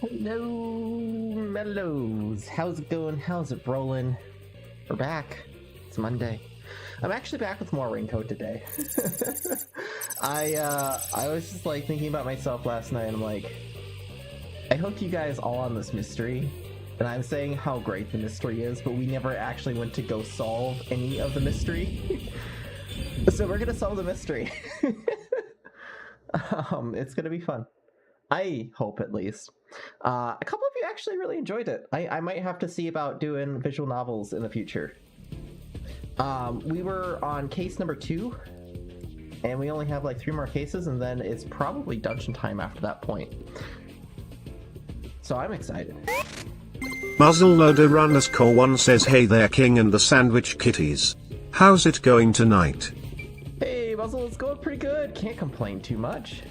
Hello, Mellows. How's it going? How's it rolling? We're back. It's Monday. I'm actually back with more Raincoat today. I was just like thinking about myself last night, and I'm like, I hooked you guys all on this mystery, and I'm saying how great the mystery is, but we never actually went to go solve any of the mystery. So we're gonna solve the mystery. It's gonna be fun. I hope, at least. A couple of you actually really enjoyed it. I might have to see about doing visual novels in the future. We were on case number 2, and we only have like 3 more cases, and then it's probably dungeon time after that point. So I'm excited. Muzzleloader_1 says, hey there King and the Sandwich Kitties. How's it going tonight? Hey Muzzle, it's going pretty good. Can't complain too much.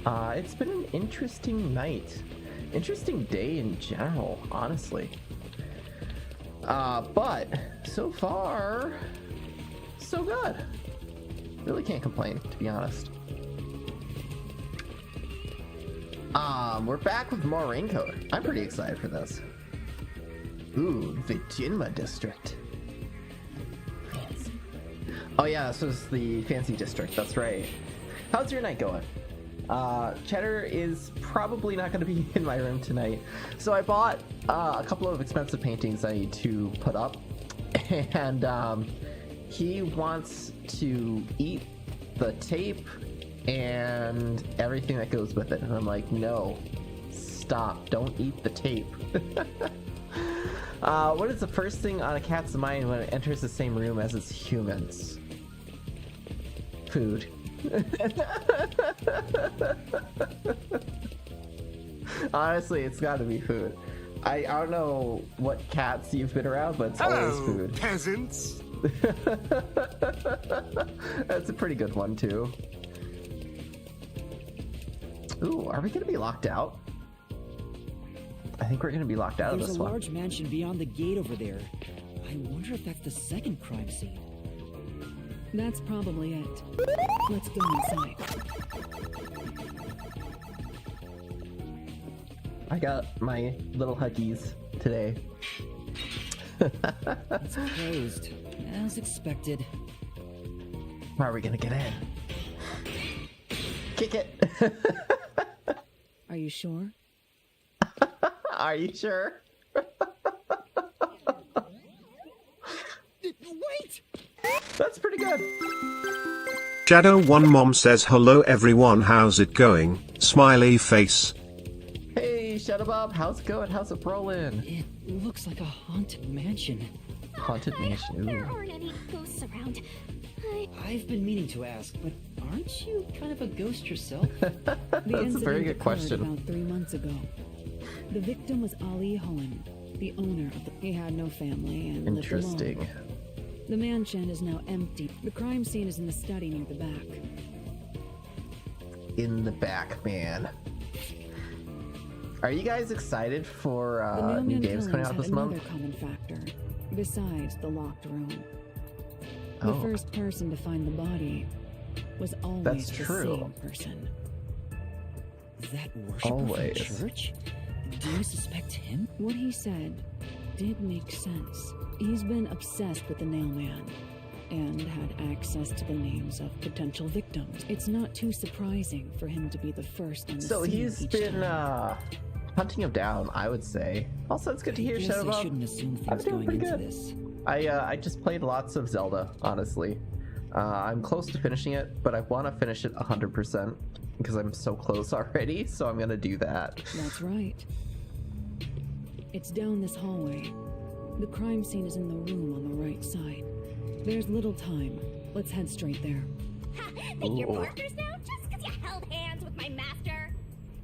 It's been an interesting night. Interesting day in general, honestly. But so far, so good. Really can't complain, to be honest. We're back with more Raincoat. I'm pretty excited for this. Ooh, the Jinma district. Fancy. Oh yeah, this was the fancy district, that's right. How's your night going? Cheddar is probably not going to be in my room tonight, so I bought a couple of expensive paintings I need to put up, and he wants to eat the tape and everything that goes with it, and I'm like, no, stop, don't eat the tape. What is the first thing on a cat's mind when it enters the same room as its humans? Food. Honestly, it's gotta be food. I don't know what cats you've been around, but it's always food. Peasants. That's a pretty good one too. Ooh, are we gonna be locked out? I think we're gonna be locked out of this one. There's a large mansion beyond the gate over there. I wonder if that's the second crime scene. That's probably it. Let's go inside. I got my little huggies today. It's closed, as expected. How are we gonna get in? Kick it! Are you sure? Are you sure? Wait! That's pretty good. Shadow1 Mom says, hello everyone, how's it going? Smiley face. Hey, Shadow Bob, how's it going? How's it rolling? It looks like a haunted mansion. Haunted mansion. There aren't any ghosts around. I've been meaning to ask, but aren't you kind of a ghost yourself? That's a very good question. About 3 months ago. The victim was Ali Hohen, the owner of the... He had no family and lived alone. Interesting. The mansion is now empty. The crime scene is in the study near the back. In the back, man. Are you guys excited for new games coming out this month? Another common factor, besides the locked room. Oh. The first person to find the body was always That's the true. same person. That worshiper Always. from church? Do you suspect him? What he said did make sense. He's been obsessed with the nail man and had access to the names of potential victims. It's not too surprising for him to be the first on the So scene he's each been time. hunting him down, I would say. Also, it's good to hear, I guess Shadow I Bob. shouldn't assume I'm things doing going pretty into good. this. I just played lots of Zelda, honestly. I'm close to finishing it, but I want to finish it 100% because I'm so close already, so I'm gonna do that. That's right. It's down this hallway. The crime scene is in the room on the right side. There's little time. Let's head straight there. Ha! Think you're Ooh. partners now just because you held hands with my master?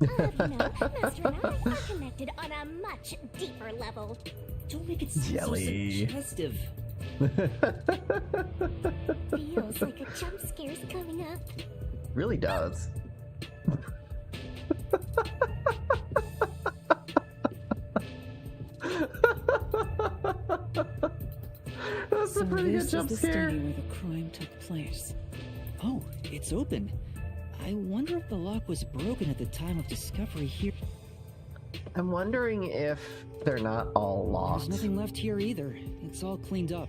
Master and I are connected on a much deeper level. Don't make it sound Jelly. so suggestive. Feels like a jump scare's coming up. Really does. That's So a pretty this good jump is the scare. study where the crime took place. Oh, it's open. I wonder if the lock was broken at the time of discovery here. I'm wondering if they're not all There's locked. nothing left here either. It's all cleaned up.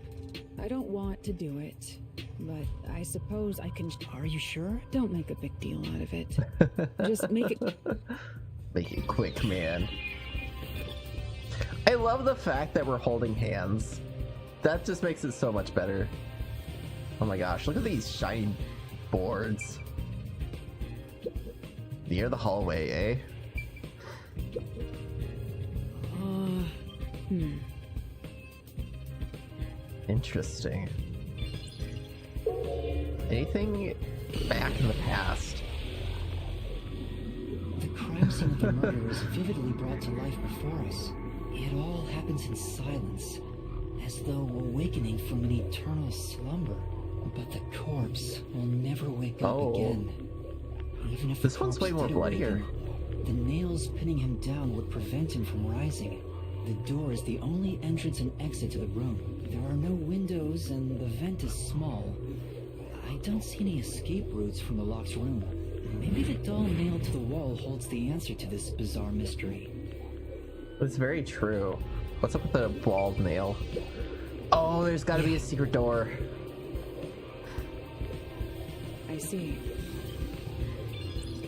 I don't want to do it, but I suppose I can. Are you sure? Don't make a big deal out of it. Just make it. Make it quick, man. I love the fact that we're holding hands. That just makes it so much better. Oh my gosh, look at these shiny boards. Near the hallway, eh? Interesting. Anything back in the past? The crime scene of the murder is vividly brought to life before us. It all happens in silence, as though awakening from an eternal slumber. But the corpse will never wake up again. Even if This the one's way corpse more did bloodier. awaken, the nails pinning him down would prevent him from rising. The door is the only entrance and exit to the room. There are no windows and the vent is small. I don't see any escape routes from the locked room. Maybe the doll nailed to the wall holds the answer to this bizarre mystery. It's very true. What's up with the bald nail? Oh, there's gotta be a secret door. I see.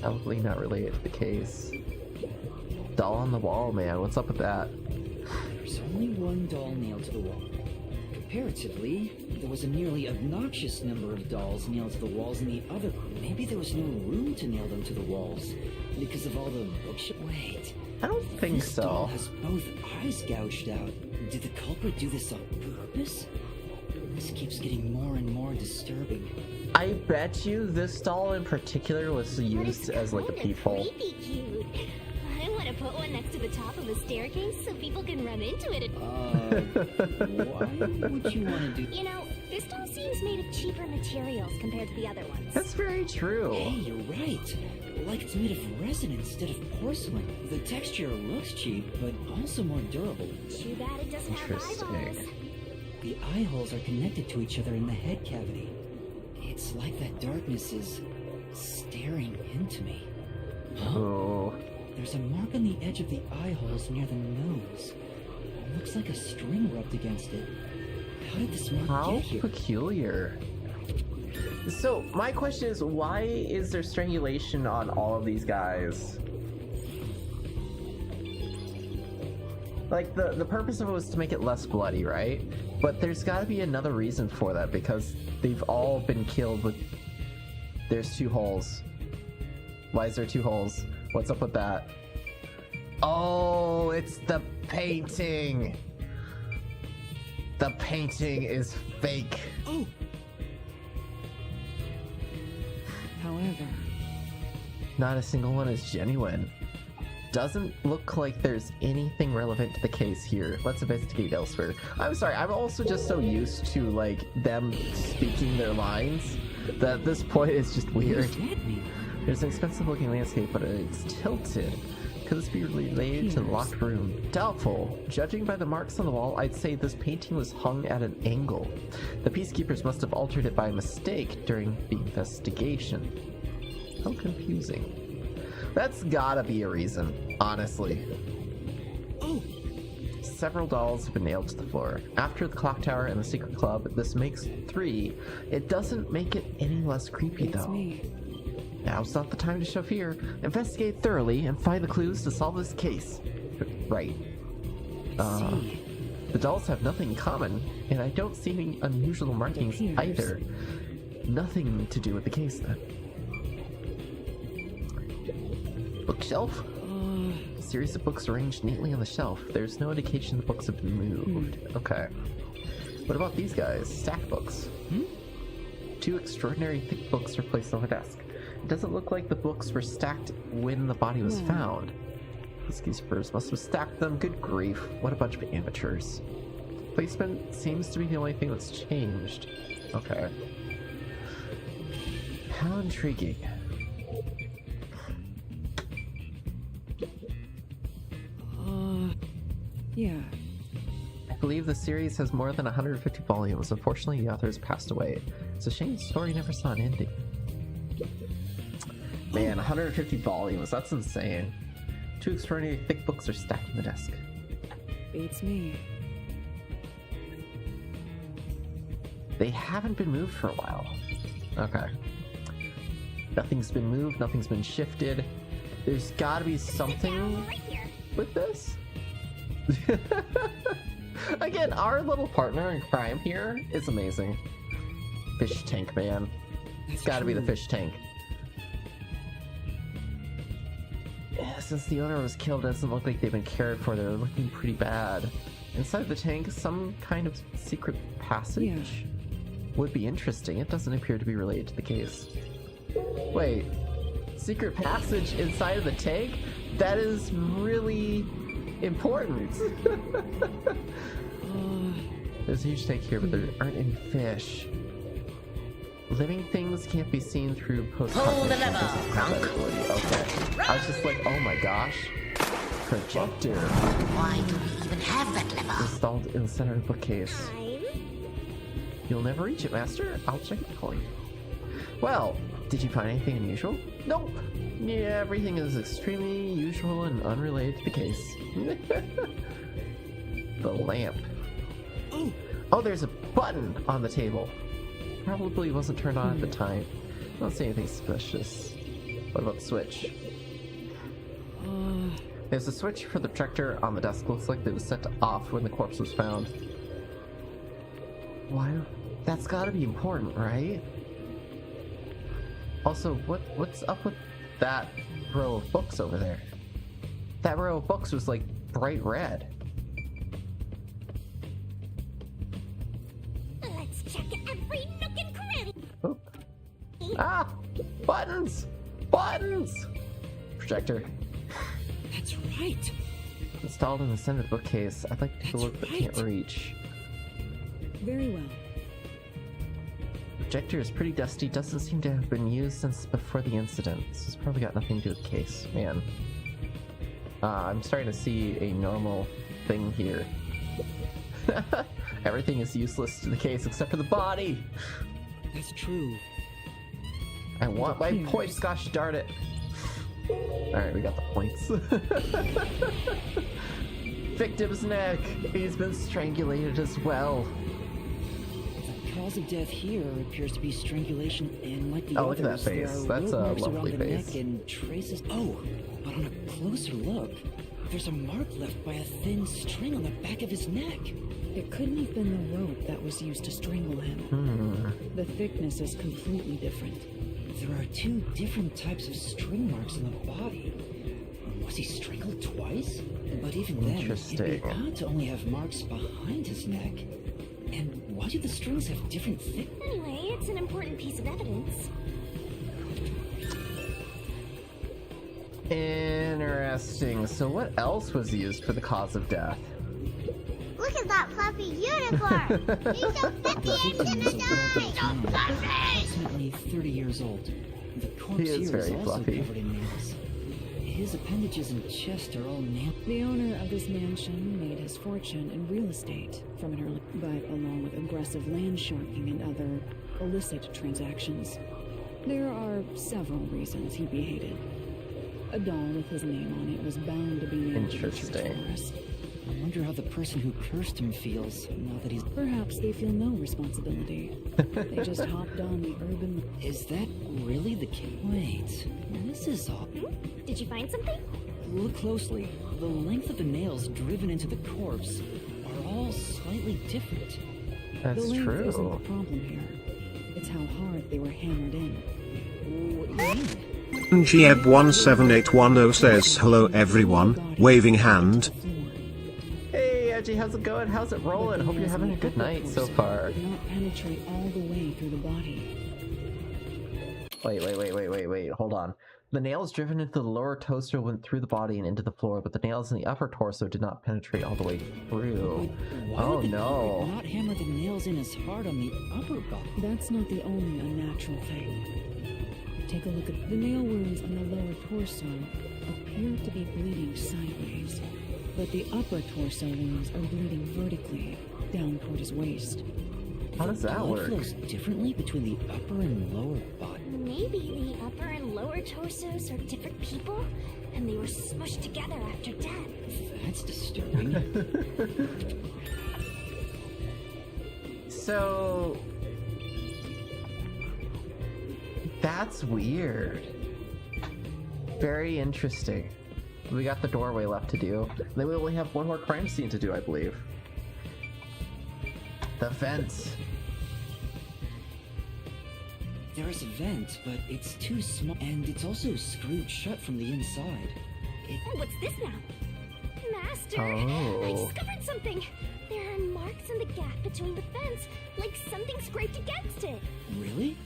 Probably not related to the case. Doll on the wall, man. What's up with that? There's only one doll nailed to the wall. Comparatively, there was a nearly obnoxious number of dolls nailed to the walls in the other room. Maybe there was no room to nail them to the walls because of all the bookshelves. Wait, I don't think this doll so. has both eyes gouged out. Did the culprit do this on purpose? This keeps getting more and more disturbing. I bet you this doll in particular was used as like a peephole. Creepy cute. I want to put one next to the top of the staircase so people can run into it. Why would you want to do? You know, this doll seems made of cheaper materials compared to the other ones. That's very true. Hey, you're right. Like it's made of resin instead of porcelain. The texture looks cheap, but also more durable. Too bad it doesn't have eyeballs. Interesting. The eye holes are connected to each other in the head cavity. It's like that darkness is staring into me. Oh. There's a mark on the edge of the eye holes near the nose. It looks like a string rubbed against it. How did this mark How get here? peculiar. So, my question is, why is there strangulation on all of these guys? Like, the purpose of it was to make it less bloody, right? But there's gotta be another reason for that, because they've all been killed with... There's 2 holes. Why is there 2 holes? What's up with that? Oh, it's the painting! The painting is fake. Oh! However, Not a single one is genuine. Doesn't look like there's anything relevant to the case here. Let's investigate elsewhere. I'm sorry, I'm also just so used to, like, them speaking their lines that at this point it's just What weird. does that mean? There's an expensive looking landscape, but it's tilted. Could this be related to the locked room? Doubtful. Judging by the marks on the wall, I'd say this painting was hung at an angle. The peacekeepers must have altered it by mistake during the investigation. How confusing. That's gotta be a reason, honestly. Oh! Several dolls have been nailed to the floor. After the clock tower and the secret club, this makes 3. It doesn't make it any less creepy, it's though. me. Now's not the time to show fear. Investigate thoroughly and find the clues to solve this case. Right. See. The dolls have nothing in common, and I don't see any unusual markings appears. either. Nothing to do with the case, then. Bookshelf? A series of books arranged neatly on the shelf. There's no indication the books have been moved. Okay. What about these guys? Stacked books. 2 extraordinary thick books are placed on the desk. It doesn't look like the books were stacked when the body was found. These keepers must have stacked them. Good grief. What a bunch of amateurs. Placement seems to be the only thing that's changed. Okay. How intriguing. Yeah. I believe the series has more than 150 volumes. Unfortunately, the author has passed away. It's a shame the story never saw an ending. Man, 150 volumes. That's insane. Two extraordinary thick books are stacked on the desk. Beats me. They haven't been moved for a while. Okay. Nothing's been moved, nothing's been shifted. There's gotta be something Right here. with this. Again, our little partner in crime here is amazing. Fish tank, man. It's gotta be the fish tank. Yeah, since the owner was killed, it doesn't look like they've been cared for. They're looking pretty bad. Inside the tank, some kind of secret passage would be interesting. It doesn't appear to be related to the case. Wait, secret passage inside of the tank? That is really important. There's a huge tank here, but there aren't any fish. Living things can't be seen through post-cognition. Okay. I was just like, oh my gosh. Projector. Why do we even have that lever? Installed in the center of the bookcase. Time. You'll never reach it, Master. I'll check it for you. Well, did you find anything unusual? Nope. Yeah, everything is extremely usual and unrelated to the case. The lamp. Oh, there's a button on the table. Probably wasn't turned on at the time. I don't see anything suspicious. What about the switch? There's a switch for the projector on the desk. Looks like it was set off when the corpse was found. Why? That's gotta be important, right? Also, what's up with that row of books over there? That row of books was like bright red. Let's check every nook and cranny. Oh. Ah! Buttons! Buttons! Projector. That's right. Installed in the center of the bookcase. I'd like to take a look, but can't reach. Very well. Projector is pretty dusty. Doesn't seem to have been used since before the incident. This has probably got nothing to do with the case. Man. I'm starting to see a normal thing here. Everything is useless to the case except for the body. That's true. I want my points, gosh darn it. Alright, we got the points. Victim's neck. He's been strangulated as well. The cause of death here appears to be strangulation, and like the Oh, look at that others, there face. are That's rope a marks lovely around the face. neck and traces. Oh, but on a closer look, there's a mark left by a thin string on the back of his neck. It couldn't have been the rope that was used to strangle him. The thickness is completely different. There are two different types of string marks on the body. Was he strangled twice? But even then, it'd Interesting. be odd to only have marks behind his neck. And why do the strings have different thick? Anyway, it's an important piece of evidence. Interesting. So what else was used for the cause of death? Look at that fluffy uniform! He's so fluffy and gonna die! So fluffy! Approximately 30 years old. The corpse He is here very is also fluffy. covered in nails. His appendages and chest are all nailed. The owner of this mansion made his fortune in real estate from an early, but along with aggressive land sharking and other illicit transactions. There are several reasons he'd be hated. A doll with his name on it was bound to be nailed to the church Interesting. forest. I wonder how the person who cursed him feels now that he's... Perhaps they feel no responsibility. They just hopped on the urban... Is that really the case? Wait, this is odd. Did you find something? Look closely. The length of the nails driven into the corpse are all slightly different. That's the length true. isn't the problem here. It's how hard they were hammered in. What do you mean? Gieb17810 says hello everyone, waving hand. Hey, Edgy, how's it going? How's it rolling? Hope you're having a good night so far. Did not penetrate all the way through the body. Wait, hold on. The nails driven into the lower torso went through the body and into the floor, but the nails in the upper torso did not penetrate all the way through. Why Oh would the no. culprit not hammer the nails in as hard on the upper body? That's not the only unnatural thing. Take a look at the nail wounds on the lower torso appear to be bleeding sideways, but the upper torso wounds are bleeding vertically down toward his waist. How does that Blood work? flows differently between the upper and lower body. Maybe the upper and lower our torsos are different people, and they were smushed together after death. That's disturbing. So that's weird. Very interesting. We got the doorway left to do. Then we only have one more crime scene to do, I believe. The fence. There's a vent, but it's too small, and it's also screwed shut from the inside. What's this now? Master, Oh. I discovered something. There are marks in the gap between the fence, like something scraped against it. Really?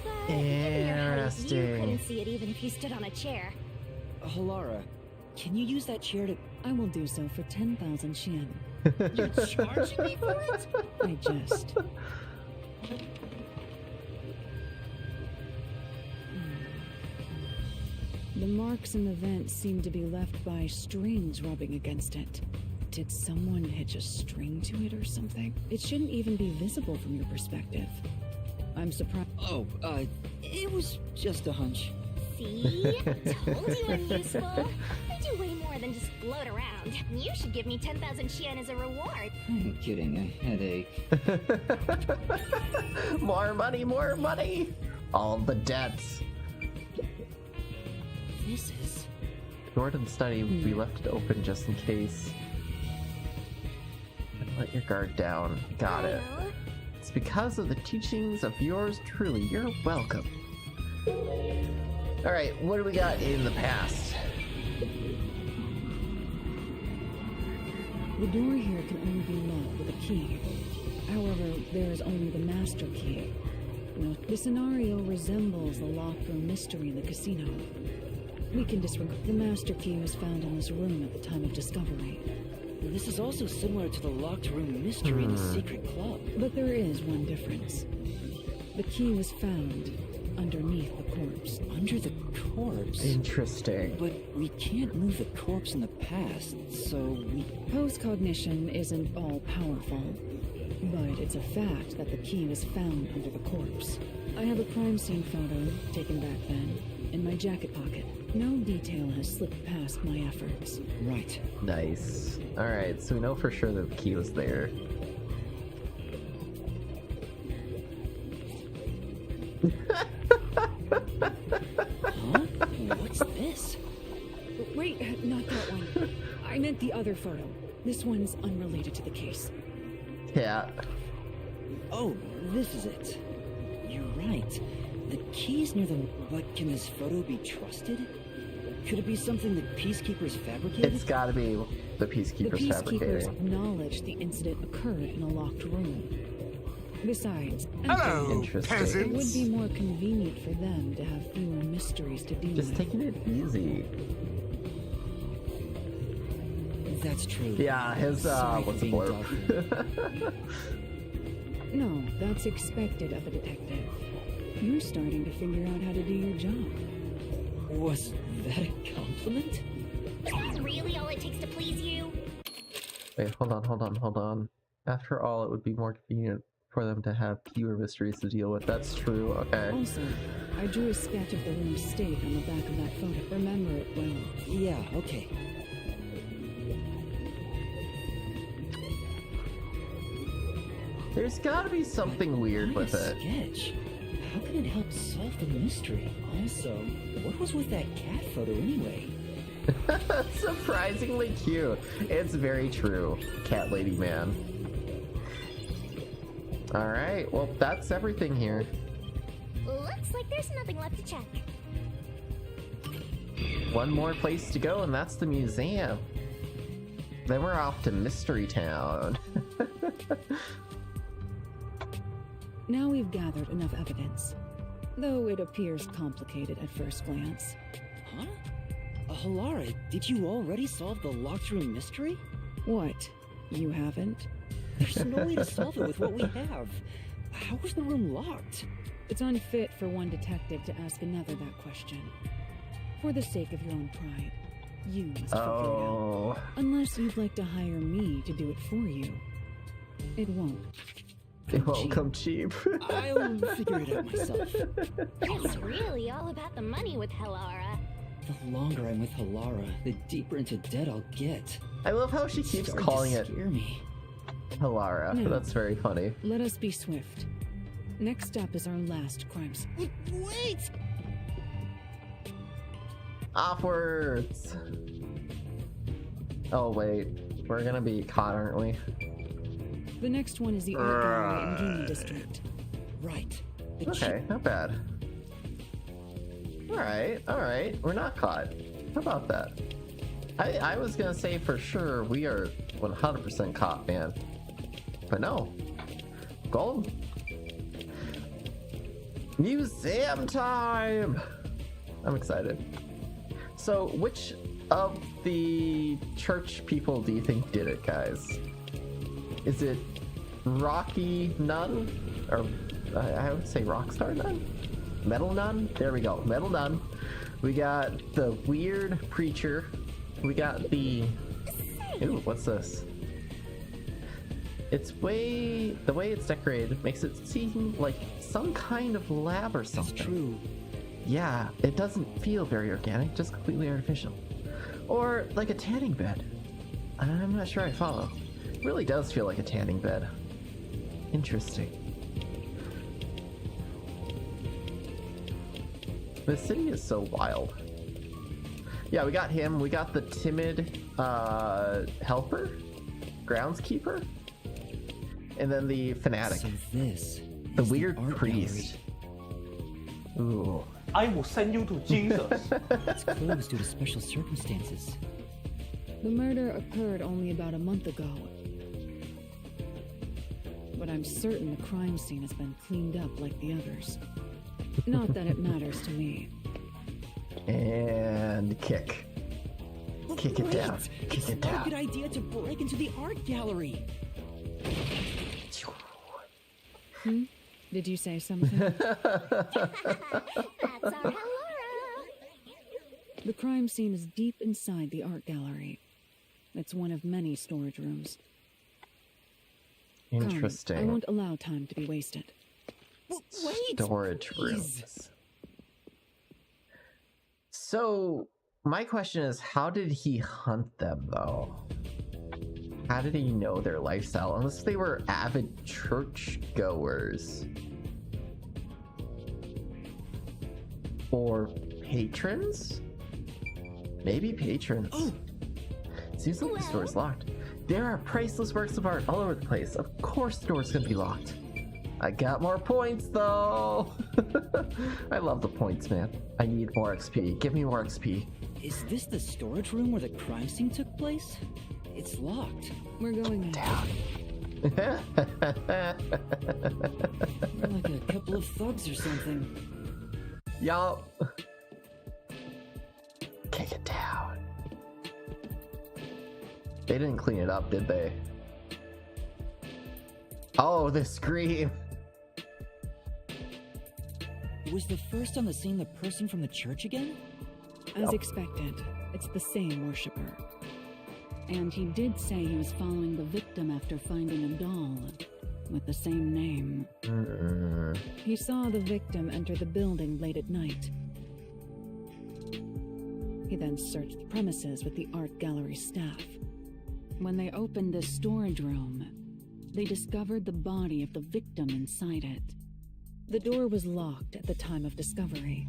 But given your height, Interesting. you couldn't see it even if you stood on a chair. Halara, can you use that chair to... I will do so for 10,000 Xian. You're charging me for it? I jest. The marks in the vent seem to be left by strings rubbing against it. Did someone hitch a string to it or something? It shouldn't even be visible from your perspective. I'm surprised. Oh, it was just a hunch. See? Told you I'm useful. I do way more than just float around. You should give me 10,000 Xian as a reward. I'm getting a headache. More money, more money! All the debts. This is... Door to the study, we left it open just in case. And let your guard down. Got it. Well, It's because of the teachings of yours truly. You're welcome. Alright, what do we got in the past? The door here can only be locked with a key. However, there is only the master key. Now, the scenario resembles the locked room mystery in the casino. We can disregard. The master key was found in this room at the time of discovery. This is also similar to the locked room mystery in the secret club. But there is one difference. The key was found underneath the corpse. Under the corpse? Interesting. But we can't move the corpse in the past, so we... Post-cognition isn't all-powerful, but it's a fact that the key was found under the corpse. I have a crime scene photo, taken back then, in my jacket pocket. No detail has slipped past my efforts. Right. Nice. Alright, so we know for sure that the key was there. Huh? What's this? Wait, not that one. I meant the other photo. This one's unrelated to the case. Yeah. Oh, this is it. You're right. The key's near them, but can this photo be trusted? Could it be something the Peacekeepers fabricated? It's gotta be the The Peacekeepers peacekeepers fabricating. acknowledged the incident occurred in a locked room. Besides, Hello, Interesting. it would peasants. be more convenient for them to have fewer mysteries to deal Just with. taking it easy. That's true. Yeah, his, Sorry for what's the being blurb? doubtful. No, that's expected of a detective. You're starting to figure out how to do your job. Was that a compliment? is that really all it takes to please you? Wait, hold on. After all, it would be more convenient for them to have fewer mysteries to deal with. That's true, okay. Also, I drew a sketch of the room stake on the back of that photo. Remember it well. Yeah, okay. There's gotta be something weird with it. Sketch. How can it help solve the mystery? Also, what was with that cat photo anyway? Surprisingly cute. It's very true, cat lady man. Alright, well, that's everything here. Looks like there's nothing left to check. One more place to go, and that's the museum. Then we're off to Mystery Town. Now we've gathered enough evidence, though it appears complicated at first glance. Huh? Halara, did you already solve the locked room mystery? What? You haven't? There's no way to solve it with what we have. How was the room locked? It's unfit for one detective to ask another that question. For the sake of your own pride, you must figure it out. Oh. Unless you'd like to hire me to do it for you. It won't. come won't come cheap. I'll figure it out myself. It's really all about the money with Helara. The longer I'm with Halara, the deeper into debt I'll get. I love how she keeps Starting calling to it scare me. Halara. No. That's very funny. Let us be swift. Next up is our last crime scene. Wait! Offwards! Oh wait, we're gonna be caught, aren't we? The next one is the art gallery in Gaming District. Right. The Okay, not bad. Alright, we're not caught. How about that? I was gonna say for sure we are 100% caught, man. But no. Gold. Museum time! I'm excited. So, which of the church people do you think did it, guys? Is it Rocky Nun? Or I would say Rockstar Nun? Metal Nun? There we go. Metal Nun. We got the weird preacher. We got the... Ooh, what's this? The way it's decorated makes it seem like some kind of lab or something. That's true. Yeah, it doesn't feel very organic, just completely artificial. Or like a tanning bed. I'm not sure I follow. It really does feel like a tanning bed. Interesting. The city is so wild. Yeah, we got him. We got the timid helper, groundskeeper, and then the fanatic, So this the is weird art priest. Ooh. I will send you to Jesus. gallery. It's closed due to special circumstances. The murder occurred only about a month ago. But I'm certain the crime scene has been cleaned up like the others. Not that it matters to me. And kick. Kick it down. Kick It's it not a down. good idea to break into the art gallery. Did you say something? That's our Helara. The crime scene is deep inside the art gallery. It's one of many storage rooms. Come, I Interesting. won't allow time to be wasted. Wait! Storage please. rooms. So, my question is, how did he hunt them, though? How did he know their lifestyle? Unless they were avid churchgoers. Or patrons? Maybe patrons. Oh! Seems like the store is locked. There are priceless works of art all over the place. Of course the door's gonna be locked. I got more points, though! I love the points, man. I need more XP. Give me more XP. Is this the storage room where the crime scene took place? It's locked. We're going in. Down. We're like a couple of thugs or something. Y'all. Kick it down. They didn't clean it up, did they? Oh, the scream. Was the first on the scene the person from the church again? As expected, it's the same worshiper. And he did say he was following the victim after finding a doll with the same name. He saw the victim enter the building late at night. He then searched the premises with the art gallery staff. When they opened the storage room, they discovered the body of the victim inside it. The door was locked at the time of discovery,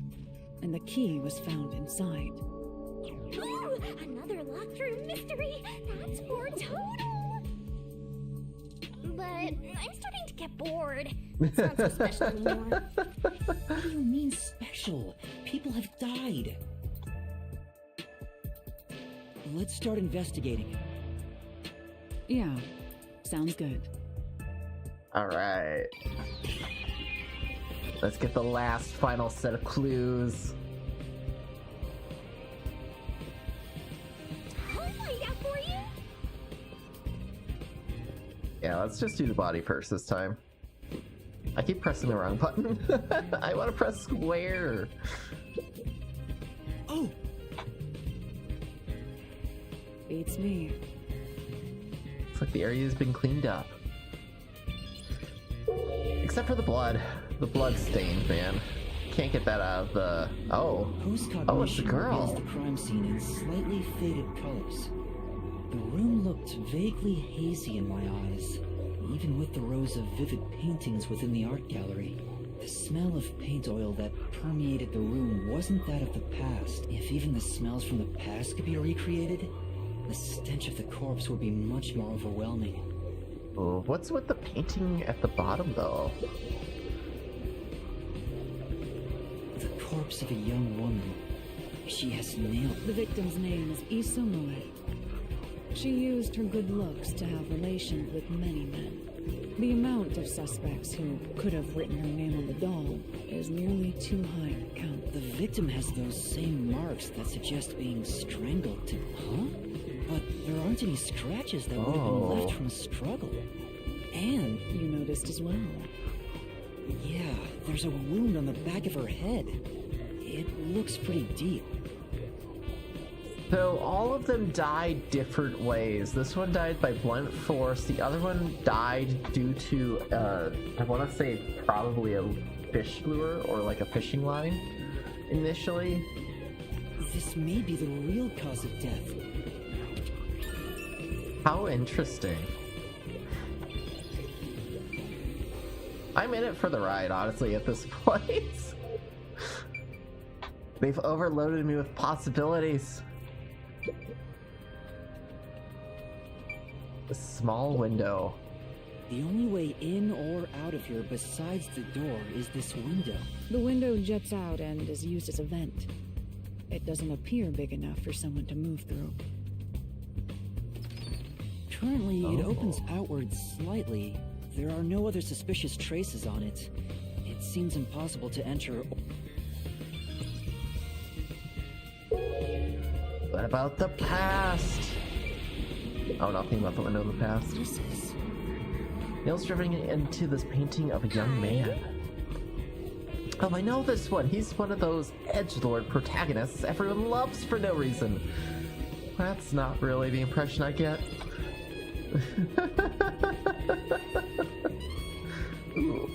and the key was found inside. Ooh, another locked room mystery. That's more total. But I'm starting to get bored. It's not so special anymore. What do you mean special? People have died. Let's start investigating. Yeah, sounds good. Alright. Let's get the last final set of clues. I'll find out for you. Yeah, let's just do the body first this time. I keep pressing the wrong button. I want to press square. Oh! Beats me. Looks like the area has been cleaned up. except for the blood. The blood stain, man. Can't get that out of the... Oh. Oh, it's the girl. The crime scene in slightly faded colors. The room looked vaguely hazy in my eyes, even with the rows of vivid paintings within the art gallery. The smell of paint oil that permeated the room wasn't that of the past. If even the smells from the past could be recreated, the stench of the corpse would be much more overwhelming. Oh, what's with the painting at the bottom, though? The corpse of a young woman. She has nailed... The victim's name is Isamoe. She used her good looks to have relations with many men. The amount of suspects who could have written her name on the doll is nearly too high to count. The victim has those same marks that suggest being strangled to... Huh? But there aren't any scratches that would have been left from a struggle. And... You noticed as well. Yeah, there's a wound on the back of her head. It looks pretty deep. So all of them died different ways. This one died by blunt force. The other one died due to, I want to say probably a fish lure or like a fishing line initially. This may be the real cause of death. How interesting. I'm in it for the ride, honestly, at this point. They've overloaded me with possibilities. A small window. The only way in or out of here besides the door is this window. The window juts out and is used as a vent. It doesn't appear big enough for someone to move through. Currently, it opens outwards slightly. There are no other suspicious traces on it. It seems impossible to enter. What about the past? Oh, nothing about the window of the past. This is... Nails driven into this painting of a young man. Oh, I know this one. He's one of those edgelord protagonists everyone loves for no reason. That's not really the impression I get. Ooh.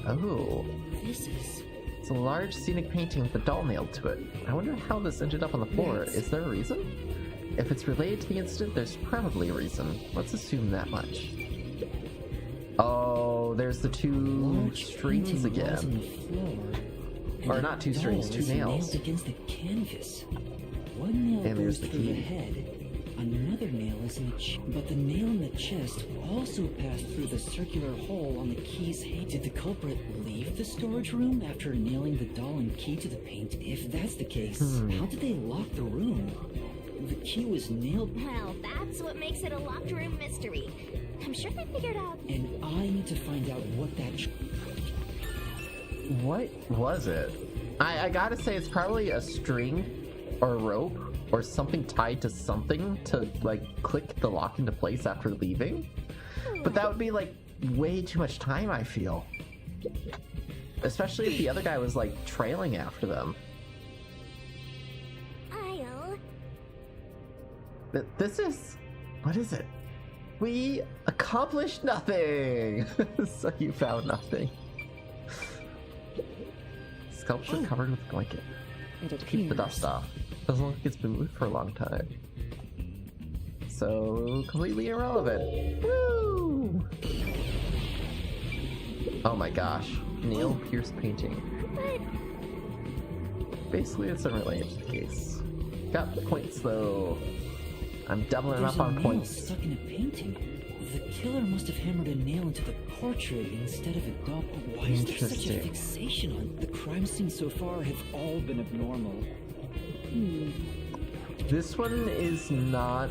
Oh. This is... It's a large scenic painting with a doll nailed to it. I wonder how this ended up on the floor. Yes. Is there a reason? If it's related to the incident, there's probably a reason. Let's assume that much. Oh, there's the two large strings painting lies on again. the floor, and Or the not two strings, doll two is nails. nailed against the canvas. One nail And goes there's the through the key. head. Another nail is in the but the nail in the chest also passed through the circular hole on the key's hand. Did the culprit leave the storage room after nailing the doll and key to the paint? If that's the case, how did they lock the room? The key was nailed, Well, that's what makes it a locked room mystery. I'm sure they figured out. and I need to find out what that... What was it? I gotta say, it's probably a string or a rope or something tied to something to like click the lock into place after leaving. But that would be like way too much time, I feel. Especially if the other guy was like trailing after them. But this is... What is it? We accomplished nothing! So you found nothing. Sculpture covered with blanket. It To keep the appears. dust off. Doesn't look like it's been moved for a long time. So, completely irrelevant. Woo! Oh my gosh. Nail pierced painting. Basically, it's unrelated to the case. Got points though. I'm doubling There's up a on nail points. stuck in a painting. The killer must have hammered a nail into the portrait instead of a doll. Why is there such a Interesting. fixation on the crime scenes so far have all been abnormal? This one is not...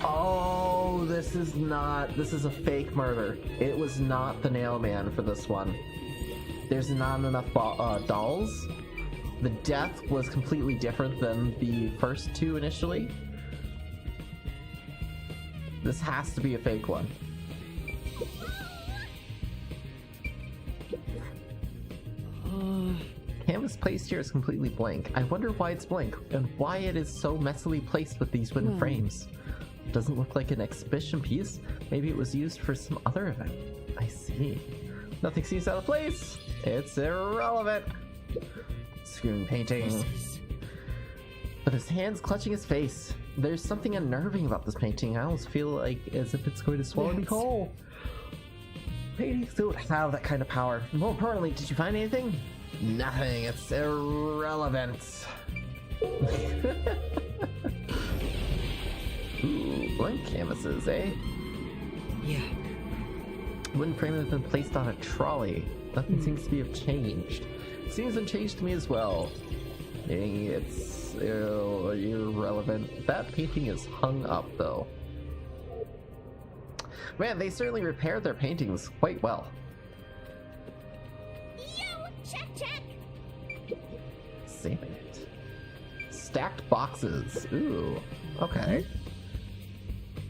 Oh, this is not... This is a fake murder. It was not the nail man for this one. There's not enough dolls. The death was completely different than the first two initially. This has to be a fake one. Canvas placed here is completely blank. I wonder why it's blank, and why it is so messily placed with these wooden Well. frames. Doesn't look like an exhibition piece. Maybe it was used for some other event. I see. Nothing seems out of place. It's irrelevant. Screwing painting. But his hands clutching his face. There's something unnerving about this painting. I almost feel like as if it's going to swallow me whole. Paintings don't have that kind of power. More importantly, did you find anything? Nothing. It's irrelevant. Ooh, blank canvases, eh? Yeah. Wooden frame has been placed on a trolley. Nothing seems to be have changed. Seems unchanged to me as well. Meaning it's irrelevant. That painting is hung up, though. Man, they certainly repaired their paintings quite well. Yo, check. Saving it. Stacked boxes. Ooh. Okay.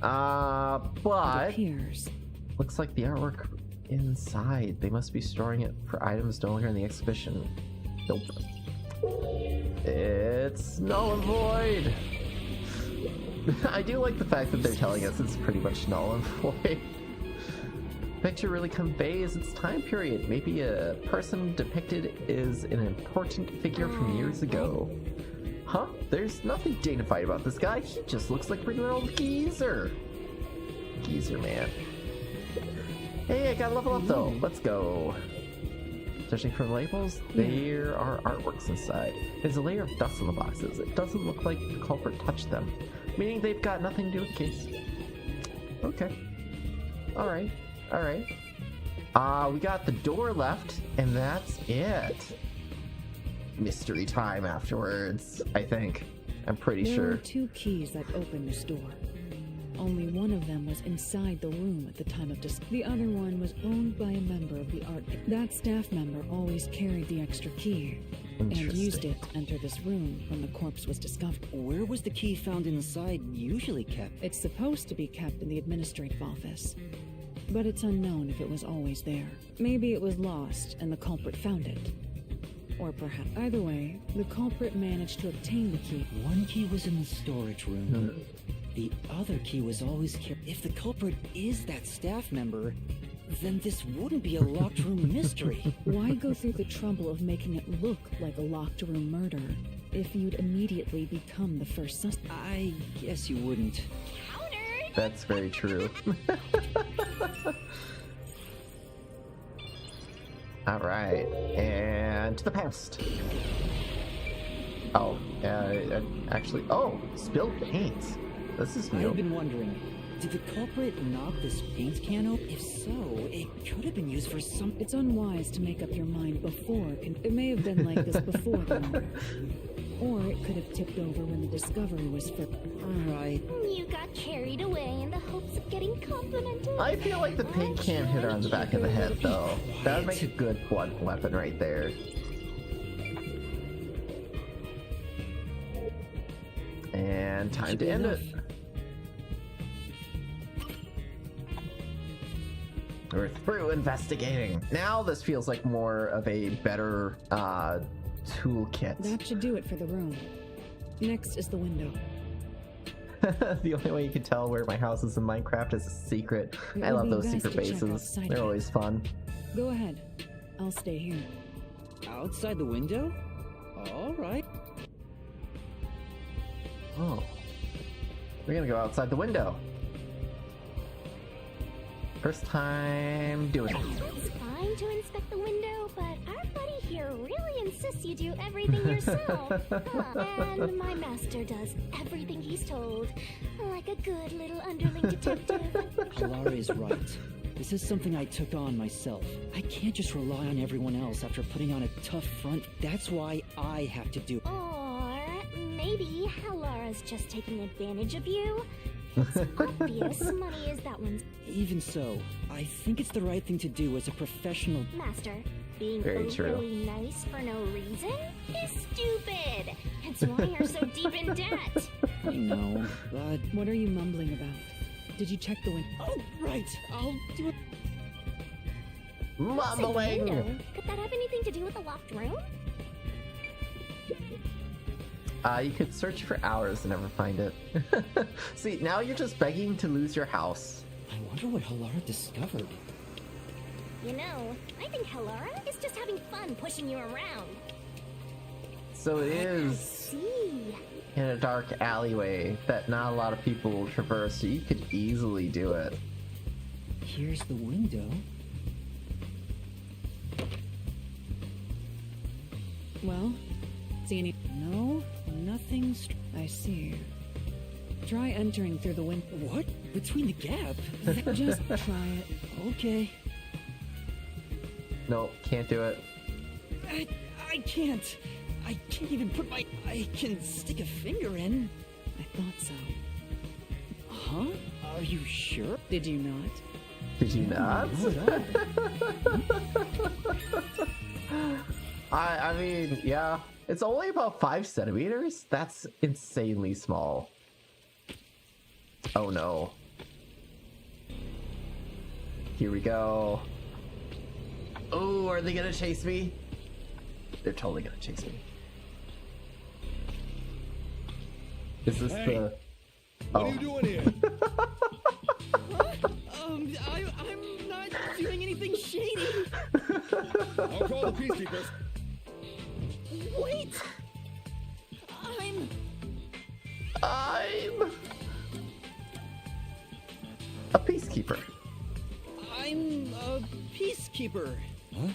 But Appears. looks like the artwork inside. They must be storing it for items no longer in the exhibition. Nope. It's null and void. I do like the fact that they're telling us it's pretty much null and void. Picture really conveys its time period. Maybe a person depicted is an important figure from years ago. Huh? There's nothing dignified about this guy. He just looks like a regular old geezer. Geezer man. Hey, I gotta level up though. Let's go. Judging from labels, there are artworks inside. There's a layer of dust on the boxes. It doesn't look like the culprit touched them, meaning they've got nothing to do with the case. Okay. Alright. We got the door left, and that's it. Mystery time afterwards, I think. I'm pretty There sure. were 2 keys that opened this door. Only one of them was inside the room at the time of the other one was owned by a member of the art. That staff member always carried the extra key and used it to enter this room when the corpse was discovered. Where was the key found inside usually kept? It's supposed to be kept in the administrative office, but it's unknown if it was always there. Maybe it was lost and the culprit found it. Or perhaps either way, the culprit managed to obtain the key. One key was in the storage room. The other key was always carried. If the culprit is that staff member, then this wouldn't be a locked room mystery. Why go through the trouble of making it look like a locked room murder if you'd immediately become the first suspect? I guess you wouldn't. Countered. That's very true. Alright, and to the past. Oh, actually, spilled paint. This is new. I've been wondering, did the culprit knock this paint can open? If so, it could have been used for some... It's unwise to make up your mind before. It may have been like this before the murder. Or it could have tipped over when the discovery was first. Alright. You got carried away in the hopes of getting complimented. I feel like the paint can hit her on the back of the head, though. That would make a good blunt weapon right there. And time to end it. We're through investigating. Now this feels like more of a better toolkit. That should do it for the room. Next is the window. The only way you can tell where my house is in Minecraft is a secret. It I would love be those best secret to check bases. outside They're of it. always fun. Go ahead. I'll stay here. Outside the window? Alright. Oh. We're gonna go outside the window. First time doing it. It's fine to inspect the window, but our buddy here really insists you do everything yourself. And my master does everything he's told, like a good little underling detective. Halara is right. This is something I took on myself. I can't just rely on everyone else after putting on a tough front. That's why I have to do it. Or maybe Halara's just taking advantage of you. It's obvious money is that one's Even so, I think it's the right thing to do as a professional. master. Being Very true. overly nice for no reason is stupid. It's why you're so deep in debt. I know, but... What are you mumbling about? Did you check the window? Oh, right. I'll do it. The window. Mumbling! Could that have anything to do with the locked room? You could search for hours and never find it. See, now you're just begging to lose your house. I wonder what Halara discovered. You know, I think Halara is just having fun pushing you around. So it is See? in a dark alleyway that not a lot of people will traverse, so you could easily do it. Here's the window. Well, see any? No, nothing. I see. Try entering through the window. What? Between the gap? Just try it. Okay. Nope, can't do it. I can't. I can't even put my... I can stick a finger in. I thought so. Huh? Are you sure? Did you not? Did you not? I mean, yeah. It's only about 5 centimeters? That's insanely small. Oh no. Here we go. Oh, are they gonna chase me? They're totally gonna chase me. Is this the... What are you doing here? I'm not doing anything shady. I'll call the peacekeepers. Wait! I'm a peacekeeper. I'm a peacekeeper. Huh?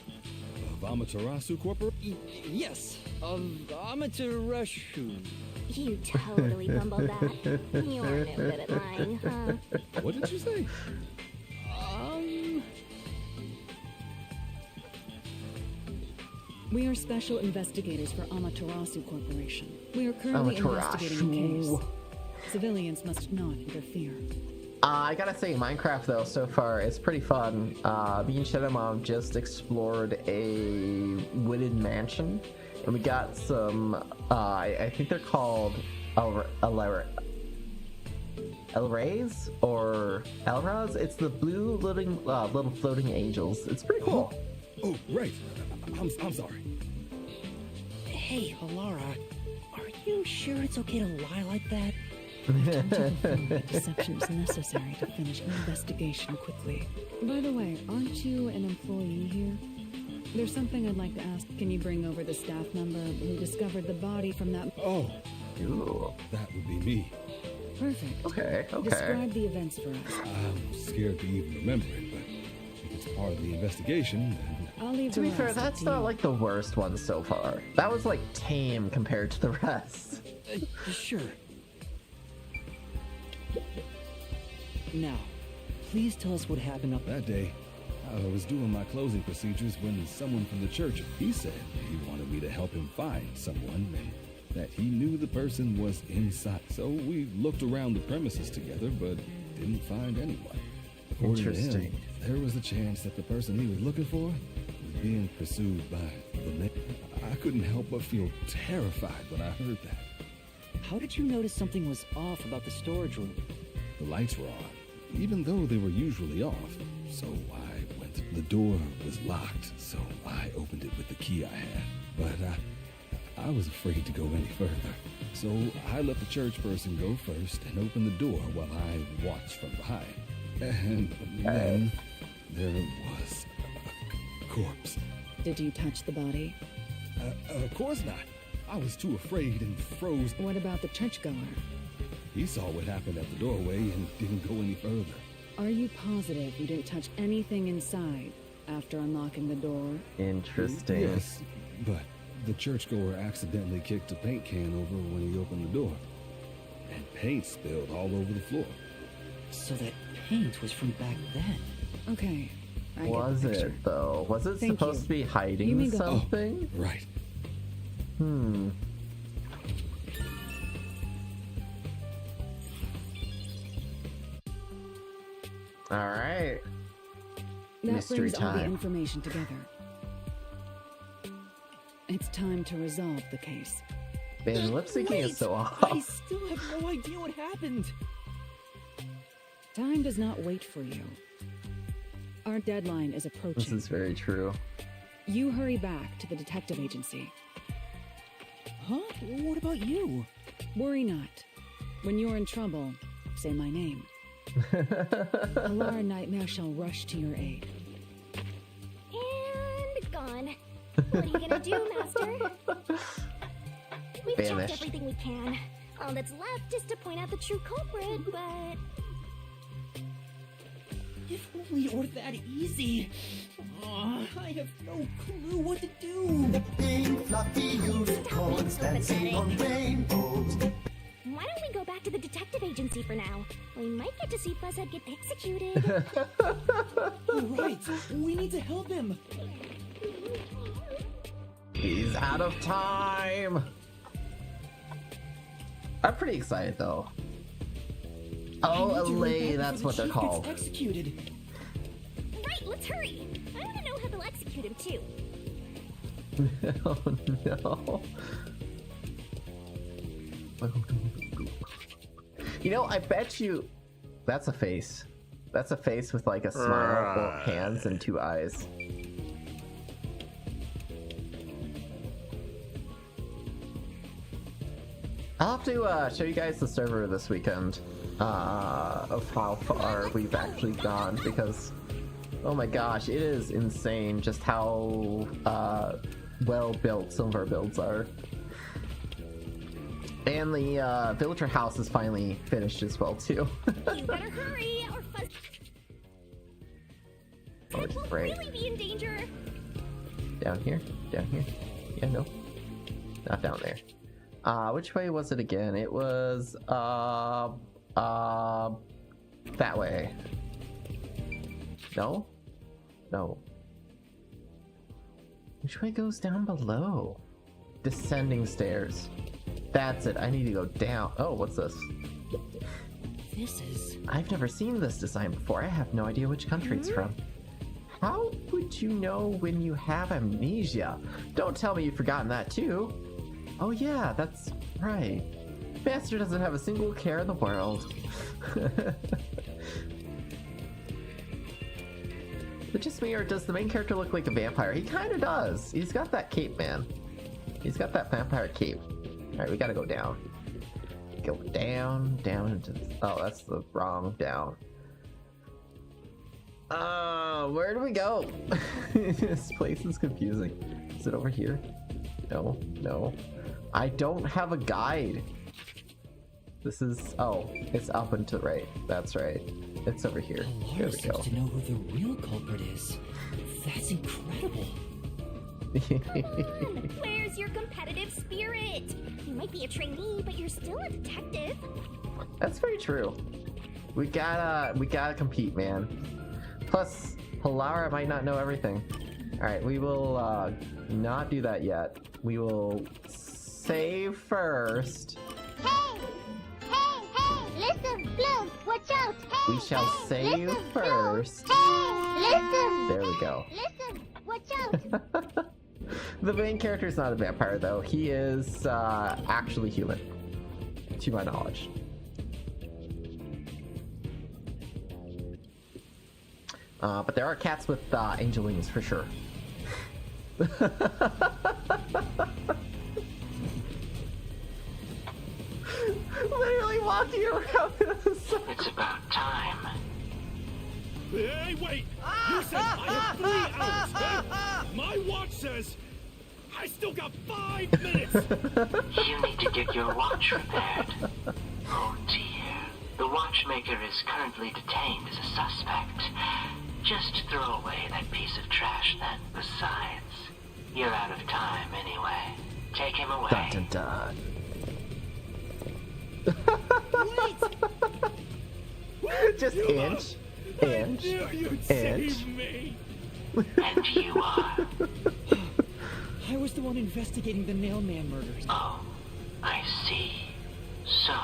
Of Amaterasu Corporation? Yes, of Amaterasu. You totally bumbled that. You're no good at lying, huh? What did you say? We are special investigators for Amaterasu Corporation. We are currently investigating the case. Civilians must not interfere. I gotta say, Minecraft though, so far, it's pretty fun. Me and Shadow Mom just explored a wooden mansion, and we got some, I think they're called Elrays or Elras. It's the blue little floating angels. It's pretty cool. Oh, right. I'm sorry. Hey, Halara, are you sure it's okay to lie like that? Don't you confirm that deception is necessary to finish an investigation quickly? By the way, aren't you an employee here? There's something I'd like to ask. Can you bring over the staff member who discovered the body from that... Oh, Ooh. that would be me. Perfect. Okay. Describe the events for us. I'm scared to even remember it, but if it's part of the investigation, then... I'll leave To the be fair, rest up that's to not you. like the worst one so far. That was like tame compared to the rest. Sure. Now, please tell us what happened up That day, I was doing my closing procedures when someone from the church, he said he wanted me to help him find someone and that he knew the person was inside. So we looked around the premises together, but didn't find anyone. According to him, Interesting. there was a chance that the person he was looking for was being pursued by the man. I couldn't help but feel terrified when I heard that. How did you notice something was off about the storage room? The lights were on, even though they were usually off. So I went. The door was locked, so I opened it with the key I had. But I was afraid to go any further. So I let the church person go first and open the door while I watched from behind. And then there was a corpse. Did you touch the body? Of course not. I was too afraid and froze. What about the churchgoer? He saw what happened at the doorway and didn't go any further. Are you positive you didn't touch anything inside after unlocking the door? Interesting. Yes, but the churchgoer accidentally kicked a paint can over when he opened the door. And paint spilled all over the floor. So that paint was from back then. Okay. I get the Was picture. it though? Was it Thank supposed you. to be You hiding may go. something? Right. All right. That Mystery brings all the time. information together. It's time to resolve the case. Man, lip syncing Wait, is so I off. still have no idea what happened. Time does not wait for you. Our deadline is This approaching. is very true. You hurry back to the detective agency. Huh? What about you? Worry not. When you're in trouble, say my name. Alara Nightmare shall rush to your aid. What are you gonna do, Master? We've checked Vanished. everything we can. All that's left is to point out the true culprit, but... If only it were that easy. I have no clue what to do. Pink fluffy unicorns dancing on rainbows. Why don't we go back to the detective agency for now? We might get to see Fuzzhead get executed. You're right. We need to help him. He's out of time. I'm pretty excited though. Oh, LA, that's what they're called. Executed. Right, let's hurry. I want to know how they'll execute him too. Oh no. You know, I bet you that's a face. That's a face with like a smile, both hands, and 2 eyes. I'll have to show you guys the server this weekend of how far we've actually gone, because oh my gosh, it is insane just how well built some of our builds are. And the villager house is finally finished as well too. You better hurry, or Fuzz Oh, will great. really be in danger. Down here? Down here? Yeah, no. Not down there. Which way was it again? It was that way. No? No. Which way goes down below? Descending stairs. That's it. I need to go down. Oh, what's this? This is... I've never seen this design before. I have no idea which country it's from. How would you know when you have amnesia? Don't tell me you've forgotten that too. Oh yeah, that's right. Master doesn't have a single care in the world. Is it just me, or does the main character look like a vampire? He kind of does. He's got that cape, man. He's got that vampire cape. Alright, we gotta go down. Go down, down into... Oh, that's the wrong down. Where do we go? This place is confusing. Is it over here? No, no. I don't have a guide. This is... Oh, it's up and to the right. That's right. It's over here. There Alara we go. seems to know who the real culprit is. That's incredible. Come on, where's your competitive spirit? You might be a trainee, but you're still a detective. That's very true. We gotta compete, man. Plus, Alara might not know everything. Alright, we will not do that yet. We will save first. Hey! Hey! Hey! Listen, Bloom! Watch out! Hey! We shall hey, save listen, first. Bloom. Hey! Listen! There we go. Listen! Watch out! The main character is not a vampire, though. He is actually human, to my knowledge. But there are cats with angel wings for sure. Literally walking around in a circle. It's about time. Hey, wait! You said I have 3 hours, huh? My watch says I still got 5 minutes! You need to get your watch repaired. Oh dear. The watchmaker is currently detained as a suspect. Just throw away that piece of trash then. Besides, you're out of time anyway. Take him away. Dun, dun, dun. Just inch, inch, You'd inch. save me! And you are. I was the one investigating the Nailman murders. Oh, I see. So,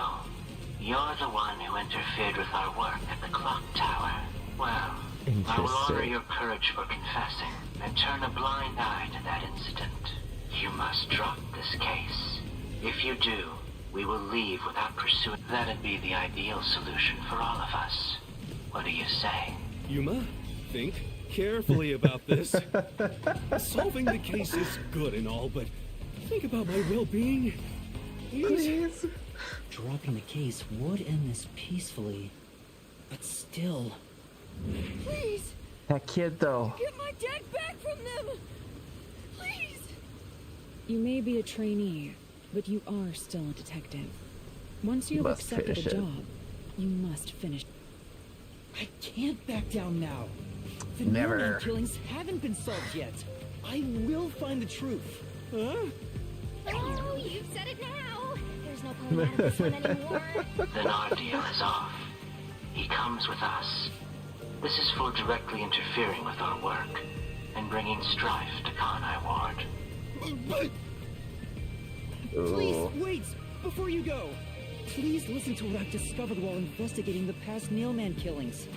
you're the one who interfered with our work at the clock tower. Well, I will honor Interesting. your courage for confessing and turn a blind eye to that incident. You must drop this case. If you do, we will leave without pursuing. That'd be the ideal solution for all of us. What do you say? Yuma, think carefully about this. Solving the case is good and all, but think about my well-being. Please. Dropping the case would end this peacefully, but still. Please, That kid, though. get my dad back from them! Please! You may be a trainee, but you are still a detective. Once you have Must accepted a finish it. job, you must finish. I can't back down now. The Never. Norman killings haven't been solved yet. I will find the truth. Huh? Oh, you've said it now. There's no pulling out of this one anymore. Then our deal is off. He comes with us. This is for directly interfering with our work and bringing strife to Kanai Ward. But please, wait! Before you go, please listen to what I've discovered while investigating the past Nailman killings.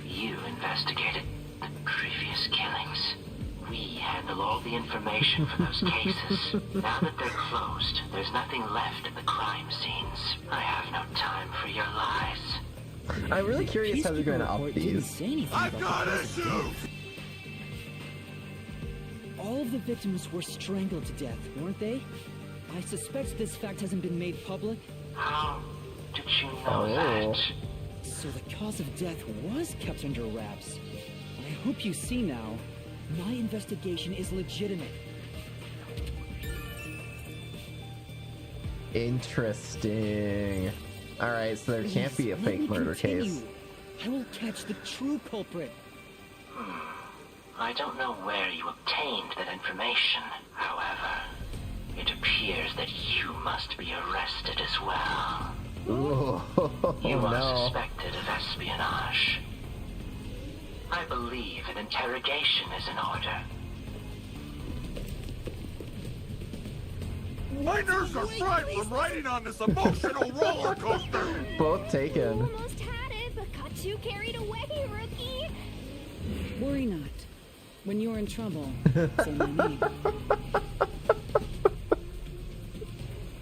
You investigated the previous killings. We handle all the information for those cases. Now that they're closed, there's nothing left at the crime scenes. I have no time for your lies. I'm really curious how they're going to up these. I've got issues! All of the victims were strangled to death, weren't they? I suspect this fact hasn't been made public. How did you know that? So the cause of death was kept under wraps. I hope you see now, my investigation is legitimate. Interesting. Alright, so there can't be a Let fake me murder continue. case. I will catch the true culprit. I don't know where you obtained that information. However, it appears that you must be arrested as well. Ooh, You are no. suspected of espionage. I believe an interrogation is in order. My nerves are fried from riding on this emotional roller coaster. Both taken. Almost had it, but got too carried away, rookie. Worry not. When you're in trouble, say my name.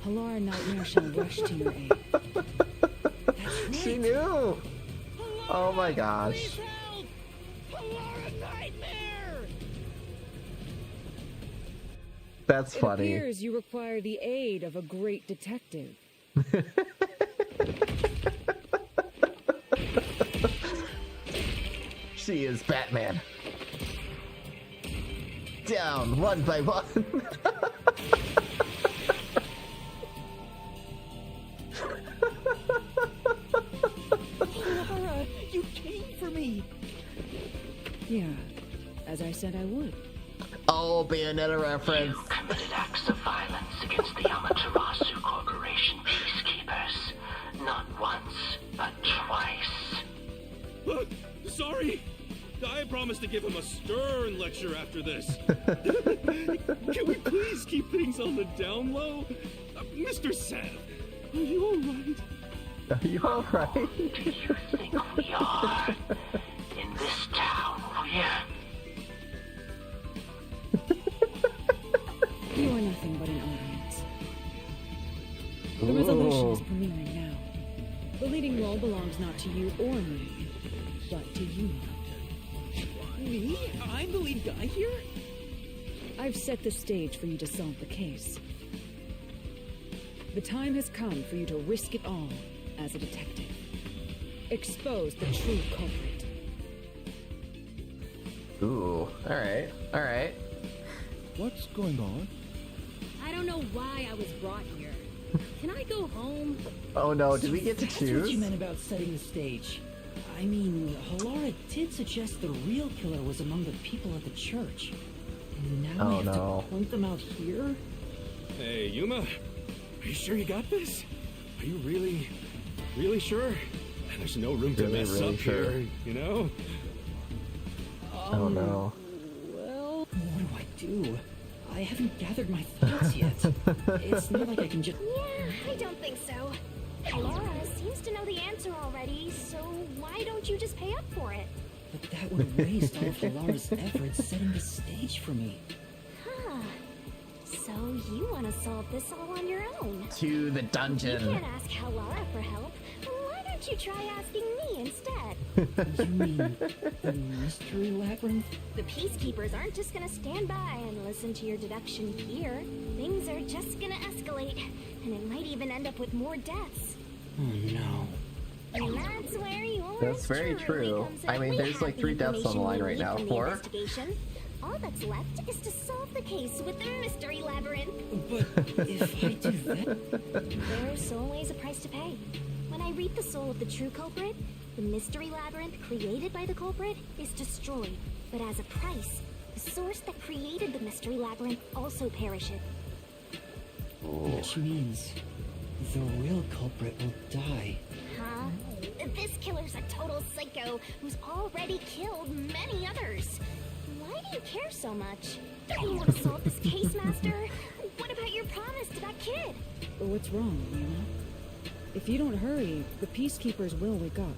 Halara Nightmare shall rush to your aid. She knew. Oh my gosh. That's It funny. appears you require the aid of a great detective. She is Batman. Down one by one. Laura, you came for me. Yeah, as I said I would. Oh, Bayonetta reference. You committed acts of violence against the Amaterasu Corporation peacekeepers. Not once, but twice. Sorry. I promised to give him a stern lecture after this. Can we please keep things on the down low? Mr. Sam, are you alright? Are you alright? Do you think we are? In this town, You are nothing but an audience. The resolution is premiering now. The leading role belongs not to you or me, but to you. Me? I'm the lead guy here? I've set the stage for you to solve the case. The time has come for you to risk it all as a detective. Expose the true culprit. Ooh, alright, alright. What's going on? I don't know why I was brought here. Can I go home? Oh no, did we get to That's what choose? you meant about setting the stage. I mean, Halara did suggest the real killer was among the people at the church. And now Oh, we have no. to point them out here? Hey, Yuma. Are you sure you got this? Are you really sure? There's no room to Really, mess really up sure. here, you know? Oh no. Well, what do I do? I haven't gathered my thoughts yet. It's not like I can just... Yeah, I don't think so. Laura seems to know the answer already, so why don't you just pay up for it? But that would waste all of Halara's efforts setting the stage for me. Huh. So you want to solve this all on your own? To the You dungeon. can't ask Halara for help. Why don't you try asking me instead? You mean the mystery labyrinth? The peacekeepers aren't just gonna stand by and listen to your deduction here. Things are just gonna escalate, and it might even end up with more deaths. Oh no. And that's where yours That's very truly true. comes in. I mean, We there's have like the 3 deaths on the information line we right need now. from the 4? investigation. All that's left is to solve the case with the mystery labyrinth. But if I do that... There's always a price to pay. When I read the soul of the true culprit, the mystery labyrinth created by the culprit is destroyed. But as a price, the source that created the mystery labyrinth also perishes. Which means the real culprit will die. Huh? This killer's a total psycho who's already killed many others. Why do you care so much? Don't you want to solve this case, Master? What about your promise to that kid? What's wrong, Luna? If you don't hurry, the peacekeepers will wake up.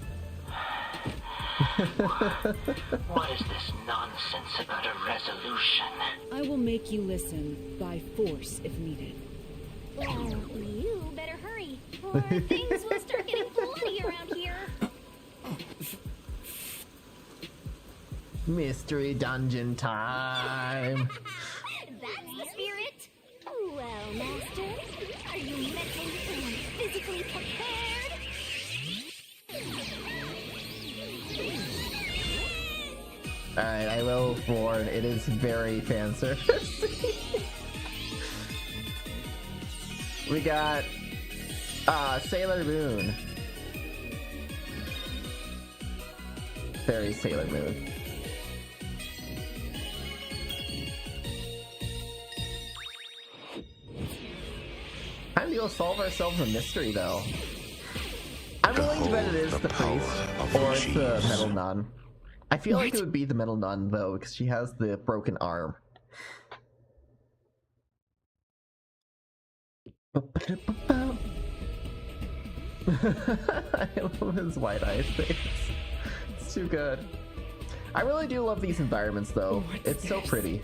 What is this nonsense about a resolution? I will make you listen, by force if needed. Well, you better hurry, or things will start getting bloody around here. Mystery dungeon time. That's the spirit. Well, Master, are you mentally and physically prepared? Alright, I will warn, it is very fan service. We got Sailor Moon. Very Sailor Moon. Time to go solve ourselves a mystery, though. I'm willing to bet it is the priest or it's the metal nun. I feel like it would be the metal nun, though, because she has the broken arm. I love his wide-eyed face. It's too good. I really do love these environments, though. It's so pretty.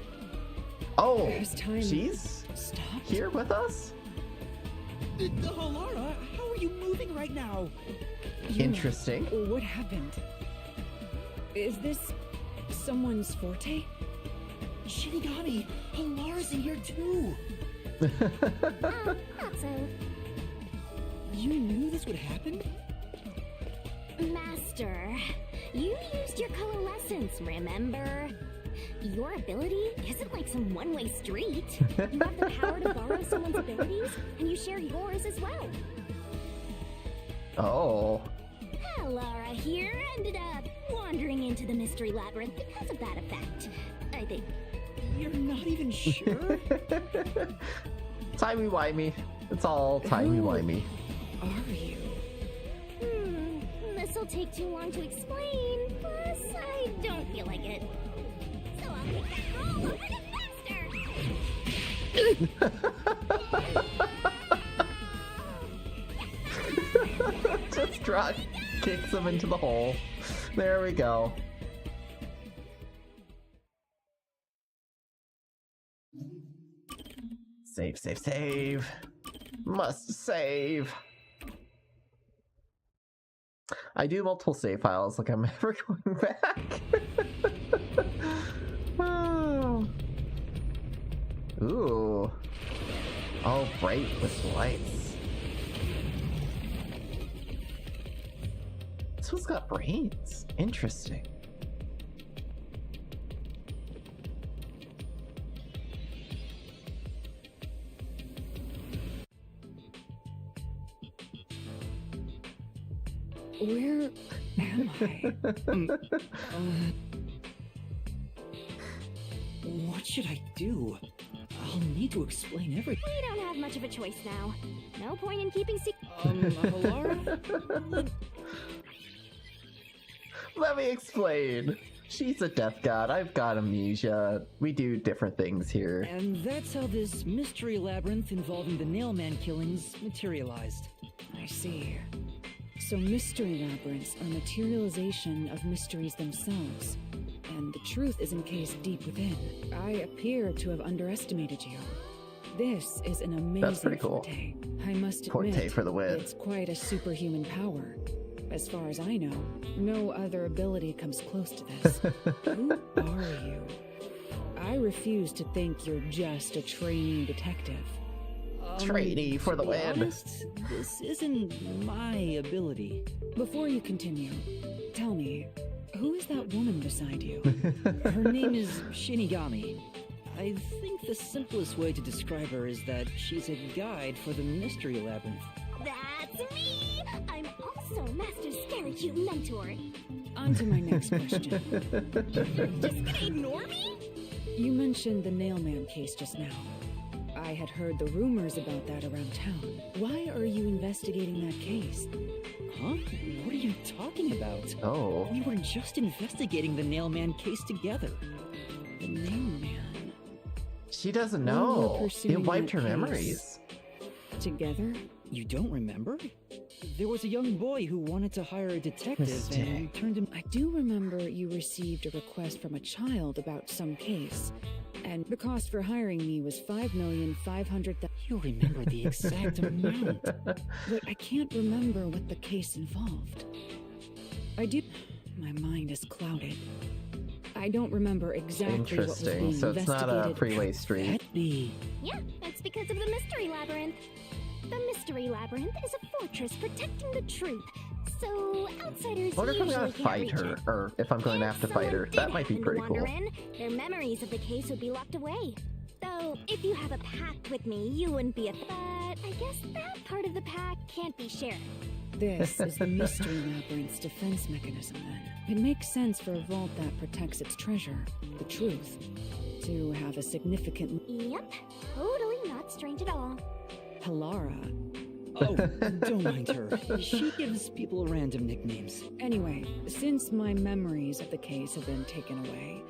Oh, she's here with us? Halara, how are you moving right now? Interesting. What happened? Is this someone's forte? Shinigami, Halara's in here too. Not so. You knew this would happen? Master, you used your coalescence, remember? Your ability isn't like some one-way street. You have the power to borrow someone's abilities, and you share yours as well. Oh. Laura here ended up wandering into the mystery labyrinth because of that effect, I think. You're not even sure? Timey-wimey. It's all timey-wimey. Are you? This'll take too long to explain, plus I don't feel like it. So I'll take that role over the master! Just drop, kicks him into the hole. There we go. Save, save, save. Must save. I do multiple save files, like I'm never going back. Oh. Ooh. All bright with lights. This one's got brains. Interesting. Where am I? What should I do? I'll need to explain everything. We don't have much of a choice now. No point in keeping secret. Halara? Let me explain. She's a death god. I've got amnesia. We do different things here. And that's how this mystery labyrinth involving the Nailman killings materialized. I see. So mystery labyrinths are materialization of mysteries themselves, and the truth is encased deep within. I appear to have underestimated you. This is an amazing That's pretty cool. forte. I must admit, Forte for the win. it's quite a superhuman power. As far as I know, no other ability comes close to this. Who are you? I refuse to think you're just a trainee detective. Trainee for the To be win. honest, this isn't my ability. Before you continue, tell me, Who is that woman beside you? Her name is Shinigami. I think the simplest way to describe her is that she's a guide for the Mystery Labyrinth. That's me! I'm also Master Scary Cute Mentor. On to my next question. Just gonna ignore me? You mentioned the Nailman case just now. I had heard the rumors about that around town. Why are you investigating that case? Huh? What are you talking about? Oh. We were just investigating the Nailman case together. The Nailman. She doesn't When we were know. pursuing It wiped that her case memories. Together? You don't remember? There was a young boy who wanted to hire a detective and turned him... I do remember you received a request from a child about some case, and the cost for hiring me was $5,500,000. You remember the exact amount. But I can't remember what the case involved. I do... My mind is clouded. I don't remember exactly what was being Interesting. So it's not a investigated. freeway street. Yeah, that's because of the Mystery Labyrinth. The Mystery Labyrinth is a fortress protecting the truth, so outsiders I wonder if I'm usually gonna can't fight reach her, it. or if I'm going to have to fight her. If That might be someone did pretty happen cool. to wander in, their memories of the case would be locked away. Though, if you have a pact with me, you wouldn't be a... But I guess that part of the pact can't be shared. This is the Mystery Labyrinth's defense mechanism, then. It makes sense for a vault that protects its treasure, the truth, to have a significant... Yep, totally not strange at all. Halara. Oh, don't mind her. She gives people random nicknames. Anyway, since my memories of the case have been taken away,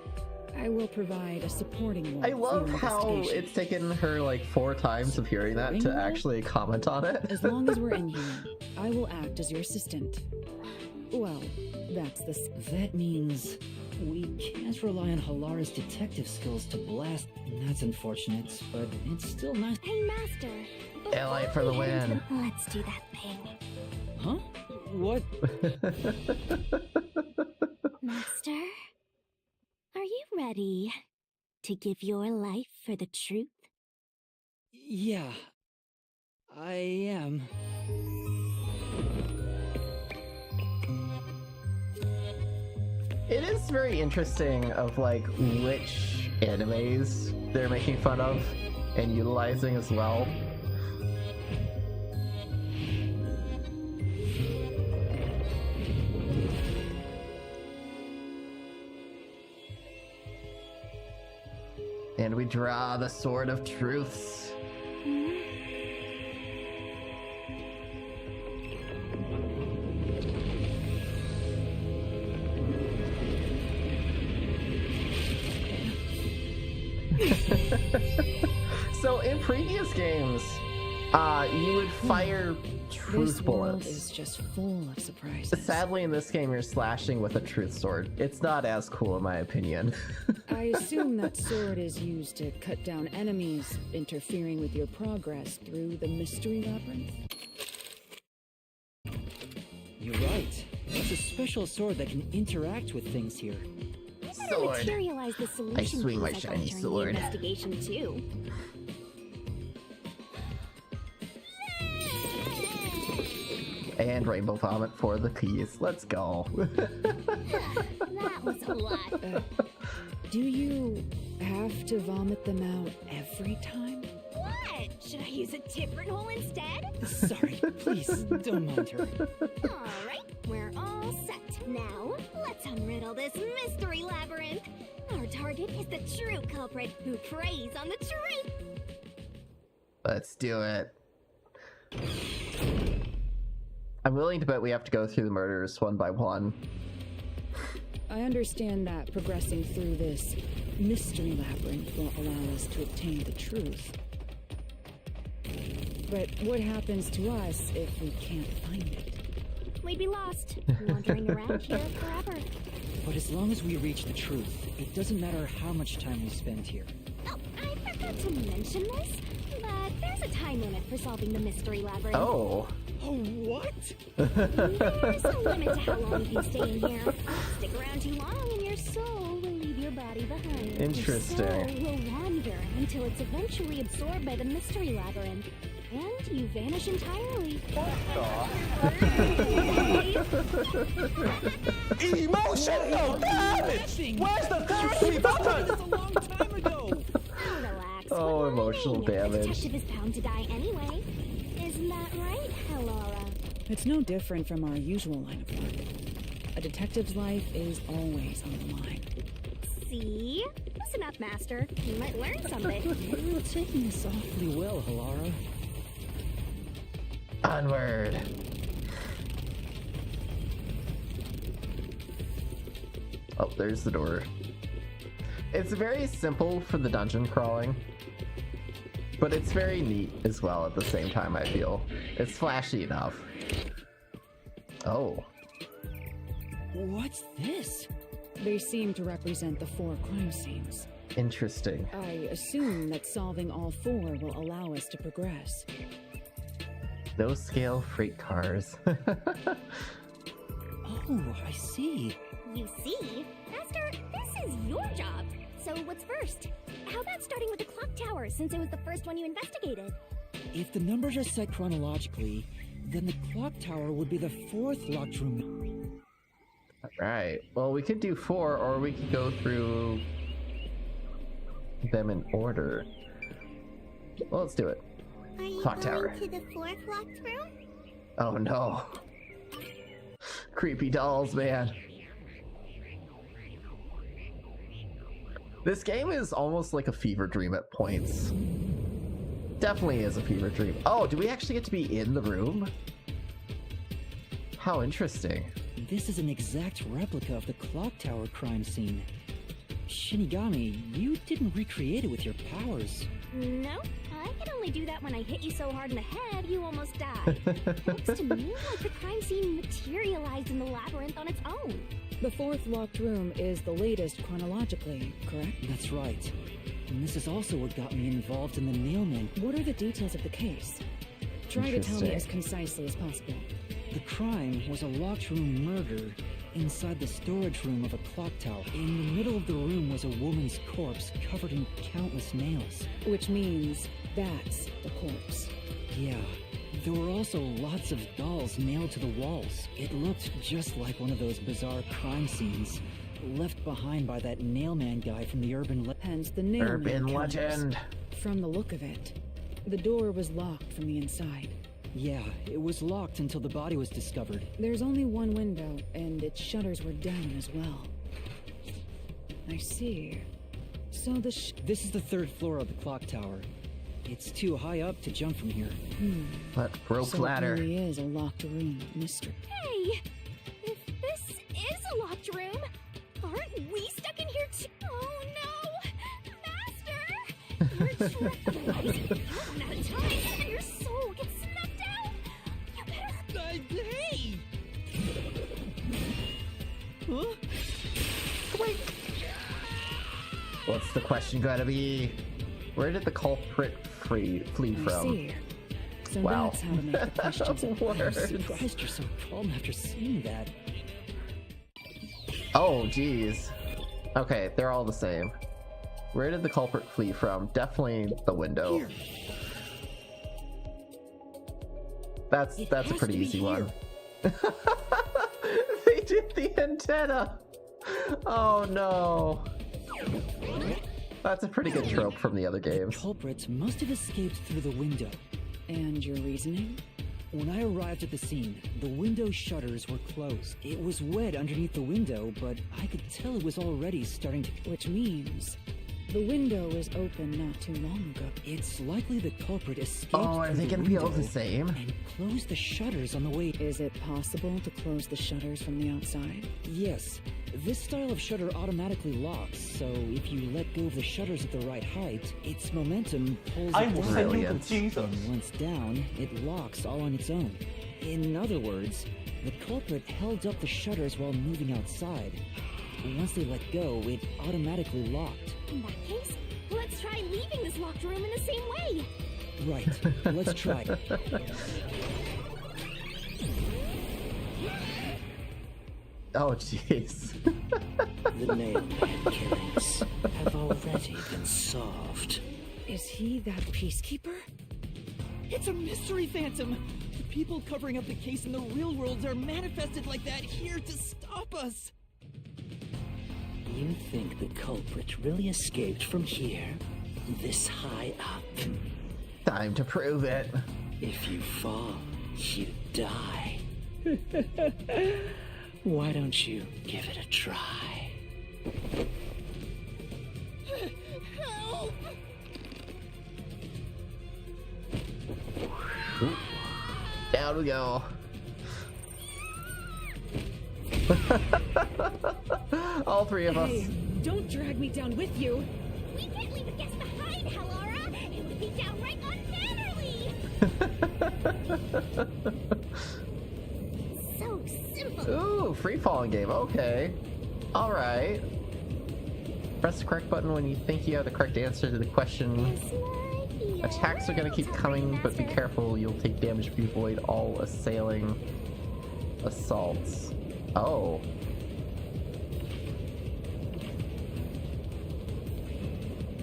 I will provide a supporting one. I love how it's taken her like 4 times of hearing that to actually comment on it. As long as we're in here, I will act as your assistant. Well, that's the... That means we can't rely on Halara's detective skills to blast. That's unfortunate, but it's still nice. Hey, Master. Ally for the win. Let's do that thing. Huh? What? Master, are you ready to give your life for the truth? Yeah, I am. It is very interesting of like which animes they're making fun of and utilizing as well. And we draw the Sword of Truths. So in previous games, you would fire truth This world bullets. is just full of surprises. Sadly, in this game, you're slashing with a truth sword. It's not as cool, in my opinion. I assume that sword is used to cut down enemies interfering with your progress through the Mystery Labyrinth. You're right. It's a special sword that can interact with things here. Sword. Materialize the solution I swing my piece I got shiny during sword. The investigation too. And rainbow vomit for the keys. Let's go. That was a lot. Do you have to vomit them out every time? What? Should I use a different hole instead? Sorry, please, don't mind her. Alright, we're all set. Now, let's unriddle this mystery labyrinth. Our target is the true culprit who preys on the truth. Let's do it. I'm willing to bet we have to go through the murders one by one. I understand that progressing through this mystery labyrinth will allow us to obtain the truth. But what happens to us if we can't find it? We'd be lost, wandering around here forever. But as long as we reach the truth, it doesn't matter how much time we spend here. Oh, I forgot to mention this, but there's a time limit for solving the mystery labyrinth. Oh. Oh, what? There's a limit to how long you can stay in here. Stick around too long and your soul will leave your body behind. Interesting. Your soul will wander until it's eventually absorbed by the mystery labyrinth. And you vanish entirely. Emotional damage! Where's the therapy button? a long time ago. Relax. Oh, we're emotional learning. The damage. detective is bound to die anyway. Isn't that right, Laura? It's no different from our usual line of work. A detective's life is always on the line. See? Listen up, Master. You might learn something. You're taking this awfully well, Halara. Onward. Oh, there's the door. It's very simple for the dungeon crawling, but it's very neat as well at the same time, I feel. It's flashy enough. Oh. What's this? They seem to represent the 4 crime scenes. Interesting. I assume that solving all 4 will allow us to progress. No scale freight cars. Oh, I see. You see? Master, this is your job. So what's first? How about starting with the clock tower, since it was the first one you investigated? If the numbers are set chronologically, then the clock tower would be the 4th locked room. Alright, well we could do 4, or we could go through them in order. Well, let's do it. Are you Clock going tower. to the 4th locked room? Oh no. Creepy dolls, man. This game is almost like a fever dream at points. Definitely is a fever dream. Oh, do we actually get to be in the room? How interesting. This is an exact replica of the clock tower crime scene. Shinigami, you didn't recreate it with your powers. No, I can only do that when I hit you so hard in the head you almost died. Looks to me like the crime scene materialized in the labyrinth on its own. The 4th locked room is the latest chronologically, correct? That's right. And this is also what got me involved in the Nailman. What are the details of the case? Try to tell me as concisely as possible. The crime was a locked room murder inside the storage room of a clock tower. In the middle of the room was a woman's corpse covered in countless nails. Which means that's the corpse. Yeah. There were also lots of dolls nailed to the walls. It looked just like one of those bizarre crime scenes left behind by that nailman guy from the Hence the nailman Urban counters. legend. From the look of it, the door was locked from the inside. Yeah, it was locked until the body was discovered. There's only one window, and its shutters were down as well. I see. So This is the 3rd floor of the clock tower. It's too high up to jump from here. But rope so ladder. it really is a locked room mystery. Hey! If this is a locked room, aren't we stuck in here too? Oh no! Master! You're trapped. Otherwise, you run out of time, and your soul gets snuffed out! You better... Hey! Huh? What's the question gonna be? Where did the culprit flee I from? see. So Wow. that's how to make the questions I'm Words. surprised you're so calm after seeing that. Oh, geez. Okay, they're all the same. Where did the culprit flee from? Definitely the window. Here. That's It a has pretty to be easy here. one. They did the antenna. Oh no. That's a pretty good trope from the other games. Culprits must have escaped through the window. And your reasoning? When I arrived at the scene, the window shutters were closed. It was wet underneath the window, but I could tell it was already starting to... Which means the window was open not too long ago. It's likely the culprit escaped Oh, are through they the gonna be all the window same? and closed the shutters on the way... Is it possible to close the shutters from the outside? Yes. This style of shutter automatically locks, so if you let go of the shutters at the right height, its momentum pulls I it will down. send you to Brilliant. Jesus. And once down, it locks all on its own. In other words, the culprit held up the shutters while moving outside. Once they let go, it automatically locked. In that case, let's try leaving this locked room in the same way. Right, let's try. Oh, jeez. The nailman killings have already been solved. Is he that peacekeeper? It's a mystery phantom! People covering up the case in the real world are manifested like that here to stop us. You think the culprit really escaped from here? This high up? Time to prove it. If you fall, you die. Why don't you give it a try? Help! Ooh. Down we go. All three of us. Hey, don't drag me down with you. We can't leave a guest behind, Hallara. It would be downright unmannerly. So simple. Ooh, free falling game. Okay. All right. Press the correct button when you think you have the correct answer to the question. Attacks are gonna keep coming, but be careful. You'll take damage if you avoid all assailing assaults. Oh.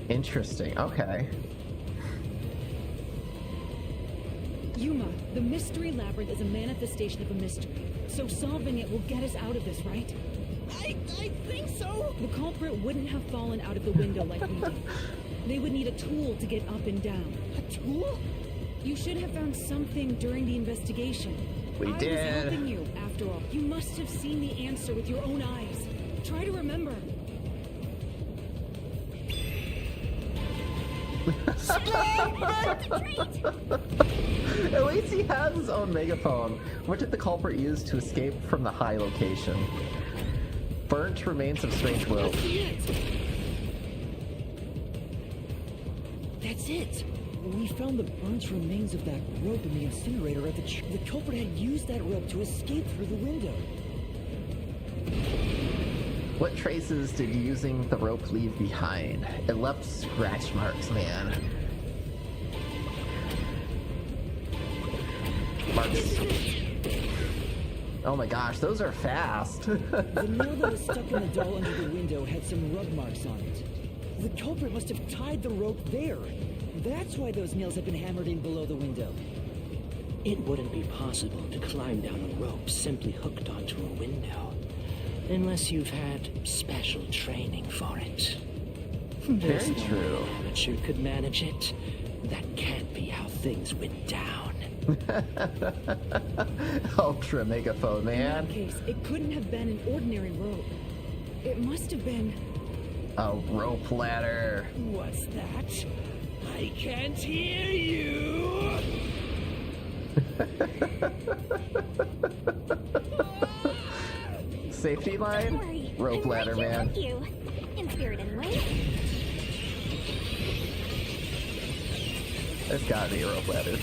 Interesting. Okay. Yuma, the mystery labyrinth is a manifestation of a mystery. So solving it will get us out of this, right? I think so. The culprit wouldn't have fallen out of the window like we did. They would need a tool to get up and down. A tool? You should have found something during the investigation. We did. I was helping you, after all. You must have seen the answer with your own eyes. Try to remember. At least he has his own megaphone. What did the culprit use to escape from the high location? Burnt remains of strange will. That's it! We found the burnt remains of that rope in the incinerator at the culprit had used that rope to escape through the window. What traces did using the rope leave behind? It left scratch marks, man. Marks. Oh my gosh, those are fast. The nail that was stuck in the doll under the window had some rub marks on it. The culprit must have tied the rope there. That's why those nails had been hammered in below the window. It wouldn't be possible to climb down a rope simply hooked onto a window, unless you've had special training for it. Very true. Amateur could manage it. That can't be how things went down. Ultra megaphone, In man. that case, it couldn't have been an ordinary rope. It must have been... A rope ladder. What's that? I can't hear you. Safety line? Don't worry. Rope I'm ladder, right here man. with you. In spirit, anyway. There's gotta be a rope ladder.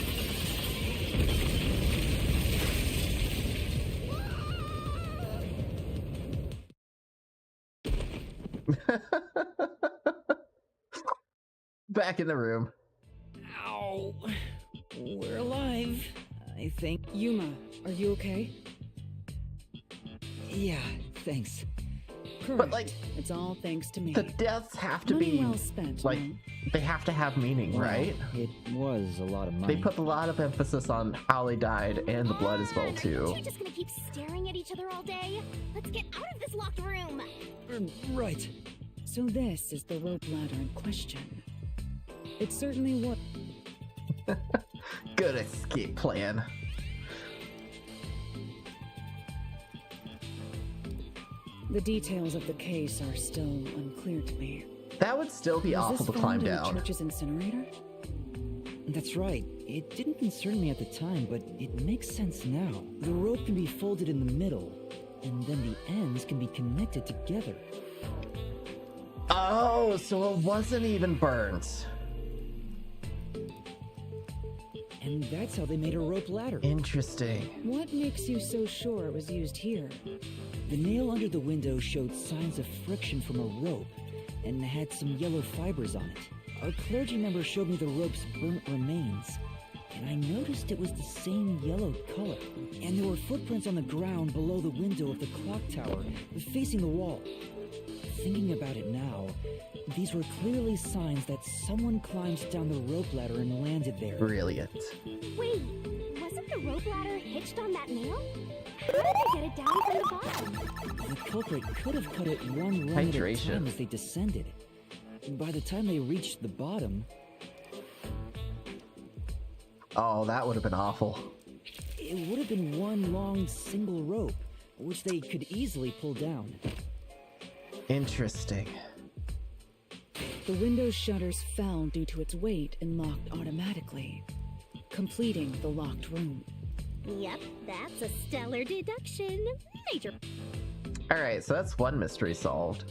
Back in the room. Ow. We're alive, I think. Yuma, are you okay? Yeah, thanks. Correct. But, like, it's all thanks to me. The deaths have to Money be well spent, like no? they have to have meaning, Well, right? It was a lot of money. They put a lot of emphasis on how they died and the blood as well too. Aren't you just gonna keep staring at each other all day? Let's get out of this locked room. Right. So this is the rope ladder in question. It certainly was. Good escape plan. The details of the case are still unclear to me. That would still be Was awful this to climb found in the down. church's incinerator? That's right. It didn't concern me at the time, but it makes sense now. The rope can be folded in the middle, and then the ends can be connected together. Oh, so it wasn't even burnt. And that's how they made a rope ladder. Interesting. What makes you so sure it was used here? The nail under the window showed signs of friction from a rope, and had some yellow fibers on it. A clergy member showed me the rope's burnt remains, and I noticed it was the same yellow color. And there were footprints on the ground below the window of the clock tower, facing the wall. Thinking about it now, these were clearly signs that someone climbed down the rope ladder and landed there. Brilliant. Wait, wasn't the rope ladder hitched on that nail? How did they get it down from the bottom? The culprit could have cut it one run at a Hydration. time as they descended. By the time they reached the bottom, Oh, that would have been awful. it would have been one long single rope, which they could easily pull down. Interesting. The window's shutters fell due to its weight and locked automatically, completing the locked room. Yep, that's a stellar deduction. Major Alright, so that's one mystery solved.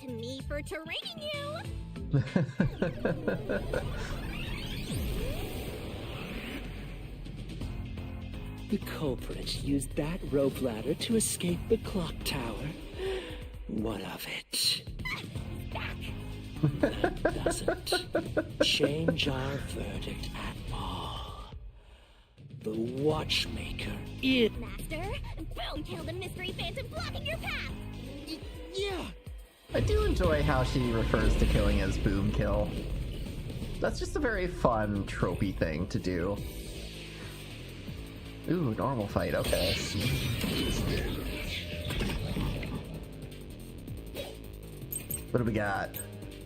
to me for training you. The culprit used that rope ladder to escape the clock tower. What of it? That doesn't change our verdict at all. The watchmaker is... Master, Boom killed a mystery phantom blocking your path. Yeah. I do enjoy how she refers to killing as boom kill. That's just a very fun, tropey thing to do. Ooh, normal fight, okay. What do we got?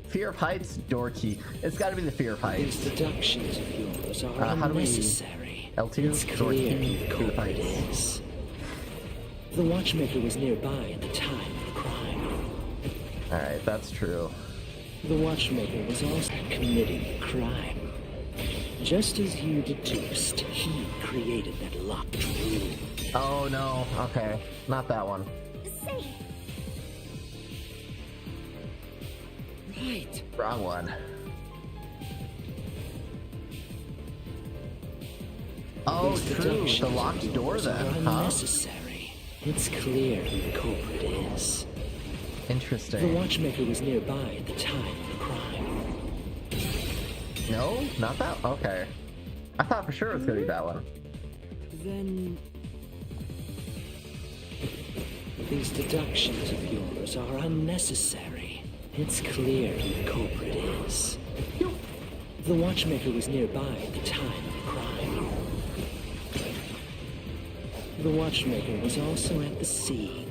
Fear of heights, door key. It's gotta be the fear of heights. These deductions of yours are How do we... unnecessary. L2, It's door clear key, who the fear of culprit heights. is. The watchmaker was nearby at the time of the crime. Alright, that's true. The watchmaker was also committing the crime. Just as you deduced, he created that locked room. Oh no, okay. Not that one. Say, Right. Wrong one. Oh, These true. deductions The of locked door yours then, are huh? unnecessary. It's clear who the culprit is. The Interesting. watchmaker was nearby at the time of the crime. No? Not that? Okay. I thought for sure it was gonna be that one. Then These deductions of yours are unnecessary. It's clear who the culprit is. The watchmaker was nearby at the time of the crime. The watchmaker was also at the scene.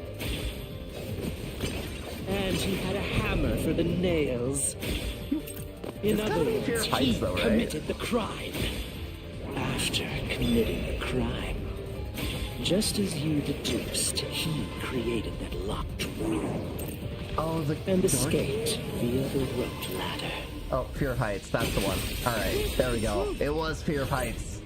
And he had a hammer for the nails. In other gotta be Fear words, of Heights, he though, right? committed the crime. After committing the crime, just as you deduced, he created that locked room Oh, the and door- escaped via the rope ladder. Oh, Fear of Heights. That's the one. Alright, there we go. It was Fear of Heights.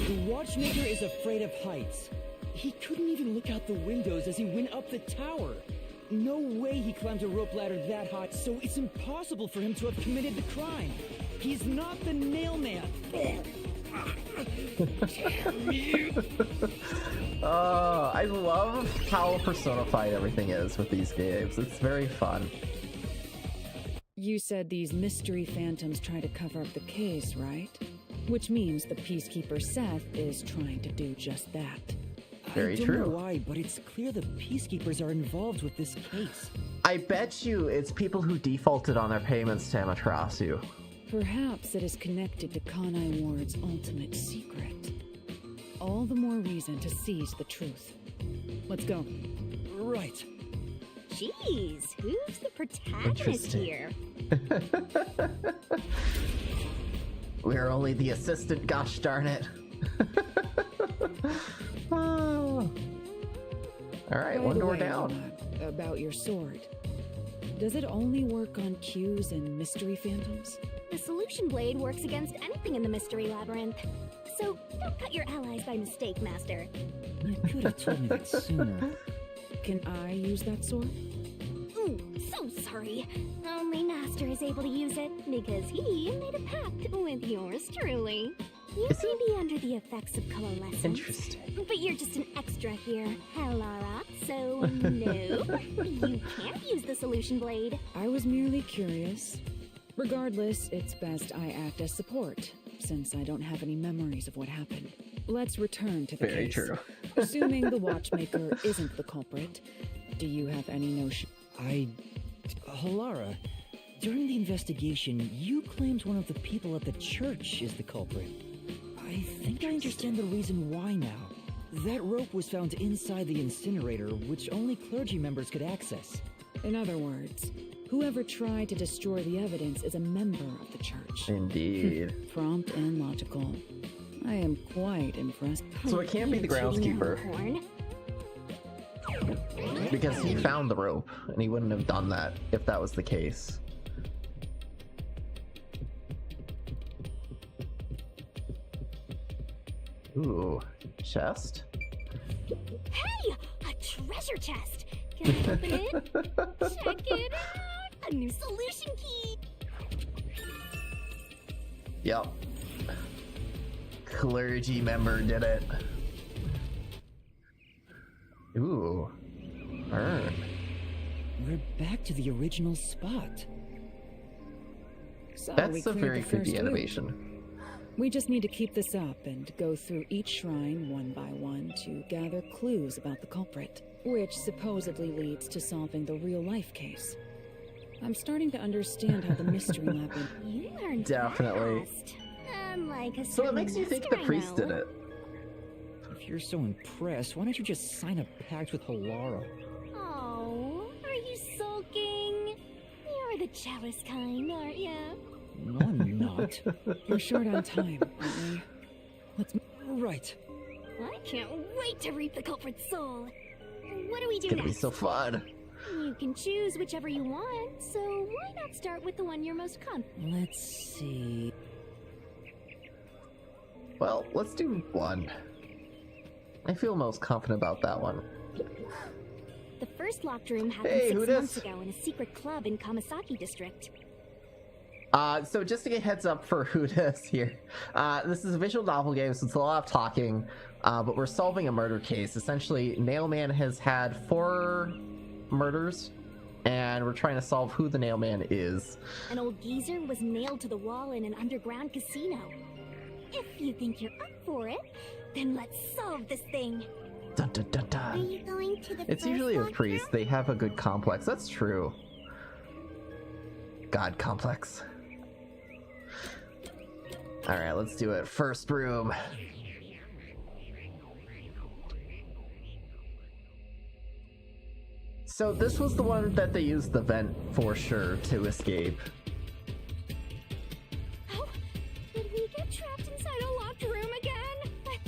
The watchmaker is afraid of heights. He couldn't even look out the windows as he went up the tower. No way he climbed a rope ladder that high, so it's impossible for him to have committed the crime. He's not the nail man. I love how personified everything is with these games. It's very fun. You said these mystery phantoms try to cover up the case, right? Which means the Peacekeeper Seth is trying to do just that. Very I don't true. know why, but it's clear the Peacekeepers are involved with this case. I bet you it's people who defaulted on their payments to Amaterasu. Perhaps it is connected to Kanai Ward's ultimate secret. All the more reason to seize the truth. Let's go. Right. jeez, who's the protagonist Interesting. here? We're only the assistant, gosh darn it. Oh. Alright, By one the door way, down. About your sword. Does it only work on cues and mystery phantoms? The solution blade works against anything in the mystery labyrinth. So don't cut your allies by mistake, Master. You could have told me that sooner. Can I use that sword? Ooh, so sorry. Only Master is able to use it because he made a pact with yours truly. You may be under the effects of coalescence. Interesting. But you're just an extra here, Hellara. So no, you can't use the solution blade. I was merely curious. Regardless, it's best I act as support, since I don't have any memories of what happened. Let's return to the Very case. true. Assuming the watchmaker isn't the culprit, do you have any notion? Halara, During the investigation, you claimed one of the people at the church is the culprit. I think I understand the reason why now. That rope was found inside the incinerator, which only clergy members could access. In other words, whoever tried to destroy the evidence is a member of the church. Indeed. Prompt and logical. I am quite impressed. So it can't be the groundskeeper. Because he found the rope, and he wouldn't have done that if that was the case. Ooh, chest? Hey! A treasure chest! Can I open it? Check it out! A new solution key! Yep. Clergy member did it. Ooh. Burn. We're back to the original spot. So we That's a cleared very the first creepy loop. animation. We just need to keep this up and go through each shrine one by one to gather clues about the culprit, which supposedly leads to solving the real-life case. I'm starting to understand how the mystery lab would... You learned Definitely. fast. Unlike a So it makes you think the priest did it. If you're so impressed, why don't you just sign a pact with Halara? Oh, are you sulking? You're the jealous kind, aren't you? No, I'm not. You're short on time, aren't we? Let's... Right. I can't wait to reap the culprit's soul. What do we do It's gonna be next? so fun. You can choose whichever you want, so why not start with the one you're most confident? Let's see. Well, let's do one. I feel most confident about that one. The first locked room happened Hey, 6 who months dis? ago in a secret club in Kamasaki district. So just to get heads up for who it is here, this is a visual novel game, so it's a lot of talking, but we're solving a murder case. Essentially, Nailman has had 4 murders, and we're trying to solve who the Nailman is. An old geezer was nailed to the wall in an underground casino. If you think you're up for it, then let's solve this thing. Dun, dun, dun, Are dun. you going to the It's first usually a locked priest. room? They have a good complex. That's true. God complex. Alright, let's do it. First room. So this was the one that they used the vent for sure to escape. Oh, did we get trapped inside a locked room again? But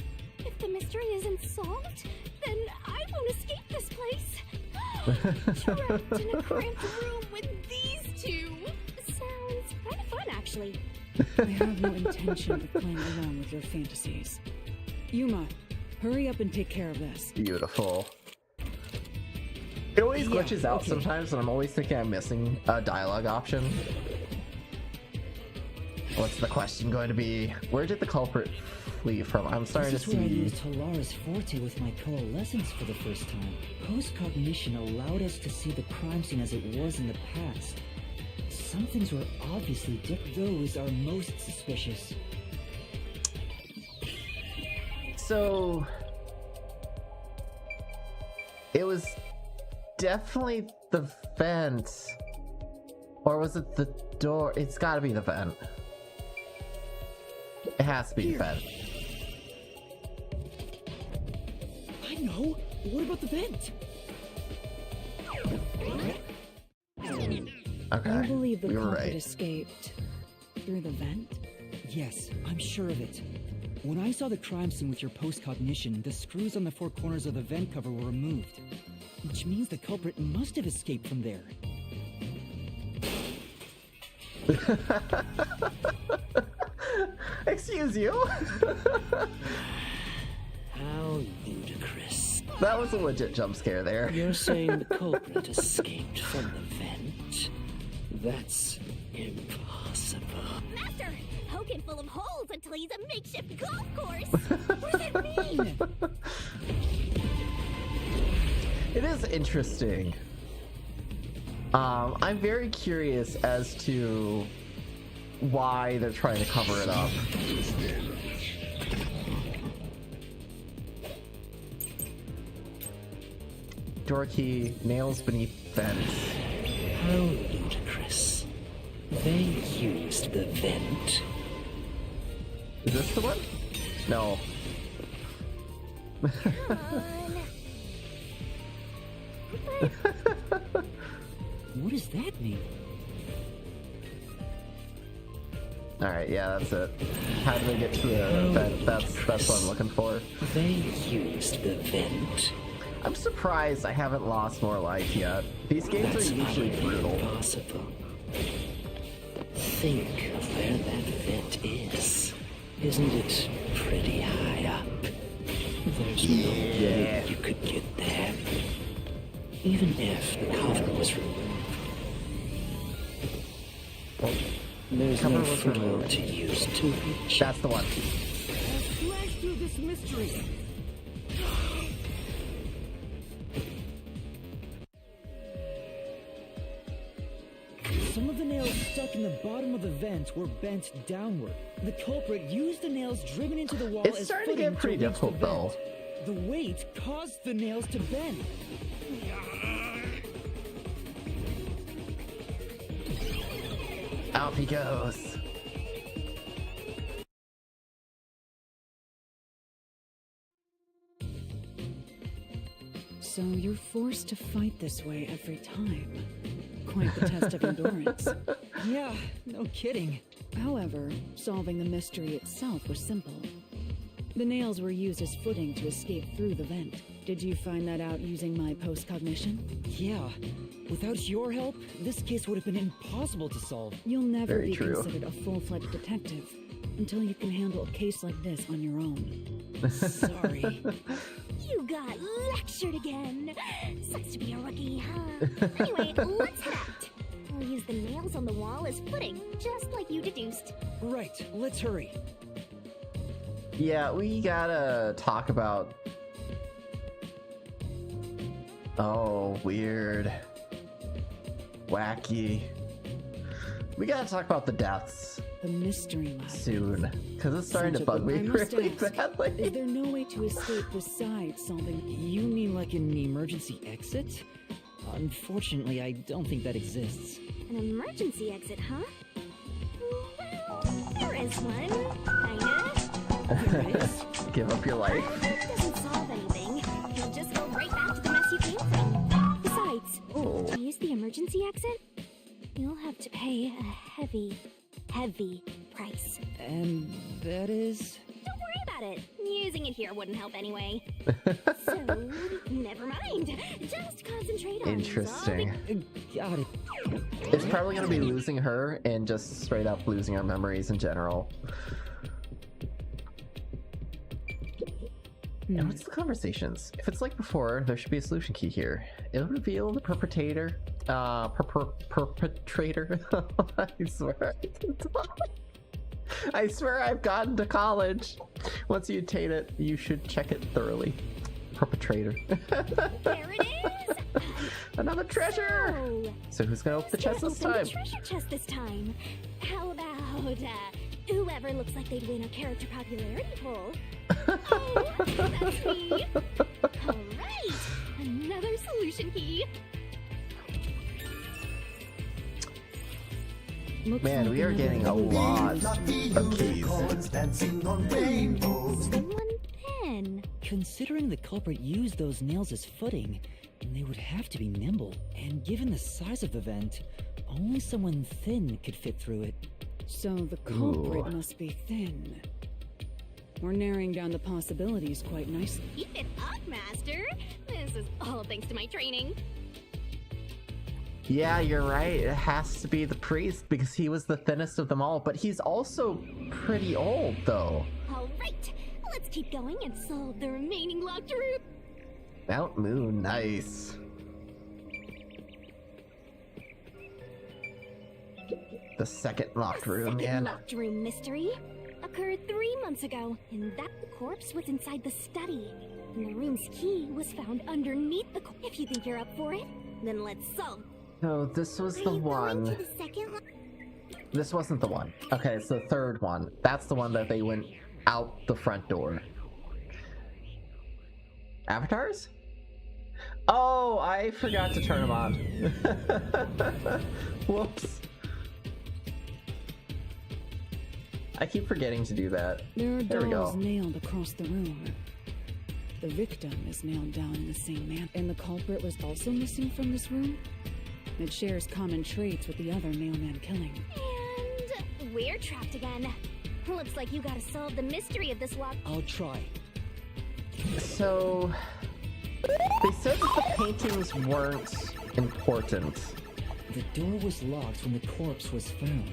if the mystery isn't solved, then I won't escape this place. Trapped in a cramped room with these two. Sounds kind of fun, actually. I have no intention of playing along with your fantasies. Yuma, hurry up and take care of this. Beautiful. It always glitches out okay. sometimes, and I'm always thinking I'm missing a dialogue option. What's the question going to be? Where did the culprit flee from? I'm starting This to is where I see. used Halara's forte with my coalescence for the first time. Post-cognition allowed us to see the crime scene as it was in the past. Some things were obviously different. Those are most suspicious. So it was definitely the vent, or was it the door? It's got to be the vent. It has to be the vent. I know! What about the vent? Okay, You believe the we were culprit right. escaped through the vent? Yes, I'm sure of it. When I saw the crime scene with your post-cognition, the screws on the 4 corners of the vent cover were removed. Which means the culprit must have escaped from there. Excuse you? How ludicrous. That was a legit jump scare there. You're saying the culprit escaped from the vent? That's impossible. Master, Hogan full of holes until he's a makeshift golf course. What does it mean? It is interesting. I'm very curious as to why they're trying to cover it up. Door key, nails beneath fence. How ludicrous. They used the vent. Is this the one? No. Come on. What does that mean? Alright, yeah, that's it. How do they get to the vent? That's what I'm looking for. They used the vent. I'm surprised I haven't lost more life yet. These games are usually brutal. Possible. Think of where that vent is. Isn't it pretty high up? There's no way you could get there. Even if the cover was removed. There's no floor to use to reach. That's the one. Slash through this mystery. Some of the nails stuck in the bottom of the vent were bent downward. The culprit used the nails driven into the wall It's as starting to footing get pretty reach difficult, the though. vent. The weight caused the nails to bend. Out he goes. So you're forced to fight this way every time. Quite the test of endurance. Yeah, no kidding. However, solving the mystery itself was simple. The nails were used as footing to escape through the vent. Did you find that out using my post-cognition? Yeah. Without your help, this case would have been impossible to solve. You'll never Very be true. considered a full-fledged detective until you can handle a case like this on your own. Sorry. You got lectured again. Sucks to be a rookie, huh? Anyway, let's head out. We'll use the nails on the wall as footing, just like you deduced. Right, let's hurry. Yeah, we gotta talk about... Oh, weird. Wacky. We gotta talk about the deaths The mystery lab. soon, because it's starting to Such a bug me I must really ask, badly. Is there no way to escape besides solving... You mean like an emergency exit? Unfortunately, I don't think that exists. An emergency exit, huh? Well, there is one, kinda. There is? Give up your life. It doesn't solve anything. You'll just go right back to the mess you came from. Besides, to use the emergency exit, you'll have to pay a heavy, heavy price. And that is? Don't worry about it. Using it here wouldn't help anyway. So, never mind. Just concentrate on Interesting. Got it. It's probably gonna be losing her and just straight up losing our memories in general. And what's the conversations? If it's like before, there should be a solution key here. It'll reveal the perpetrator. Perpetrator. I swear I can talk. I swear I've gotten to college. Once you attain it, you should check it thoroughly. Perpetrator. There it is! Another treasure! So who's gonna open the chest this Open time? the treasure chest this time. How about, whoever looks like they'd win a character popularity poll? Oh, that's me! Alright! Another solution key! Looks Man, like we are another getting a lot of keys. Unicorns dancing on rainbows. One pen. Considering the culprit used those nails as footing, they would have to be nimble. And given the size of the vent, only someone thin could fit through it. So the culprit Ooh. must be thin. We're narrowing down the possibilities quite nicely. Keep it up, Master! This is all thanks to my training. Yeah, you're right. It has to be the priest because he was the thinnest of them all, but he's also pretty old, though. Alright, let's keep going and solve the remaining locked room. Mount Moon, nice. The second locked room, Second man. locked room mystery occurred 3 months ago, and that the corpse was inside the study. And the room's key was found underneath the If you think you're up for it, then let's solve. No, this was the one. The second This wasn't the one. Okay, it's the third one. That's the one that they went out the front door. Avatars? Oh, I forgot to turn them on. Whoops. I keep forgetting to do that. There are There we dolls go. nailed across the room. The victim is nailed down in the same manner, and the culprit was also missing from this room. It shares common traits with the other mailman killing. And we're trapped again. Looks like you gotta solve the mystery of this lock. I'll try. So they said that the paintings weren't important. The door was locked when the corpse was found.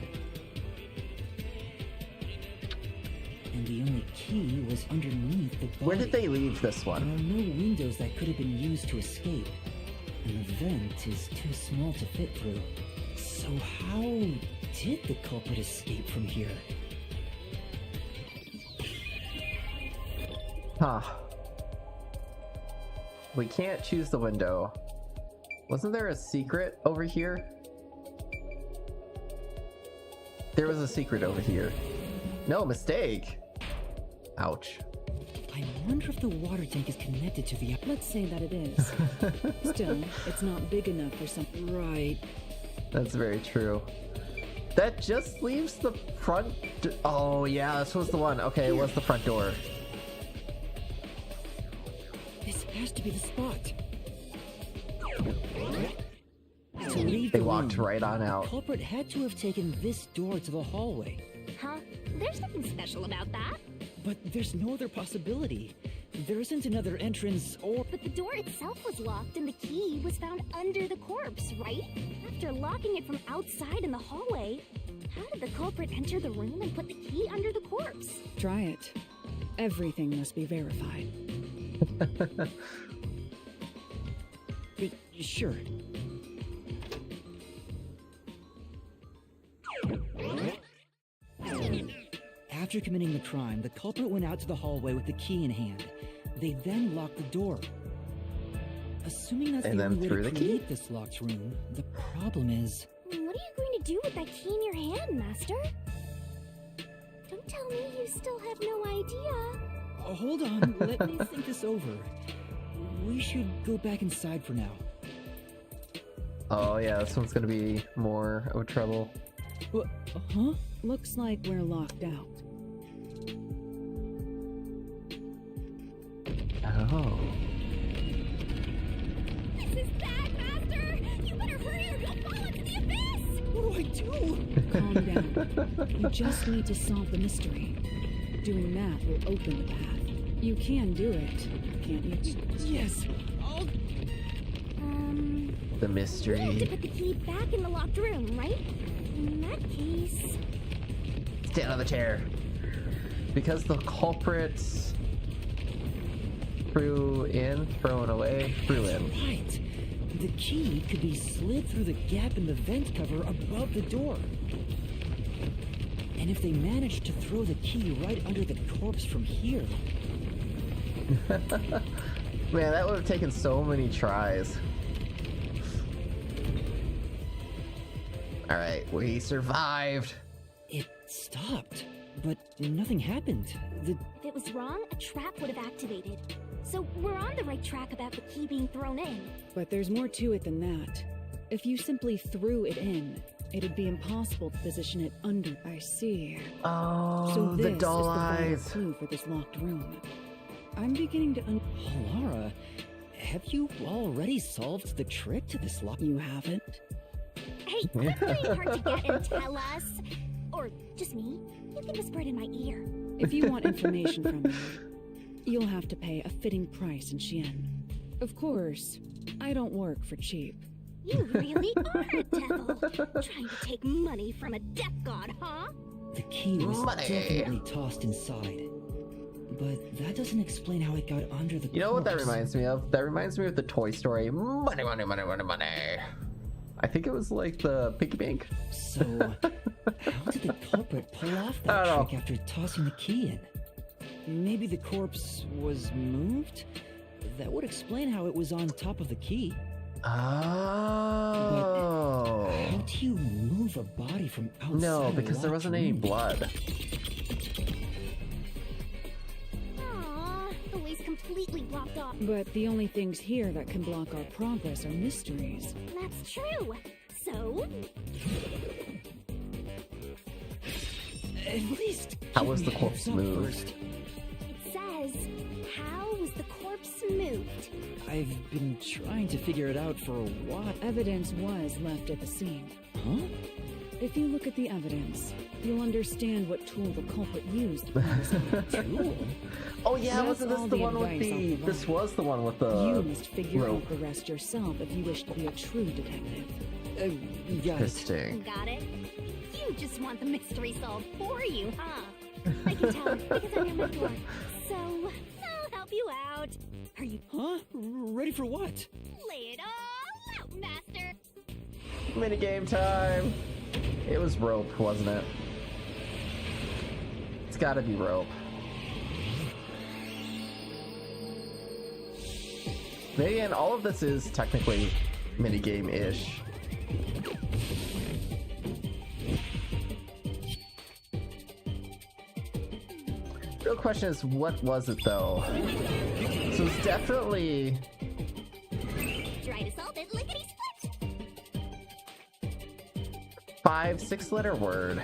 And the only key was underneath the body. Where did they leave this There one? are no windows that could have been used to escape. And the vent is too small to fit through. So how did the culprit escape from here? Huh. We can't choose the window. Wasn't there a secret over here? There was a secret over here. No, mistake. Ouch. I wonder if the water tank is connected to the... Let's say that it is. Still, it's not big enough for something. Right. That's very true. That just leaves the front... Oh, yeah, this was the one. Okay, it was the front door. This has to be the spot. To leave They the walked room, right on the out. culprit had to have taken this door to the hallway. Huh? There's nothing special about that. But there's no other possibility. There isn't another entrance or... But the door itself was locked and the key was found under the corpse, right? After locking it from outside in the hallway, how did the culprit enter the room and put the key under the corpse? Try it. Everything must be verified. Sure. After committing the crime, the culprit went out to the hallway with the key in hand. They then locked the door. Assuming that's And the then only way threw to the key? create this locked room, the problem is... What are you going to do with that key in your hand, Master? Don't tell me you still have no idea. Hold on, let me think this over. We should go back inside for now. Oh, yeah, this one's gonna be more of trouble. Huh? Looks like we're locked out. Oh. This is bad, Master! You better hurry or you'll fall into the abyss! What do I do? Calm down. You just need to solve the mystery. Doing that will open the path. You can do it, can't you? Yes. The We have to mystery. put the key back in the locked room, right? In that case... Stand on the chair. Because the culprits threw in, thrown away, threw in. Right. The key could be slid through the gap in the vent cover above the door. And if they managed to throw the key right under the corpse from here... Man, that would have taken so many tries. Alright, we survived. It stopped, but nothing happened. If it was wrong, a trap would have activated. So we're on the right track about the key being thrown in. But there's more to it than that. If you simply threw it in, it'd be impossible to position it under. I see. Oh, So this the doll is the vital eyes. clue for this locked room. I'm beginning to Laura, have you already solved the trick to this lock? You haven't? Hey, quit playing hard to get and tell us. Or just me. You can whisper it in my ear. If you want information from me, you'll have to pay a fitting price in Xian. Of course, I don't work for cheap. You really are a devil. Trying to take money from a death god, huh? The key was Money. definitely tossed inside. But that doesn't explain how it got under the You know what that corpse. reminds me of? That reminds me of the Toy Story. Money, money, money, money, money. I think it was like the piggy bank. So, how did the culprit pull off I that don't know. trick after tossing the key in? Maybe the corpse was moved? That would explain how it was on top of the key. Oh. How do you move a body from outside No, a because there locked wasn't any room? blood. Aww, the way's completely blocked off. But the only things here that can block our progress are mysteries. That's true. So, At least How was the corpse moved? It says, how was the corpse moved? I've been trying to figure it out for a while. Evidence was left at the scene. Huh? If you look at the evidence, you'll understand what tool the culprit used. Tool? Oh yeah, That's wasn't this all the the one with advice the... I'll provide. This was the one with the You must figure rope. out the rest yourself if you wish to be a true detective. Got it. Interesting. Got it? You just want the mystery solved for you, huh? I can tell because I'm your mentor. So, I'll help you out. Are you Huh? Ready for what? lay it all out, master? Minigame time! It was rope, wasn't it? It's gotta be rope. Maybe, and all of this is technically minigame-ish. Real question is, what was it though? So it's definitely... Try to solve it lickety split. 5 6-letter word.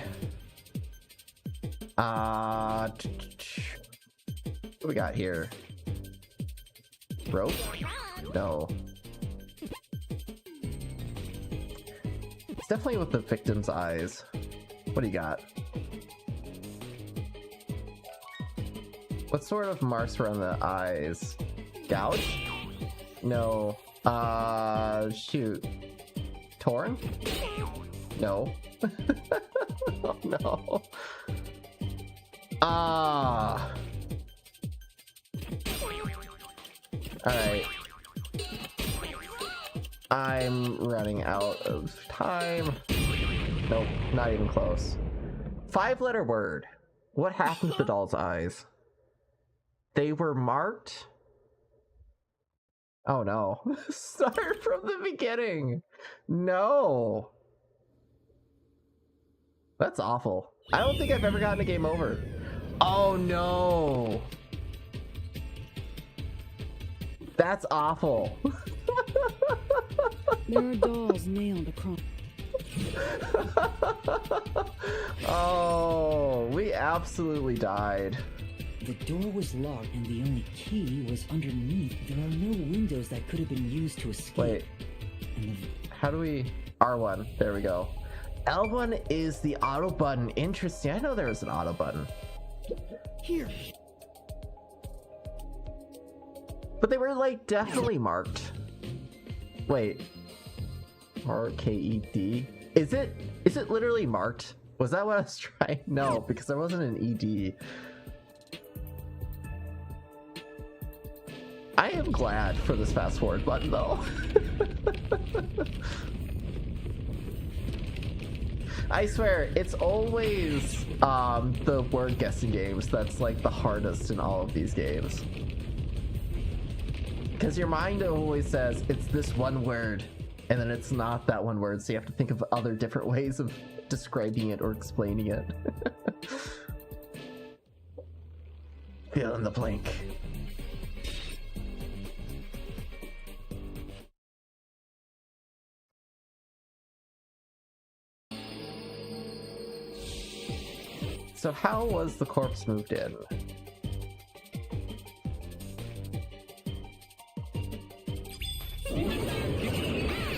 What do we got here? Rope? No. It's definitely with the victim's eyes. What do you got? What sort of marks were on the eyes? Gouge? No. Shoot. Torn? No. Oh no. Alright. I'm running out of time. Nope, not even close. 5-letter word. What happened to the doll's eyes? They were marked? Oh no. Start from the beginning. No. That's awful. I don't think I've ever gotten a game over. Oh no. That's awful. There are dolls nailed across. Oh, we absolutely died. The door was locked and the only key was underneath. There are no windows that could have been used to escape. Wait. How do we... R1. There we go. L1 is the auto button. Interesting. I know there was an auto button. Here. But they were, like, definitely marked. Wait. R-K-E-D? Is it literally marked? Was that what I was trying? No, because there wasn't an ED. I am glad for this fast forward button, though. I swear, it's always the word guessing games that's like the hardest in all of these games. Because your mind always says it's this one word, and then it's not that one word, so you have to think of other different ways of describing it or explaining it. Fill in the blank. So how was the corpse moved in?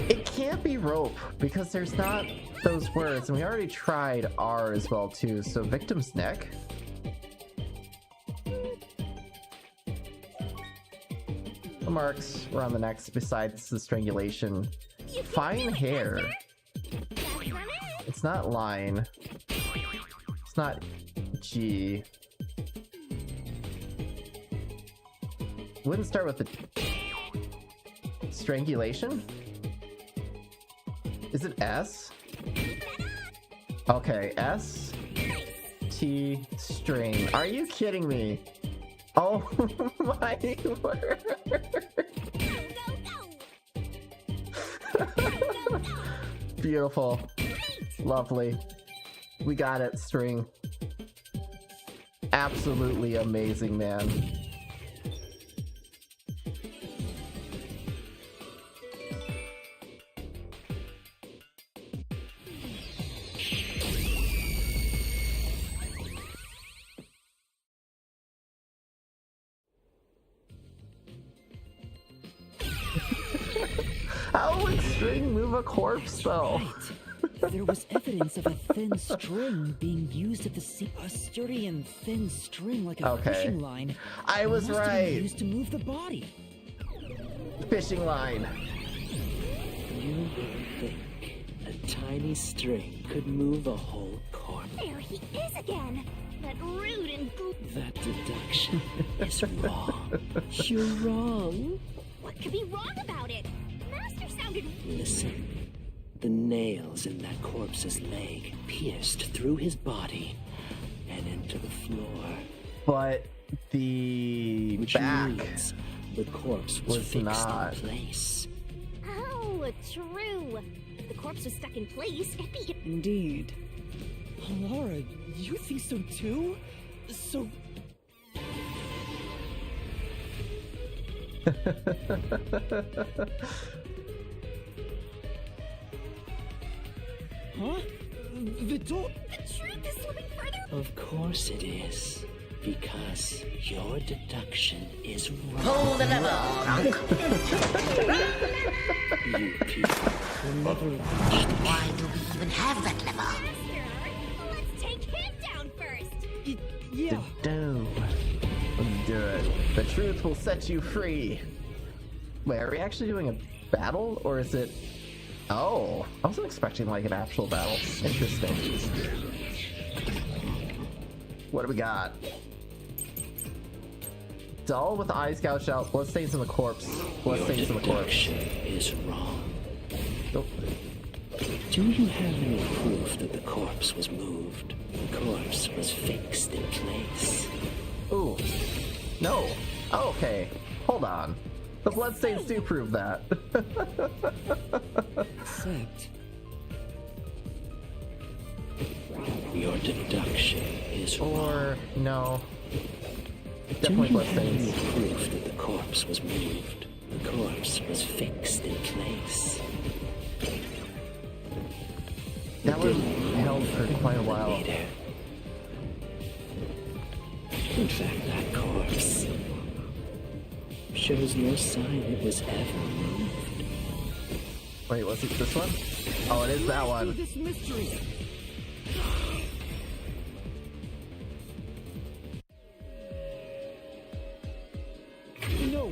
It can't be rope because there's not those words, and we already tried R as well too. So victim's neck. The marks were on the neck besides the strangulation. Fine hair. It's not line. It's not G. Wouldn't start with the strangulation? Is it S? Okay, S T string. Are you kidding me? Oh my word. Beautiful. Lovely. We got it, string. Absolutely amazing, man. string move a corpse, though? There was evidence of a thin string being used at the scene. A sturdy and thin string like a Okay. fishing line. I was must have been right. used to move the body. Fishing line. You would think a tiny string could move a whole corpse. There he is again. That rude and That deduction is wrong. You're wrong. What could be wrong about it? Master sounded. Listen. The nails in that corpse's leg pierced through his body and into the floor. But the Which back means the corpse was fixed not. in place. Oh, true. If the corpse was stuck in place, it'd be. Indeed. Laura, you think so too? So. Huh? The door? The truth is slipping further. Of course it is. Because your deduction is wrong. Hold the lever, punk. You people will never reach the Why do we even have that lever? Master, let's take him down first. Yeah. Do. Let's do it. The truth will set you free. Wait, are we actually doing a battle, or is it? Oh, I wasn't expecting like an actual battle. Interesting. What do we got? Doll with eyes gouged out. Bloodstains in the corpse. Bloodstains in the corpse. deduction is wrong. Nope. Do you have any proof that the corpse was moved? The corpse was fixed in place. Ooh. No. Oh, okay. Hold on. The bloodstains do prove that. Except. Your deduction is wrong. Or no. Do Definitely you have any bloodstains. proof that the corpse was moved? The corpse was fixed in place. That was held for quite a while. Later. In fact, that corpse shows no sign it was ever moved. Wait, was it this one? Oh, it is that one. This mystery. No,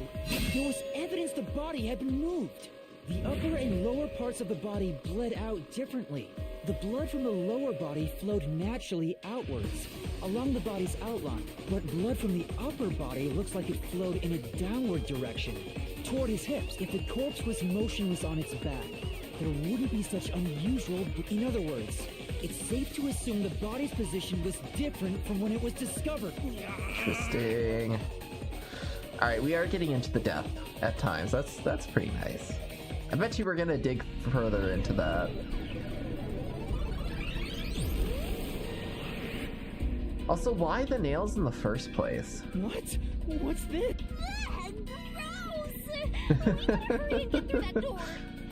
there was evidence the body had been moved. The upper and lower parts of the body bled out differently. The blood from the lower body flowed naturally outwards, along the body's outline. But blood from the upper body looks like it flowed in a downward direction, toward his hips. If the corpse was motionless on its back, there wouldn't be such unusual. In other words, it's safe to assume the body's position was different from when it was discovered. Interesting. All right, we are getting into the depth at times. That's pretty nice. I bet you we're gonna dig further into that. Also, why the nails in the first place? What? What's this? Gross! We gotta hurry and get through that door.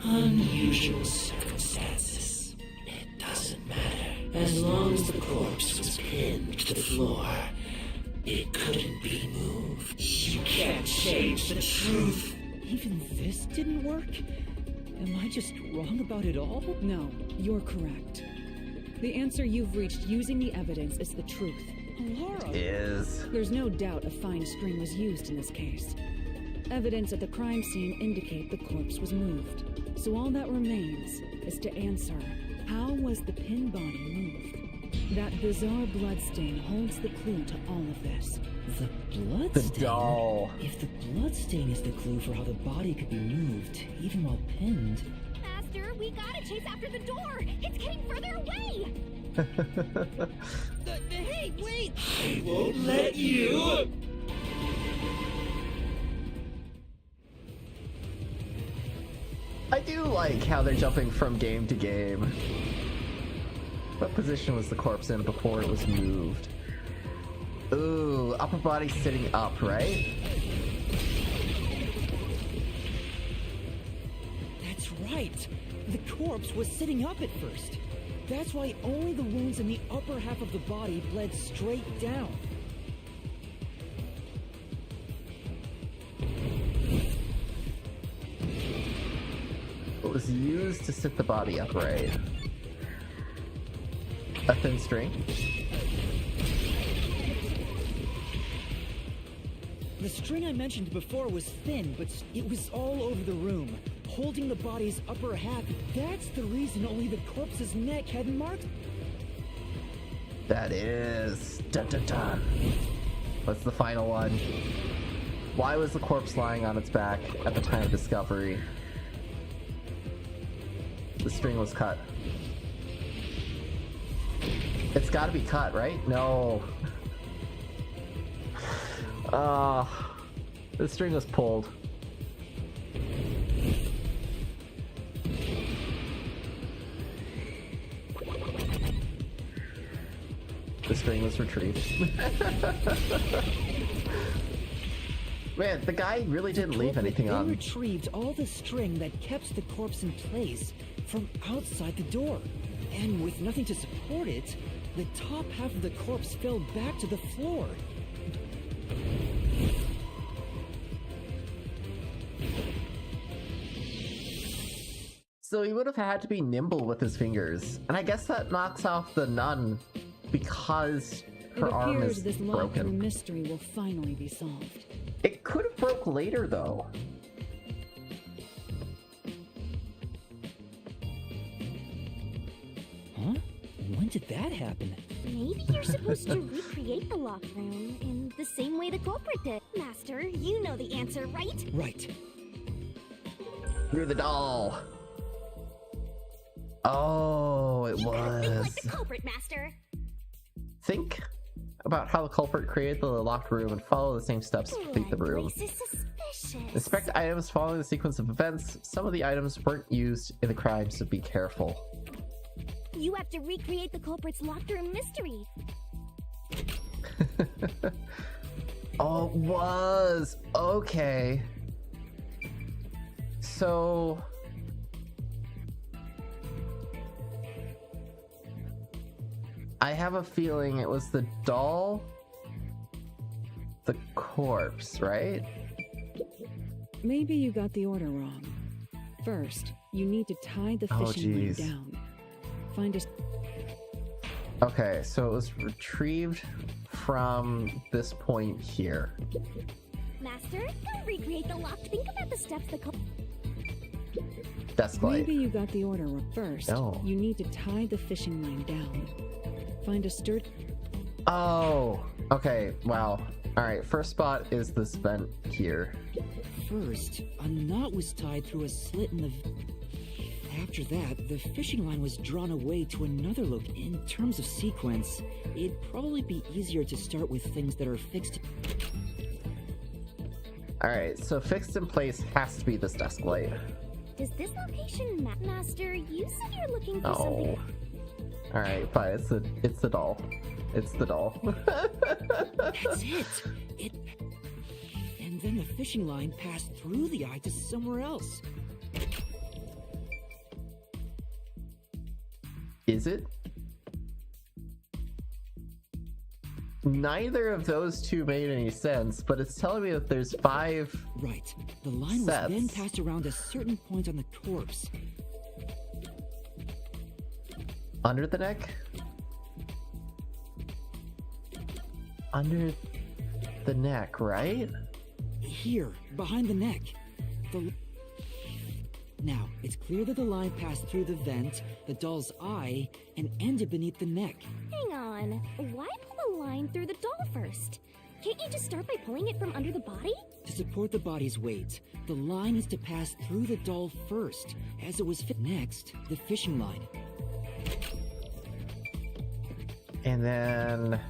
Unusual circumstances. It doesn't matter. As long as the corpse was pinned to the floor, it couldn't be moved. You can't change the truth. Even this didn't work? Am I just wrong about it all? No, you're correct. The answer you've reached using the evidence is the truth. Laura! Is. There's no doubt a fine string was used in this case. Evidence at the crime scene indicate the corpse was moved. So all that remains is to answer, how was the pin body moved? That bizarre bloodstain holds the clue to all of this. The bloodstain? The doll. If the bloodstain is the clue for how the body could be moved, even while pinned... Master, we gotta chase after the door. It's getting further away. Hey, wait! I won't let you! I do like how they're jumping from game to game. What position was the corpse in before it was moved? Ooh, upper body sitting up, right? That's right. The corpse was sitting up at first. That's why only the wounds in the upper half of the body bled straight down. was used to sit the body upright. A thin string? The string I mentioned before was thin, but it was all over the room, holding the body's upper half. That's the reason only the corpse's neck had marks. That is... Dun dun dun. What's the final one? Why was the corpse lying on its back at the time of discovery? The string was cut. It's gotta be cut, right? No. The string was pulled. The string was retrieved. Man, the guy really didn't leave anything on. They retrieved all the string that kept the corpse in place from outside the door. And with nothing to support it, the top half of the corpse fell back to the floor. So he would have had to be nimble with his fingers. And I guess that knocks off the nun because her arm is this locked room broken. mystery will finally be solved. It could have broke later though. Huh? When did that happen? Maybe you're supposed to recreate the locked room in the same way the culprit did. Master, you know the answer, right? Right. Through the doll. Oh, it You gotta think was. like the culprit, Master. Think about how the culprit created the locked room and follow the same steps to complete the room. This is suspicious. Inspect items following the sequence of events. Some of the items weren't used in the crime, so be careful. You have to recreate the culprit's locked room mystery. Oh, it was. Okay. So... I have a feeling it was the doll, the corpse, right? Maybe you got the order wrong. First, you need to tie the Oh, fishing line geez. down. Find a... Okay, so it was retrieved from this point here. Master, don't recreate the locked. Think about the steps the Desk light. Maybe you got the order wrong. First, No. you need to tie the fishing line down. Find a sturdy... Oh, okay, wow. Alright, first spot is this vent here. First, a knot was tied through a slit in the... After that, the fishing line was drawn away to another location. In terms of sequence, it'd probably be easier to start with things that are fixed. Alright, so fixed in place has to be this desk light. Does this location Master, you said you're looking for Oh. something. Alright, fine, it's the doll. It's the doll. That's it. And then the fishing line passed through the eye to somewhere else. Is it? Neither of those two made any sense, but it's telling me that there's 5 Right. The line sets. was then passed around a certain point on the corpse. Under the neck? Under the neck, right? Here, behind the neck. Now, it's clear that the line passed through the vent, the doll's eye, and ended beneath the neck. Hang on. Why pull a line through the doll first? Can't you just start by pulling it from under the body? To support the body's weight, the line is to pass through the doll first, as it was fit next, the fishing line. And then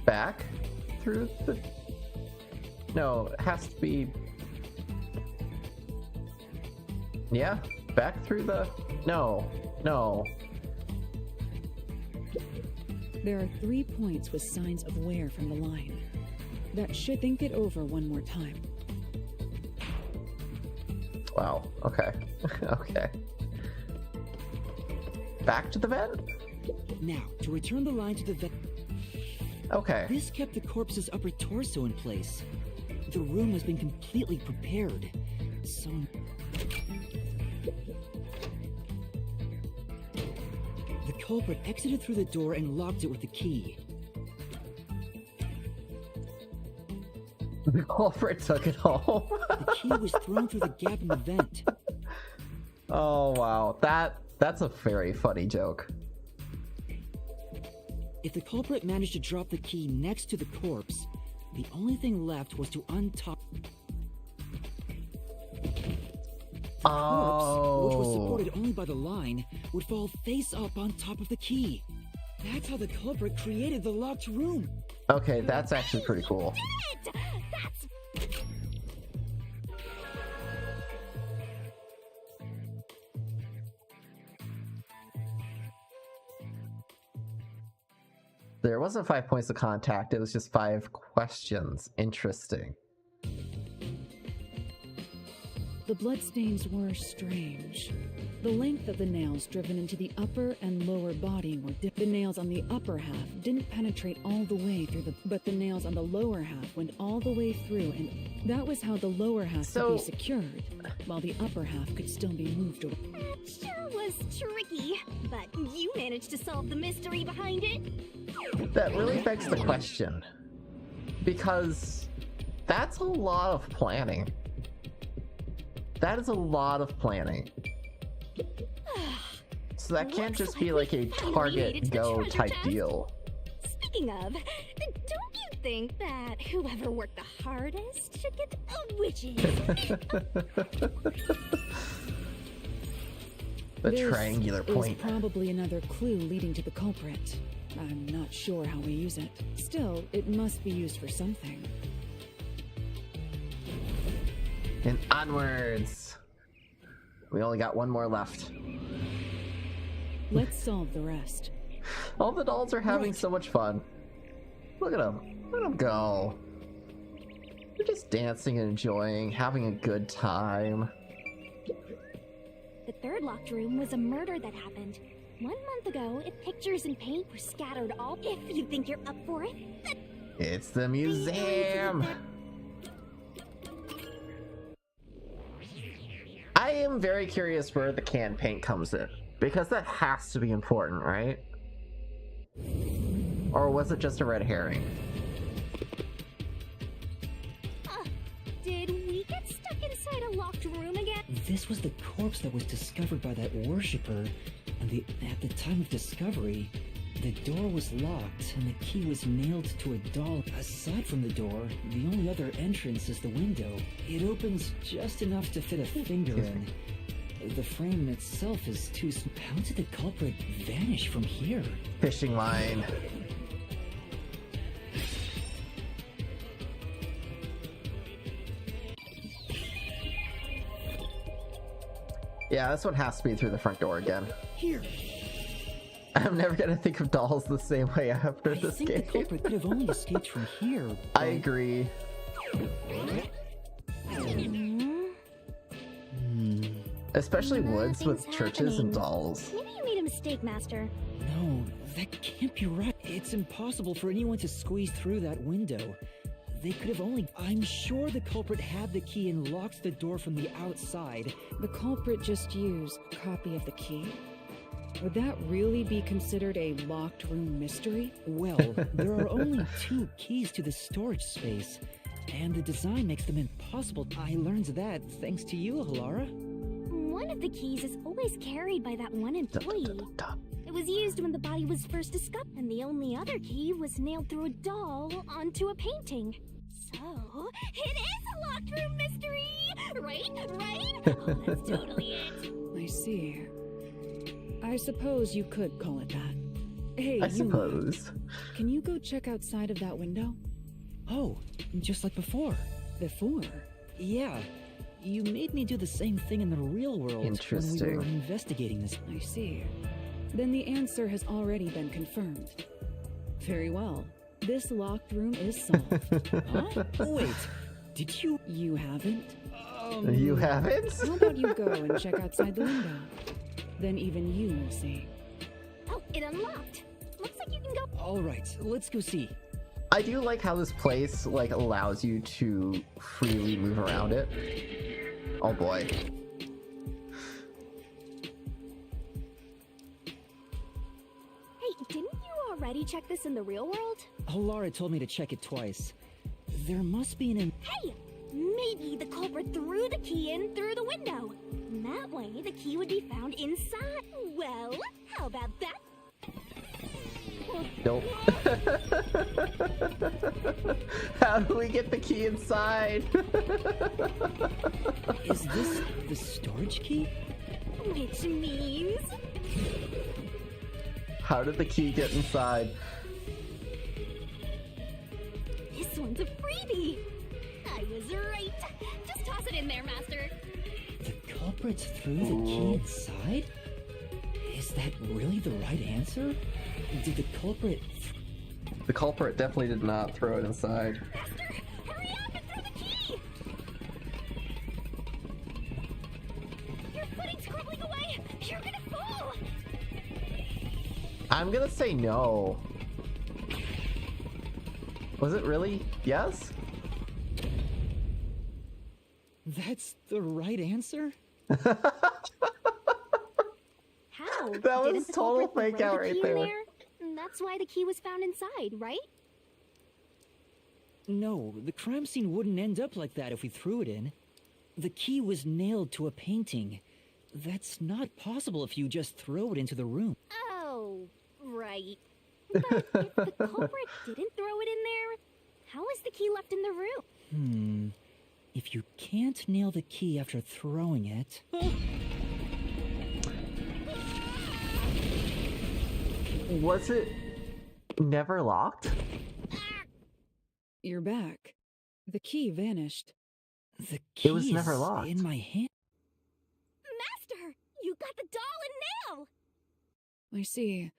back through the... No, it has to be... Yeah, back through the... No. There are 3 points with signs of wear from the line. That should think it over one more time. Wow, okay. Okay. Back to the vent? Now, to return the line to the vent... Okay. This kept the corpse's upper torso in place. The room has been completely prepared. So... The culprit exited through the door and locked it with the key. The culprit took it home. The key was thrown through the gap in the vent. Oh wow, that's a very funny joke. If the culprit managed to drop the key next to the corpse, the only thing left was to untop the corpse, which was supported only by the line, would fall face up on top of the key. That's how the culprit created the locked room. Okay, that's actually pretty cool. There wasn't 5 points of contact, it was just 5 questions. Interesting. The bloodstains were strange. The length of the nails driven into the upper and lower body were the nails on the upper half didn't penetrate all the way through but the nails on the lower half went all the way through, and that was how the lower half could be secured, while the upper half could still be moved away. That sure was tricky, but you managed to solve the mystery behind it. That really begs the question, because that's a lot of planning. That is a lot of planning. So that can't just be like a target go type deal. Speaking of, don't you think that whoever worked the hardest should get witches? The triangular point. Is probably another clue leading to the culprit. I'm not sure how we use it. Still, it must be used for something. And onwards. We only got one more left. Let's solve the rest. All the dolls are having so much fun. Look at them. Let them go. They're just dancing and enjoying, having a good time. The third locked room was a murder that happened 1 month ago. If pictures and paint were scattered all, if you think you're up for it. It's the museum. I am very curious where the can paint comes in, because that has to be important, right? Or was it just a red herring? Did we get stuck inside a locked room again? This was the corpse that was discovered by that worshipper, and at the time of discovery, the door was locked and the key was nailed to a doll. Aside from the door, the only other entrance is the window. It opens just enough to fit a finger in. The frame itself is too small. How did the culprit vanish from here? Fishing line. Yeah, that's what has to be through the front door again. Here. I'm never gonna think of dolls the same way after this game. I think the culprit could have only escaped from here. I agree. Especially woods with churches and dolls. Maybe you made a mistake, Master. No, that can't be right. It's impossible for anyone to squeeze through that window. They could have only... I'm sure the culprit had the key and locked the door from the outside. The culprit just used a copy of the key? Would that really be considered a locked room mystery? Well, there are only 2 keys to the storage space, and the design makes them impossible. I learned that thanks to you, Halara. One of the keys is always carried by that one employee. It was used when the body was first discovered, and the only other key was nailed through a doll onto a painting. So, it is a locked room mystery! Right? Oh, that's totally it. I see. I suppose you could call it that. Hey, I suppose. Can you go check outside of that window? Oh, just like before. Before? Yeah. You made me do the same thing in the real world when we were investigating this. I see. Then the answer has already been confirmed. Very well. This locked room is solved. Huh? Wait, did you... You haven't? You haven't? How about you go and check outside the window? Then even you will see. Oh, it unlocked. Looks like you can go. All right, let's go see. I do like how this place allows you to freely move around it. Oh boy. Hey, didn't you already check this in the real world? Laura told me to check it twice. There must be an... Hey! Maybe the culprit threw the key in through the window. That way, the key would be found inside. Well, how about that? Nope. How do we get the key inside? Is this the storage key? Which means... How did the key get inside? This one's a freebie! I was right! Just toss it in there, Master! The culprit threw the key inside? Is that really the right answer? Did the culprit... The culprit definitely did not throw it inside. Master! Hurry up and throw the key! Your footing's crumbling away! You're gonna fall! I'm gonna say no. Was it really? Yes? That's the right answer? How? That was Didn't the total culprit fake throw out the right key in there. That's why the key was found inside, right? No, the crime scene wouldn't end up like that if we threw it in. The key was nailed to a painting. That's not possible if you just throw it into the room. Oh, right. But if the culprit didn't throw it in there, how is the key left in the room? If you can't nail the key after throwing it... Was it never locked? You're back. The key vanished. The key It was never is locked. in my hand. Master, you got the doll and nail! I see.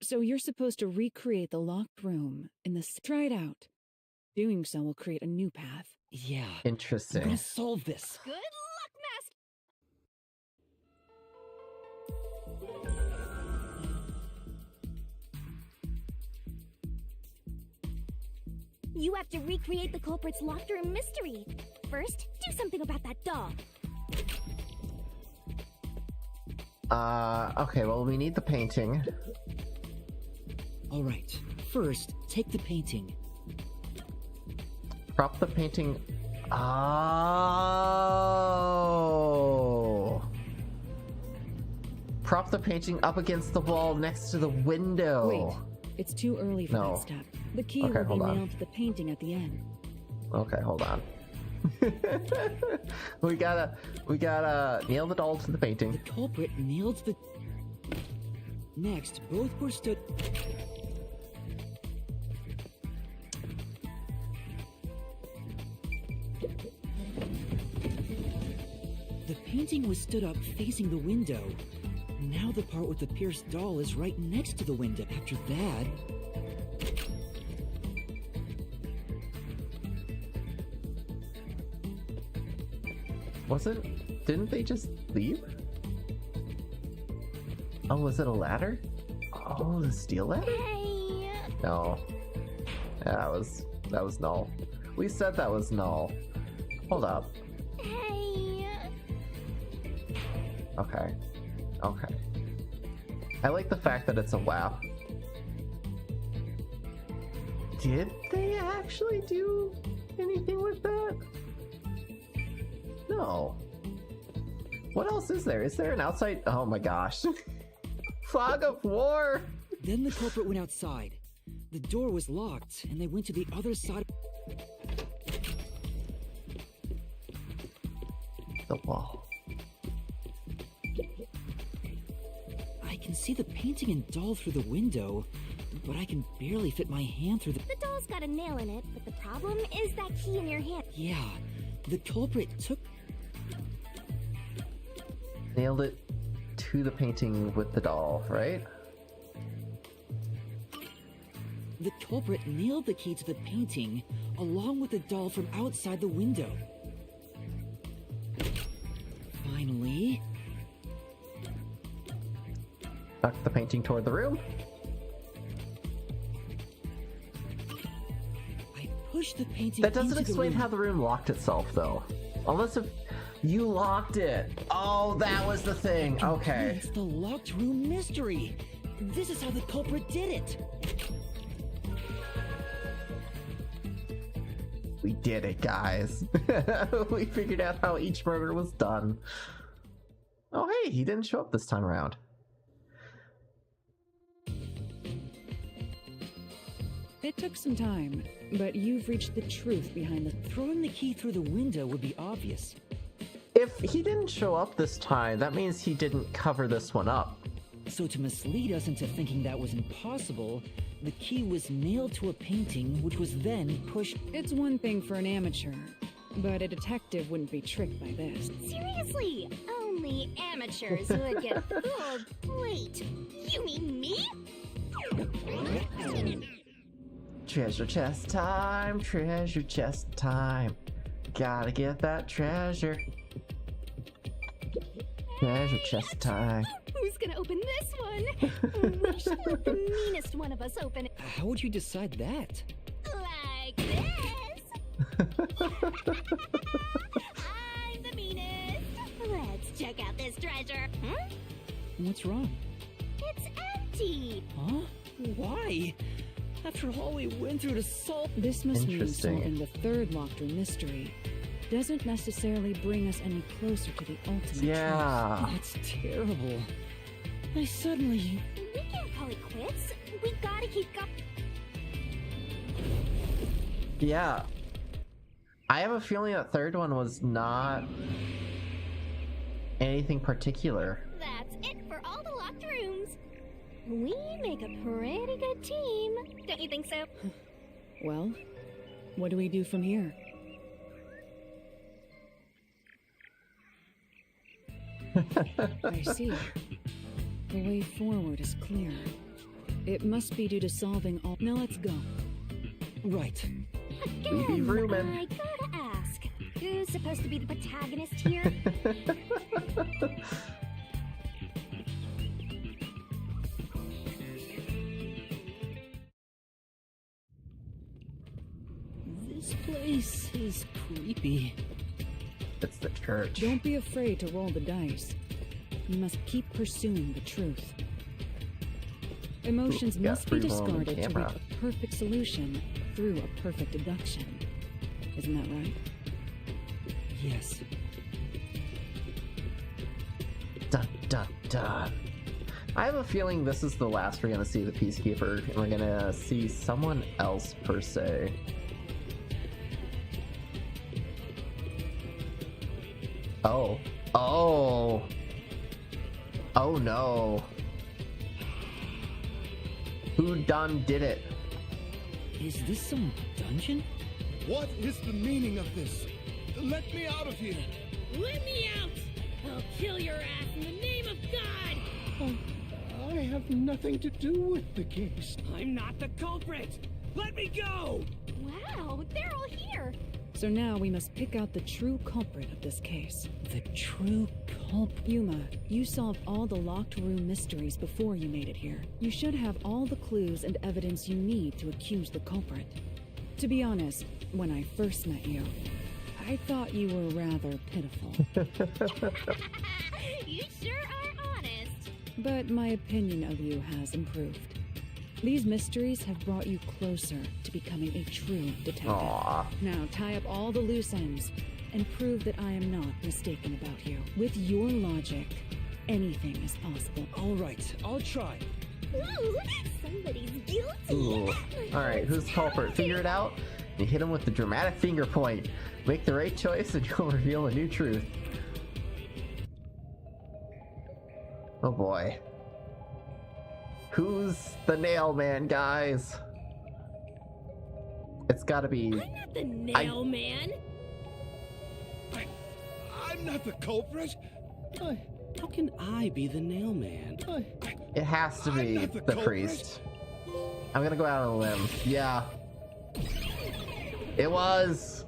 So you're supposed to recreate the locked room in the... Try it out. Doing so will create a new path. Yeah. I'm Interesting. gonna solve this. Good luck, Master! You have to recreate the culprit's locked room mystery. First, do something about that doll. Okay, well, we need the painting. All right. First, take the painting. Prop the painting. Oh. Prop the painting up against the wall next to the window. Wait, it's too early for No. that step. The key Okay, will hold be on. nailed to the painting at the end. Okay, hold on. we gotta nail the doll to the painting. The culprit nailed the... Next, both were stood... The painting was stood up facing the window. Now the part with the pierced doll is right next to the window. After that... Didn't they just leave? Oh, was it a ladder? Oh, the steel ladder? Hey! No. Yeah, that was null. We said that was null. Hold up. Hey! Okay. Okay. I like the fact that it's a WAP. Did they actually do anything with that? No. What else is there? Is there an outside? Oh my gosh. Fog of war! Then the culprit went outside. The door was locked, and they went to the other side. The wall. I can see the painting and doll through the window, but I can barely fit my hand through the... The doll's got a nail in it, but the problem is that key in your hand. Yeah, the culprit took... Nailed it to the painting with the doll, right? The culprit nailed the key to the painting, along with the doll from outside the window. Finally... Knocked the painting toward the room. I pushed the painting That doesn't into the explain room. how the room locked itself, though. Unless if You locked it. Oh, that was the thing. Okay. It's the locked room mystery. This is how the culprit did it. We did it, guys. We figured out how each murder was done. Oh, hey, he didn't show up this time around. It took some time, but you've reached the truth behind the... Throwing the key through the window would be obvious. If he didn't show up this time, that means he didn't cover this one up. So to mislead us into thinking that was impossible, the key was nailed to a painting, which was then pushed... It's one thing for an amateur, but a detective wouldn't be tricked by this. Seriously, only amateurs would get fooled. Wait, you mean me? Treasure chest time, treasure chest time. Gotta get that treasure. Treasure chest time. Who's gonna open this one? We should let the meanest one of us open it. How would you decide that? Like this. I'm the meanest. Let's check out this treasure. Huh? What's wrong? It's empty. Huh? Why? After all we went through to solve... This must mean solving the third locked room mystery doesn't necessarily bring us any closer to the ultimate truth. That's terrible. I suddenly... We can't call it quits. We gotta keep going. Yeah. I have a feeling that third one was not anything particular. That's it for all the locked rooms. We make a pretty good team. Don't you think so? Well, what do we do from here? I see. The way forward is clear. It must be due to solving all... Now let's go. Right. We be rooming. I gotta ask, who's supposed to be the protagonist here? This place is creepy. It's the church. Don't be afraid to roll the dice. You must keep pursuing the truth. Emotions must be discarded to reach a perfect solution through a perfect deduction. Isn't that right? Yes. Dun dun dun. I have a feeling this is the last we're gonna see the Peacekeeper, and we're gonna see someone else per se. Oh. Oh. Oh no. Who done did it? Is this some dungeon? What is the meaning of this? Let me out of here! Let me out! I'll kill your ass in the name of God! I have nothing to do with the case. I'm not the culprit! Let me go! Wow, they're all here. So now we must pick out the true culprit of this case. The true culprit? Yuma, you solved all the locked room mysteries before you made it here. You should have all the clues and evidence you need to accuse the culprit. To be honest, when I first met you, I thought you were rather pitiful. You sure are honest. But my opinion of you has improved. These mysteries have brought you closer to becoming a true detective. Aww. Now tie up all the loose ends and prove that I am not mistaken about you. With your logic, anything is possible. All right, I'll try. Ooh, somebody's guilty. Ooh. Alright, who's the culprit? Figure it out. You hit him with the dramatic finger point. Make the right choice and you'll reveal a new truth. Oh boy. Who's the nail man, guys? It's gotta be... I'm not the nail man. I'm not the culprit. How can I be the nail man? It has to be the priest. I'm gonna go out on a limb. Yeah. It was!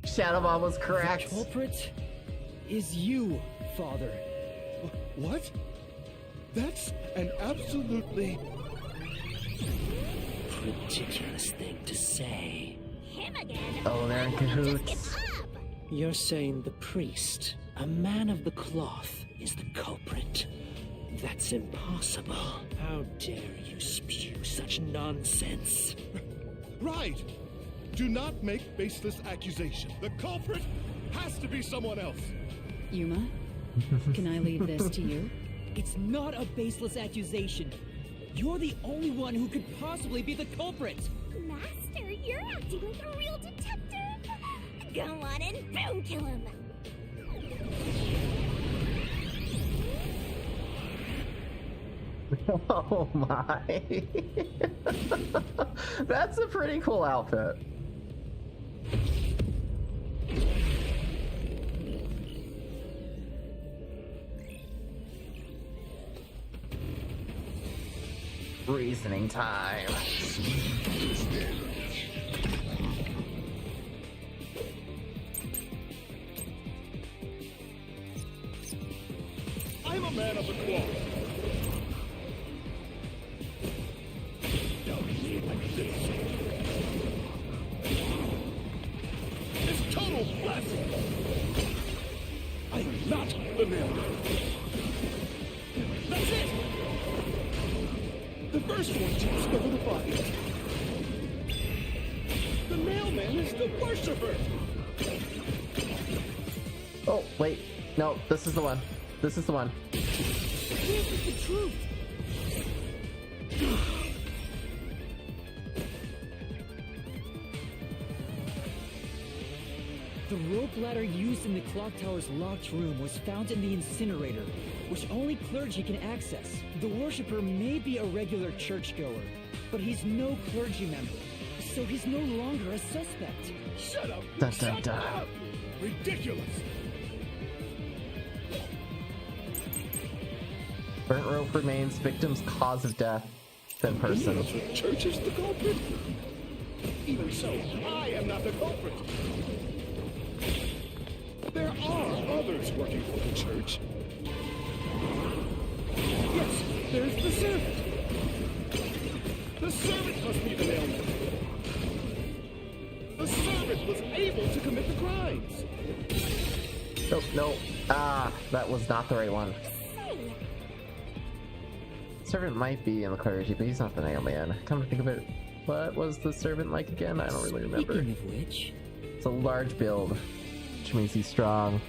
Shadow Mom was correct. The culprit is you, Father. What? That's an absolutely... ridiculous thing to say. Him again. Oh, they're in Just give cahoots. up. You're saying the priest, a man of the cloth, is the culprit? That's impossible. How dare you spew such nonsense? Right! Do not make baseless accusation. The culprit has to be someone else. Yuma, can I leave this to you? It's not a baseless accusation. You're the only one who could possibly be the culprit. Master, you're acting like a real detective. Go on and boom kill him. Oh my. That's a pretty cool outfit. Reasoning time. I'm a man of the cloth. It's total blasphemy. I'm not the mailman. That's it! The first one to discover the body. The mailman is the worshiper! Oh, wait. No, this is the one. This is the one. This is the truth. The rope ladder used in the clock tower's locked room was found in the incinerator, which only clergy can access. The worshipper may be a regular churchgoer, but he's no clergy member, so he's no longer a suspect. Shut up! Dun, dun, Shut dun. up! Ridiculous! Burnt rope remains victim's cause of death than person. The church is the culprit. Even so, I am not the culprit. There are others working for the church. Yes, there's the servant. The servant must be the mailman. The servant was able to commit the crimes. Oh, no. Ah, that was not the right one. Servant might be in the clergy, but he's not the mailman. Come to think of it, what was the servant like again? I don't really remember. Speaking of which, it's a large build, which means he's strong.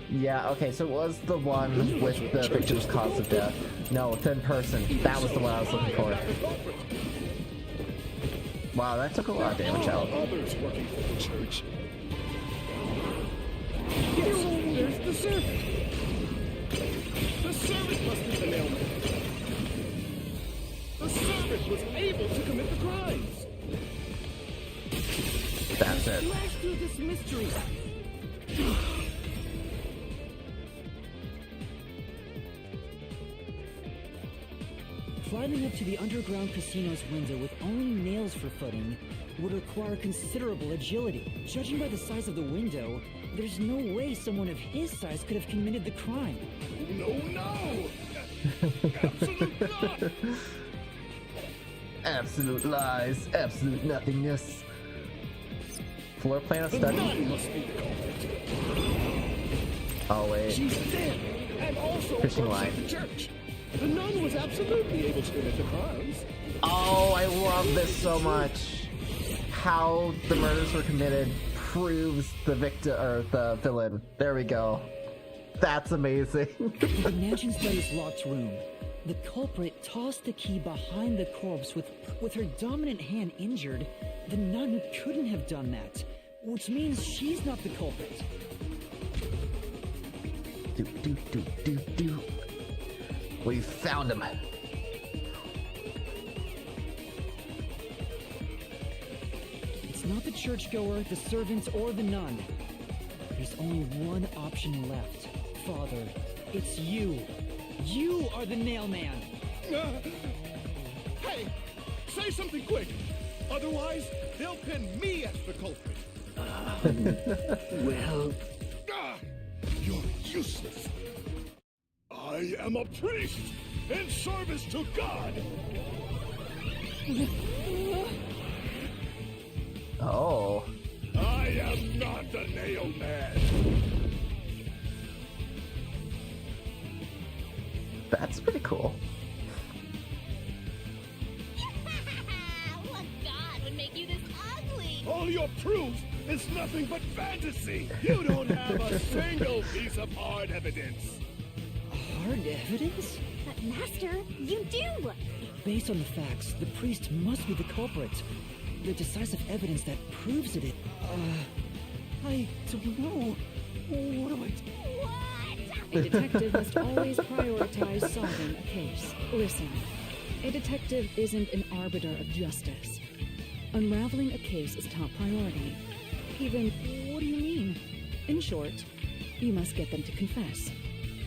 Yeah, okay, so it was the one with the victim's cause of death. No, thin person. That was the one I was looking for. Wow, that took a lot of damage out. Others working for the church. Yes, there's the servant. The servant must be the mailman. The servant was able to commit the crimes. That's it. flash through this mystery. Climbing up to the underground casino's window with only nails for footing would require considerable agility. Judging by the size of the window, there's no way someone of his size could have committed the crime. No! Absolute not! Absolute lies, absolute nothingness. Floor plan of The study. nun must be the culprit. Oh wait. She's dead, and also Fishing works line. at the church. The nun was absolutely able to commit the crimes. Oh, I love this so much. How the murders were committed proves the victim or the villain. There we go. That's amazing. The mansion study's locked room. The culprit tossed the key behind the corpse with her dominant hand injured. The nun couldn't have done that, which means she's not the culprit. Do. We found him. It's not the churchgoer, the servant, or the nun. There's only one option left. Father, it's you. You are the nailman. Hey, say something quick. Otherwise, they'll pin me as the culprit. Well, you're useless. I am a priest in service to God. Oh. I am not the mad. That's pretty cool. What god would make you this ugly? All your proof is nothing but fantasy. You don't have a single piece of hard evidence. Hard evidence? But Master, you do! Based on the facts, the priest must be the culprit. The decisive evidence that proves it. I don't know. What do I do? A detective must always prioritize solving a case. Listen, a detective isn't an arbiter of justice. Unraveling a case is top priority. Even, what do you mean? In short, you must get them to confess.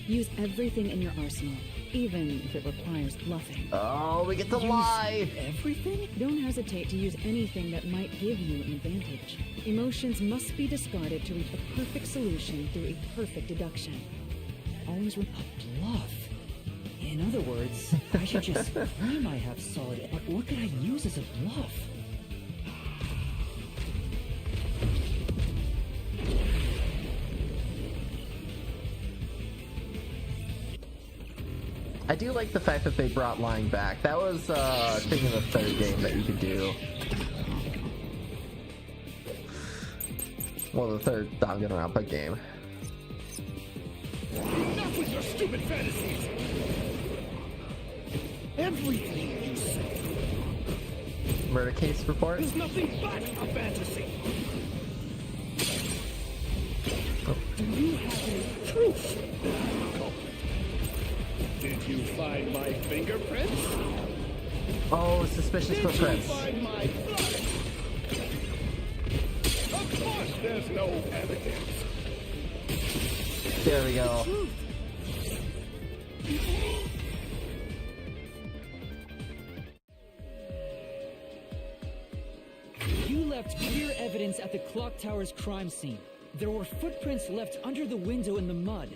Use everything in your arsenal, even if it requires bluffing. Oh, we get to lie! Everything? Don't hesitate to use anything that might give you an advantage. Emotions must be discarded to reach a perfect solution through a perfect deduction. Always A bluff. In other words, I should just claim I have solid. But what could I use as a bluff? I do like the fact that they brought lying back. That was a thing in the third game that you could do. Well, the third Danganronpa game. Enough with your stupid fantasies! Everything you say Murder case report? is nothing but a fantasy! Do you have any proof that I'm the culprit? Did you find my fingerprints? Oh, suspicious Did footprints. you find my blood? Of course there's no evidence. There we go. You left clear evidence at the clock tower's crime scene. There were footprints left under the window in the mud.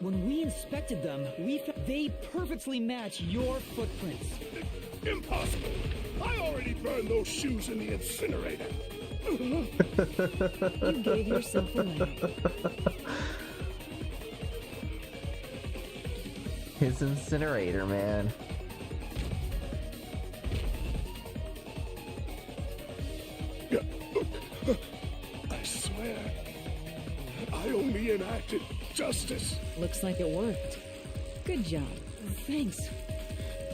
When we inspected them, they perfectly match your footprints. Impossible! I already burned those shoes in the incinerator. You gave yourself away. His incinerator, man. I swear, I only enacted justice. Looks like it worked. Good job. Thanks.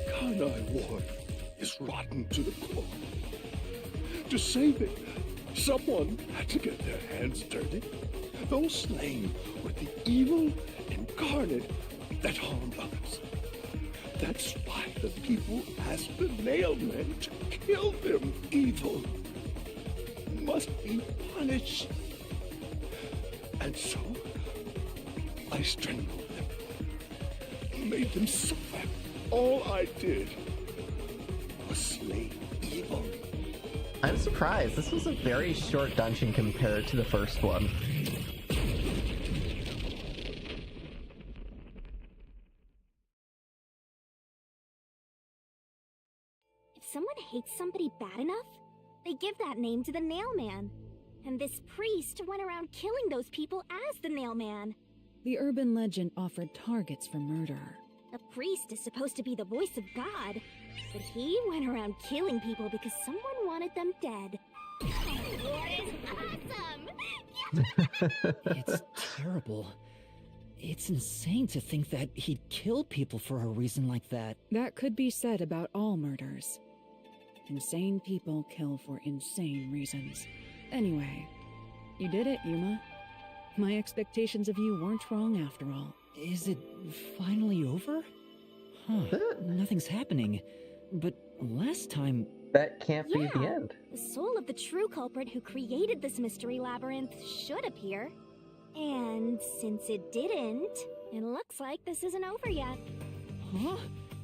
Karnai Ward is rotten to the core. To save it, someone had to get their hands dirty. Those slain were the evil incarnate that harmed others. That's why the people asked the nailmen to kill them. Evil must be punished. And so, I strangled them, made them suffer. All I did was slay evil. I'm surprised. This was a very short dungeon compared to the first one. If someone hates somebody bad enough, they give that name to the Nailman. And this priest went around killing those people as the Nailman. The urban legend offered targets for murder. A priest is supposed to be the voice of God, but he went around killing people because someone wanted them dead. What is awesome! It's terrible. It's insane to think that he'd kill people for a reason like that. That could be said about all murders. Insane people kill for insane reasons. Anyway, you did it, Yuma. My expectations of you weren't wrong after all. Is it finally over? Huh, nothing's happening. But last time... That can't be the end. The soul of the true culprit who created this mystery labyrinth should appear. And since it didn't, it looks like this isn't over yet. Huh?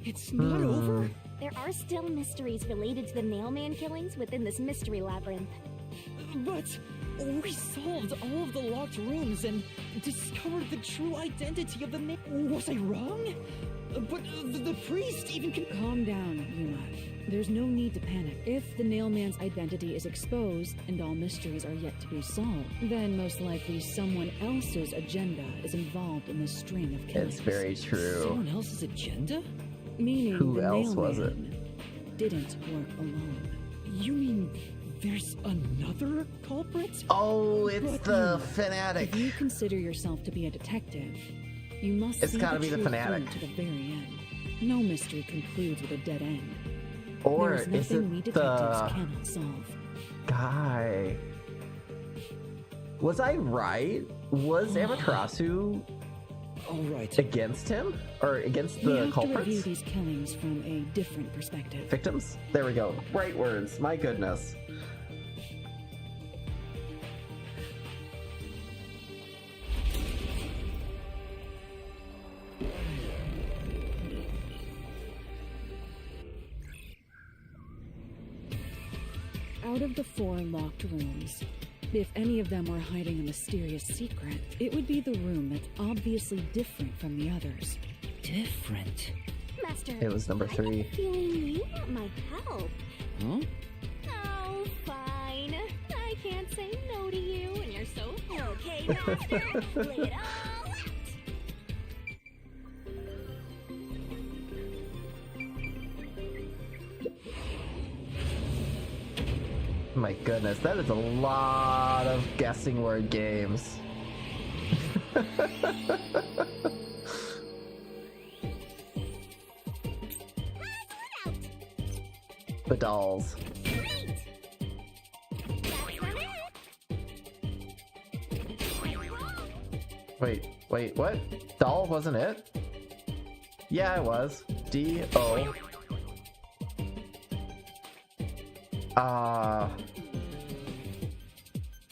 It's not over? There are still mysteries related to the Nailman killings within this mystery labyrinth. But we solved all of the locked rooms and discovered the true identity of the Was I wrong? But the priest even can... Calm down, Yuma. There's no need to panic. If the Nailman's identity is exposed and all mysteries are yet to be solved, then most likely someone else's agenda is involved in this string of killings. It's very true. Someone else's agenda? Meaning Who the else was Nailman didn't work alone. You mean there's another culprit? Oh, it's the fanatic. If you consider yourself to be a detective, you must It's see gotta the be the truth fanatic. through to the very end. No mystery concludes with a dead end. Or There is is nothing we it detectives the cannot solve. guy? Was I right? Was Amaterasu All right. against him? Or against We the have to review culprits? these killings from a different perspective. Victims? There we go. Right words. My goodness. Out of the 4 locked rooms, if any of them were hiding a mysterious secret, it would be the room that's obviously different from the others. Different? Master, It was number I 3. have a feeling you want my help. Huh? Oh, fine. I can't say no to you, and you're so okay, Master. Lay it all out. My goodness, that is a lot of guessing word games. The dolls. Wait, what? Doll wasn't it? Yeah, it was. D-O.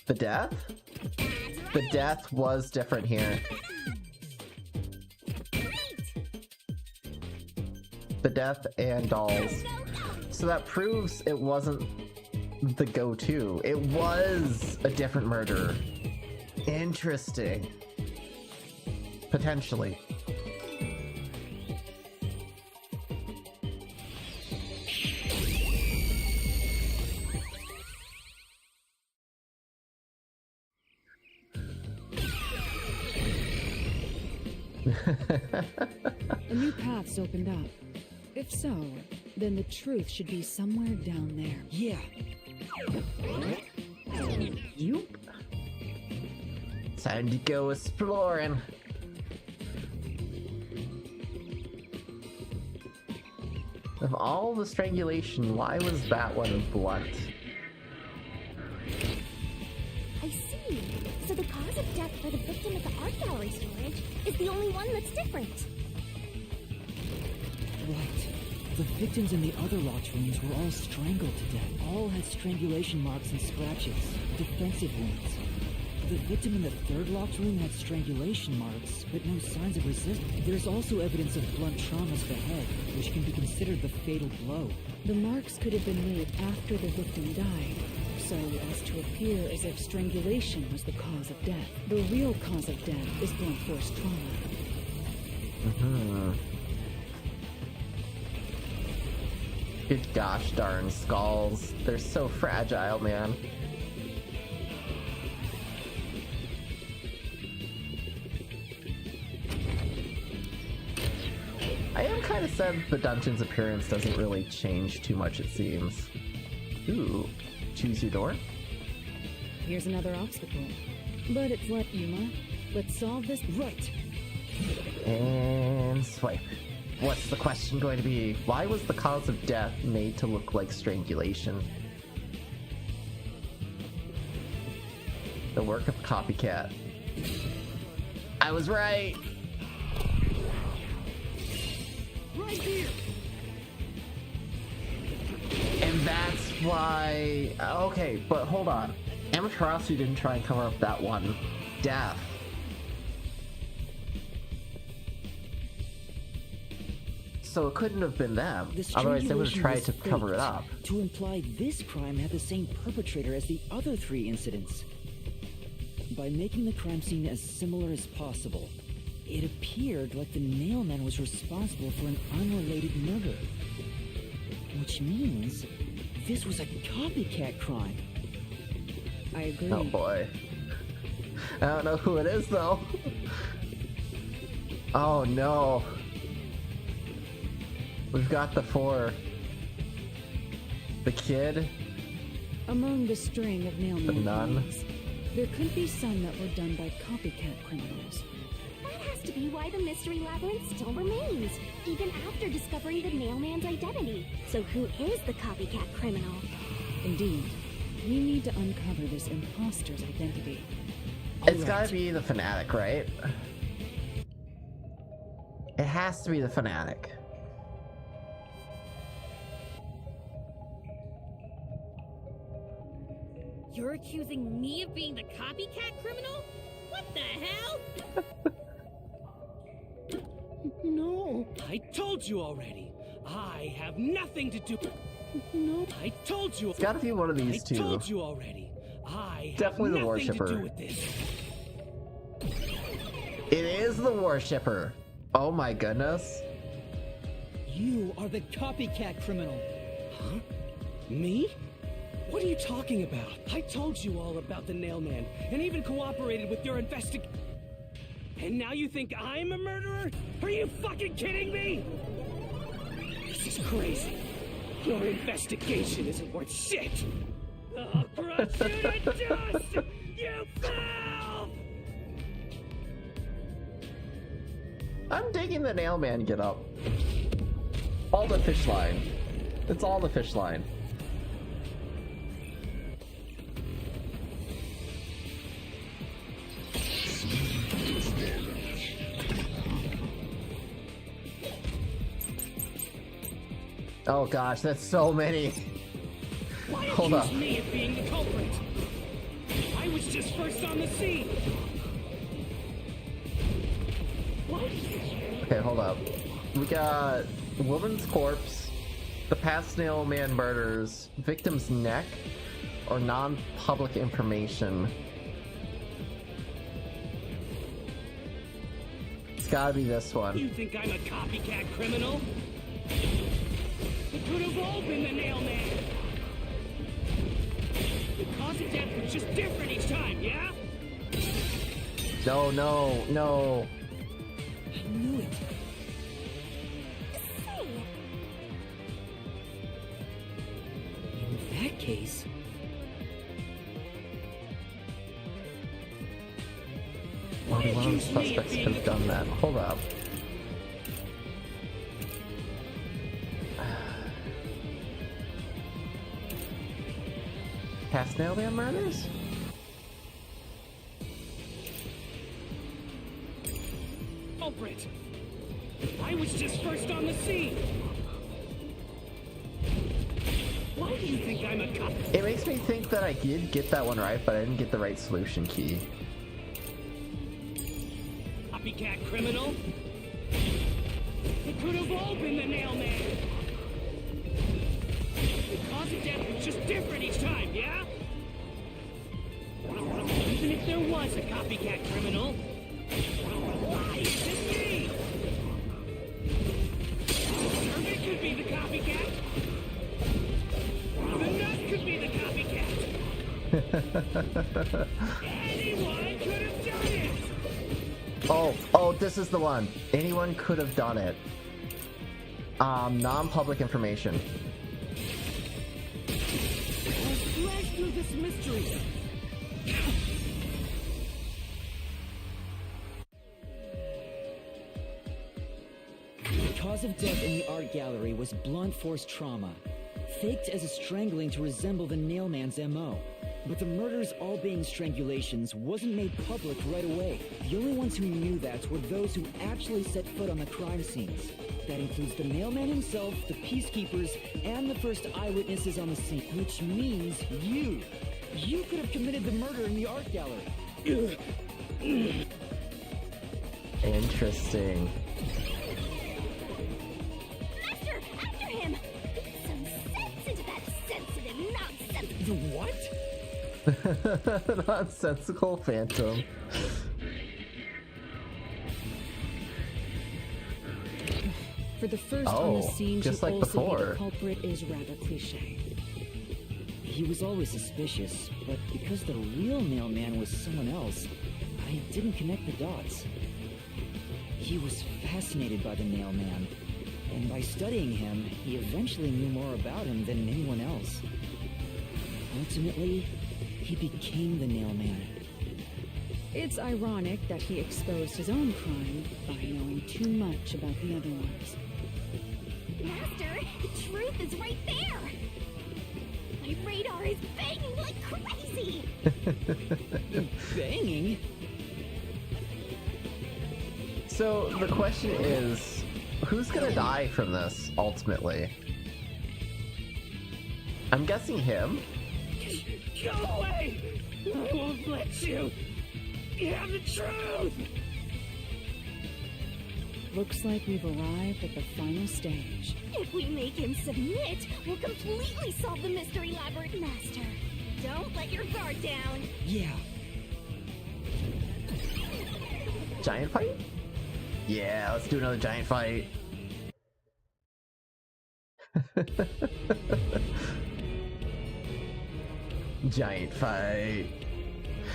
The death? The death was different here. The death and dolls. So that proves it wasn't the go-to. It was a different murderer. Interesting. Potentially. A new path's opened up. If so, then the truth should be somewhere down there. Yeah. Yup. Time to go exploring. Of all the strangulation, why was that one blunt? I see. So the cause of death for the victim at the art gallery storage is the only one that's different. Right. The victims in the other locked rooms were all strangled to death. All had strangulation marks and scratches, defensive wounds. The victim in the third locked room had strangulation marks, but no signs of resistance. There's also evidence of blunt traumas to the head, which can be considered the fatal blow. The marks could have been made after the victim died, so as to appear as if strangulation was the cause of death. The real cause of death is blunt force trauma. Good gosh darn skulls. They're so fragile, man. I am kind of sad the dungeon's appearance doesn't really change too much, it seems. Ooh, choose your door? Here's another obstacle. But it's like Yuma. Let's solve this right. And swipe. What's the question going to be? Why was the cause of death made to look like strangulation? The work of a copycat. I was right! Right here. And that's why... Okay, but hold on. Amaterasu didn't try and cover up that one death. So it couldn't have been them. The Otherwise they would have strangulation tried was to cover it faked up. to imply this crime had the same perpetrator as the other 3 incidents. By making the crime scene as similar as possible, It appeared like the nailman was responsible for an unrelated murder. Which means this was a copycat crime. I agree. Oh boy. I don't know who it is though. Oh no. We've got the four. The kid. Among the string of nailman The nun. killings, there could be some that were done by copycat criminals. That has to be why the mystery labyrinth still remains, even after discovering the nailman's identity. So who is the copycat criminal? Indeed, we need to uncover this imposter's identity. It's gotta be the fanatic, right? It has to be the fanatic. You're accusing me of being the copycat criminal? What the hell? No. I told you already. I have nothing to do. No. I told you. It's gotta be one of these two. I told you already. I Definitely the have nothing worshipper. to do with this. It is the worshipper. Oh my goodness. You are the copycat criminal. Huh? Me? What are you talking about? I told you all about the nailman and even cooperated with your investigation. And now you think I'm a murderer? Are you fucking kidding me? This is crazy. Your investigation isn't worth shit. I'll crush you to dust! You fool! I'm digging the nailman get up. All the fish line. It's all the fish line. Oh gosh, that's so many. Why Hold accuse up. me of being the culprit? I was just first on the scene. What? Okay, hold up. We got woman's corpse, the past nailman murders, victim's neck, or non-public information. It's gotta be this one. You think I'm a copycat criminal? It could have all been the nailman. The cause of death was just different each time, yeah? No, no, no. I knew it. In that case, Only one of the suspects could have done that. Hold up. Past nailman murders? Culprit. I was just first on the scene. Why do you think I'm a cop? It makes me think that I did get that one right, but I didn't get the right solution key. Copycat criminal? It could have all been the nailman. The cause of death was just different each time, yeah? Even if there was a copycat criminal, why is it me? The servant could be the copycat. The nut could be the copycat. Anyone could have done it. Oh, this is the one. Anyone could have done it. Non-public information. Let's flash through this mystery. the cause of death in the art gallery was blunt force trauma, faked as a strangling to resemble the nailman's MO. But the murders all being strangulations wasn't made public right away. The only ones who knew that were those who actually set foot on the crime scenes. That includes the nailman himself, the peacekeepers, and the first eyewitnesses on the scene. Which means you. You could have committed the murder in the art gallery. Interesting. Master, after him! Get some sense into that sensitive nonsense! The what? Nonsensical phantom. For the first on the scene just to like also be before. the culprit is rather cliche. He was always suspicious, but because the real mailman was someone else, I didn't connect the dots. He was fascinated by the mailman, and by studying him, he eventually knew more about him than anyone else. Ultimately, he became the mailman. It's ironic that he exposed his own crime by knowing too much about the other ones. Master, the truth is right there! My radar is banging like crazy! Banging? So the question is, who's gonna die from this, ultimately? I'm guessing him. Go away! I won't let you! You have the truth! Looks like we've arrived at the final stage. If we make him submit, we'll completely solve the mystery labyrinth. Master, don't let your guard down. Yeah. Giant fight? Yeah, let's do another giant fight. Giant fight.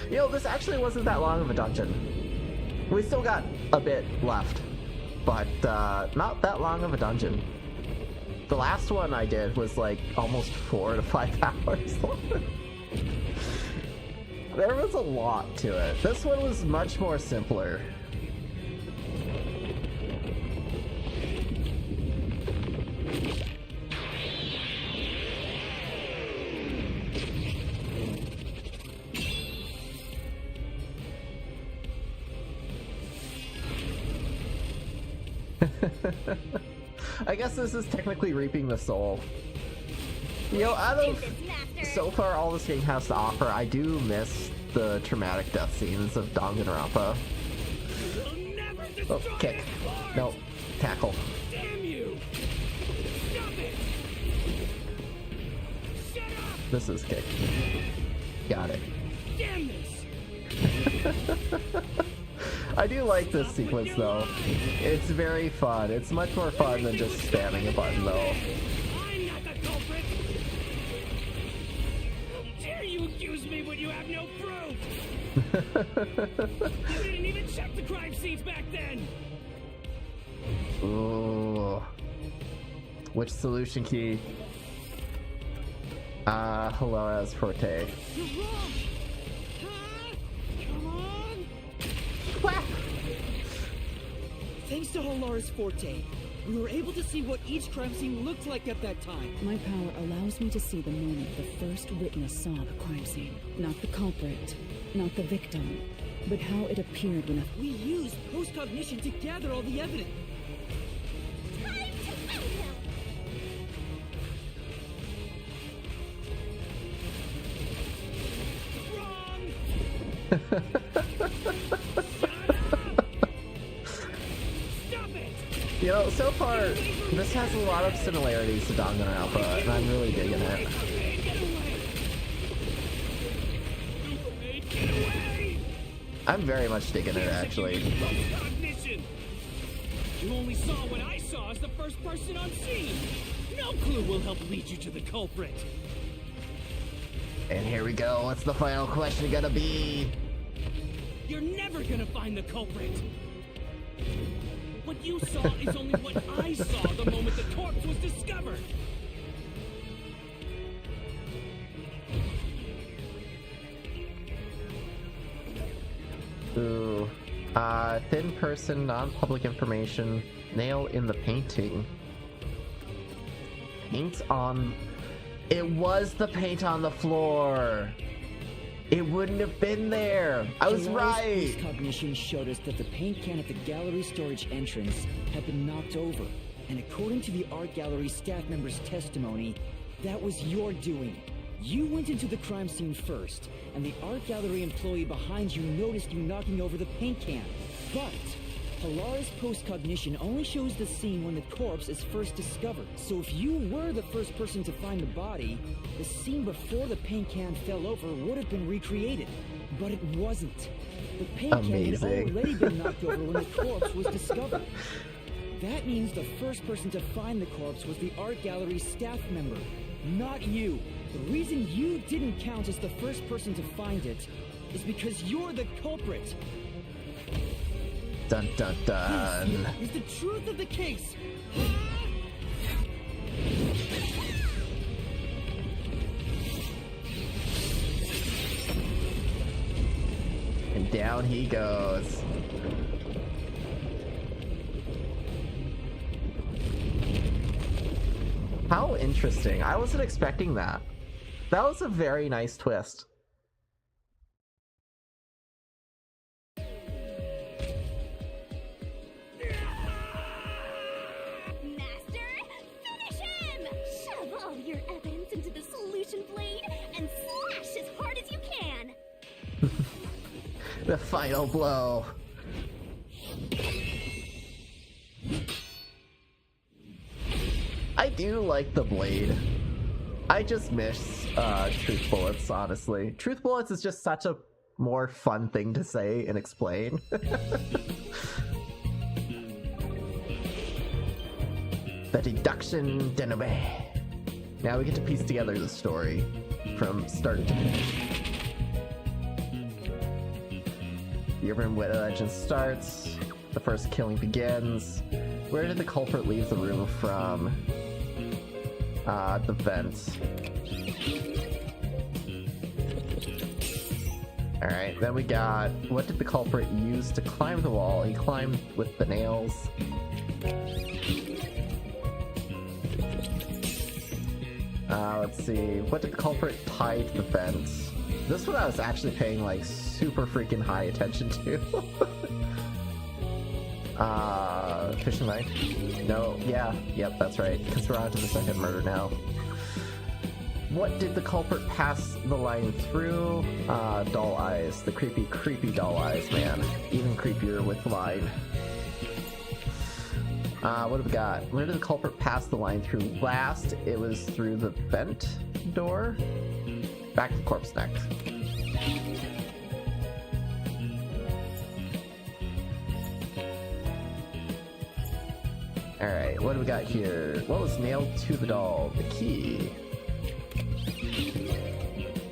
You know, this actually wasn't that long of a dungeon. We still got a bit left, but not that long of a dungeon. The last one I did was like almost 4 to 5 hours long. There was a lot to it. This one was much more simpler. I guess this is technically reaping the soul. You know, out of so far all this game has to offer, I do miss the traumatic death scenes of Danganronpa. Oh, kick. No, tackle. Damn you! Stop it! Shut up! This is kick. Got it. Damn this! I do like this sequence though. It's very fun. It's much more fun than just spamming a button though. I'm not the culprit! How dare you accuse me when you have no proof? You didn't even check the crime scenes back then! Ooh. Which solution key? Hilaras Forte. You're wrong! Huh? Come on! Thanks to Hilaris Forte, we were able to see what each crime scene looked like at that time. My power allows me to see the moment the first witness saw the crime scene. Not the culprit, not the victim, but how it appeared when We used post-cognition to gather all the evidence. Time to end him! You know, so far, this has a lot of similarities to Danganronpa, and I'm really digging it. I'm very much digging it, actually. You only saw what I saw as the first person on scene. No clue will help lead you to the culprit. And here we go. What's the final question gonna be? You're never gonna find the culprit. What you saw is only what I saw the moment the corpse was discovered. Ooh. Thin person, non-public information, nail in the painting. Paint on... It was the paint on the floor! It wouldn't have been there! I was right! Cognition showed us that the paint can at the gallery storage entrance had been knocked over. And according to the art gallery staff member's testimony, that was your doing. You went into the crime scene first, and the art gallery employee behind you noticed you knocking over the paint can. But Hilaris post-cognition only shows the scene when the corpse is first discovered. So if you were the first person to find the body, the scene before the paint can fell over would have been recreated. But it wasn't. The paint can had already been knocked over when the corpse was discovered. That means the first person to find the corpse was the art gallery's staff member, not you. The reason you didn't count as the first person to find it is because you're the culprit. Dun dun dun. This is the truth of the case. And down he goes. How interesting. I wasn't expecting that. That was a very nice twist. Master, finish him! Shove all your evidence into the solution blade and slash as hard as you can! The final blow. I do like the blade. I just miss truth bullets, honestly. Truth bullets is just such a more fun thing to say and explain. The deduction denouement. Now we get to piece together the story from start to finish. The urban legend starts. The first killing begins. Where did the culprit leave the room from? The vent. Alright, then we got, what did the culprit use to climb the wall? He climbed with the nails. Let's see, what did the culprit tie to the vent? This one I was actually paying like super freaking high attention to. Fishing line? No, yeah, yep, that's right, because we're on to the second murder now. What did the culprit pass the line through? Doll eyes. The creepy, creepy doll eyes, man. Even creepier with line. What have we got? Where did the culprit pass the line through last? It was through the vent door? Back to the corpse next. Alright, what do we got here? What was nailed to the doll? The key.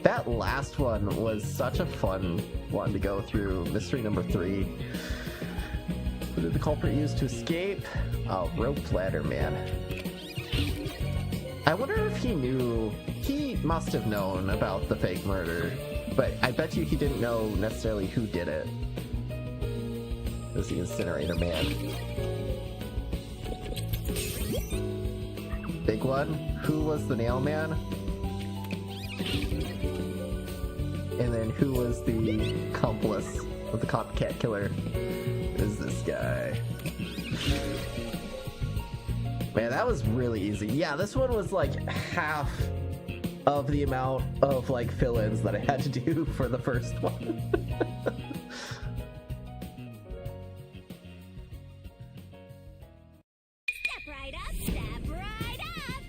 That last one was such a fun one to go through. Mystery number 3. What did the culprit use to escape? Oh, rope ladder, man. I wonder if he knew. He must have known about the fake murder, but I bet you he didn't know necessarily who did it. It was the incinerator man. Big one. Who was the nail man? And then who was the accomplice of the copycat killer? Is this guy. Man, that was really easy. Yeah, this one was like half of the amount of like fill-ins that I had to do for the first one. Step right up, step right up!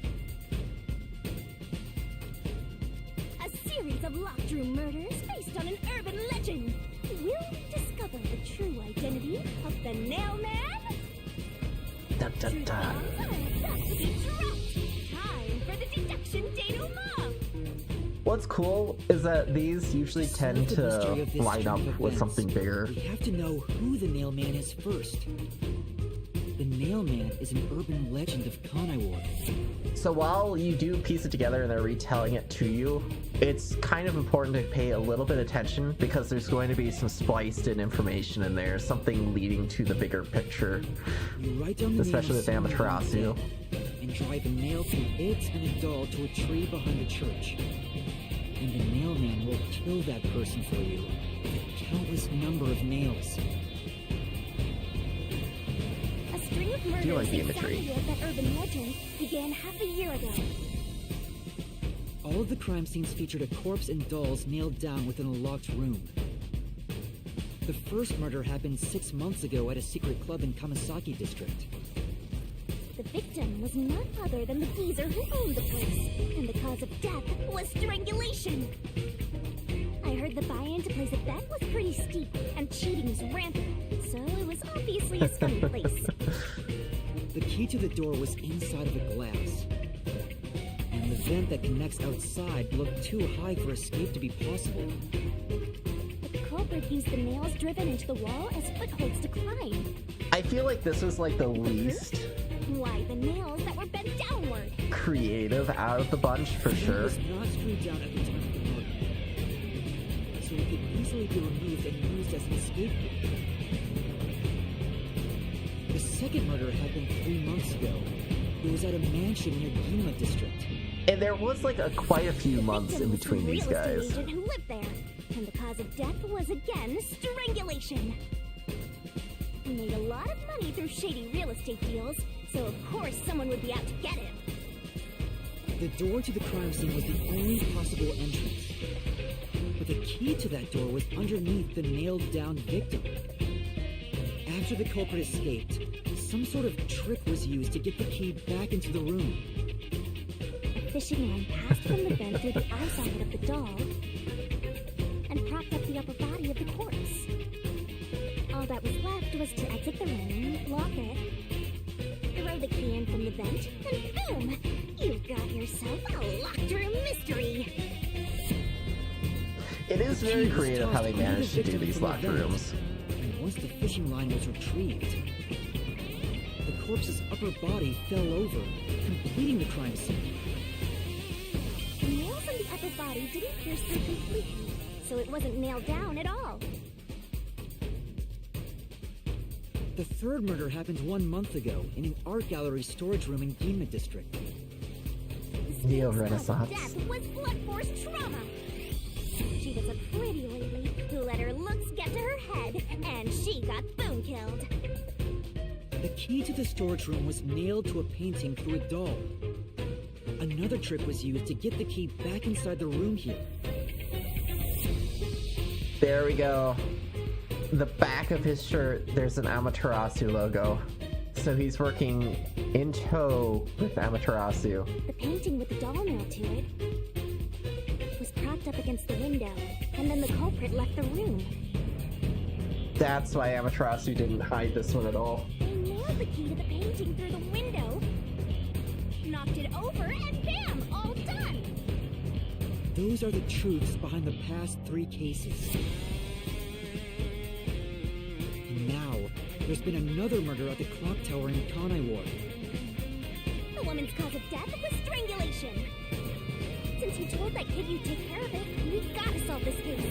A series of locked room murders based on an urban legend. Will we discover the true identity of the nail man? Dun, dun, dun. That's to be dropped. Time for the deduction denouement. What's cool is that these usually tend to line up with something bigger. We have to know who the nail man is first. The nail man is an urban legend of Kanaiwar. So while you do piece it together and they're retelling it to you, it's kind of important to pay a little bit of attention because there's going to be some spliced in information in there, something leading to the bigger picture, especially with Amaterasu. And drive a nail through it and a doll to a tree behind the church. And the nail man will kill that person for you with a countless number of nails. A string of murders Do you like the exactly imagery? like that urban legend began half a year ago. All of the crime scenes featured a corpse and dolls nailed down within a locked room. The first murder happened 6 months ago at a secret club in Kamasaki district. The victim was none other than the geezer who owned the place, and the cause of death was strangulation. I heard the buy-in to place a bet was pretty steep, and cheating is rampant, so it was obviously a scummy place. The key to the door was inside of a glass. And the vent that connects outside looked too high for escape to be possible. The culprit used the nails driven into the wall as footholds to climb. I feel like this is like the least Why, the nails that were bent downward. creative out of the bunch for The vent sure. was not screwed down at the time of the murder, so it could easily be removed and used as an escape route. The second murder happened 3 months ago. It was at a mansion near Gima district. And there was like quite a few months in between these Real estate guys. agent who lived there, and the cause of death was again strangulation. He made a lot of money through shady real estate deals, so of course someone would be out to get him. The door to the crime scene was the only possible entrance. But the key to that door was underneath the nailed-down victim. After the culprit escaped, some sort of trick was used to get the key back into the room. A fishing line passed from the vent through the eye socket of the doll and propped up the upper body of the corpse. All that was left was to exit the room, lock it, throw the key in from the vent, and boom! You've got yourself a locked room mystery! It is very creative how they managed to do these locked rooms. And once the fishing line was retrieved, the corpse's upper body fell over, completing the crime scene. The nails in the upper body didn't pierce through completely, so it wasn't nailed down at all. The third murder happened 1 month ago in an art gallery storage room in Gima district. Neo-Renaissance. Death was blunt force trauma. She was a pretty lady who let her looks get to her head, and she got boom killed. The key to the storage room was nailed to a painting through a doll. Another trick was used to get the key back inside the room here. There we go. The back of his shirt, there's an Amaterasu logo. So he's working in tow with Amaterasu. The painting with the doll nailed to it was propped up against the window, and then the culprit left the room. That's why Amaterasu didn't hide this one at all. They nailed the key to the painting through the window, knocked it over, and bam! All done! Those are the truths behind the past 3 cases. And now, there's been another murder at the clock tower in Kanai Ward. The woman's cause of death was strangulation. Since you told that kid you'd take care of it, we've got to solve this case.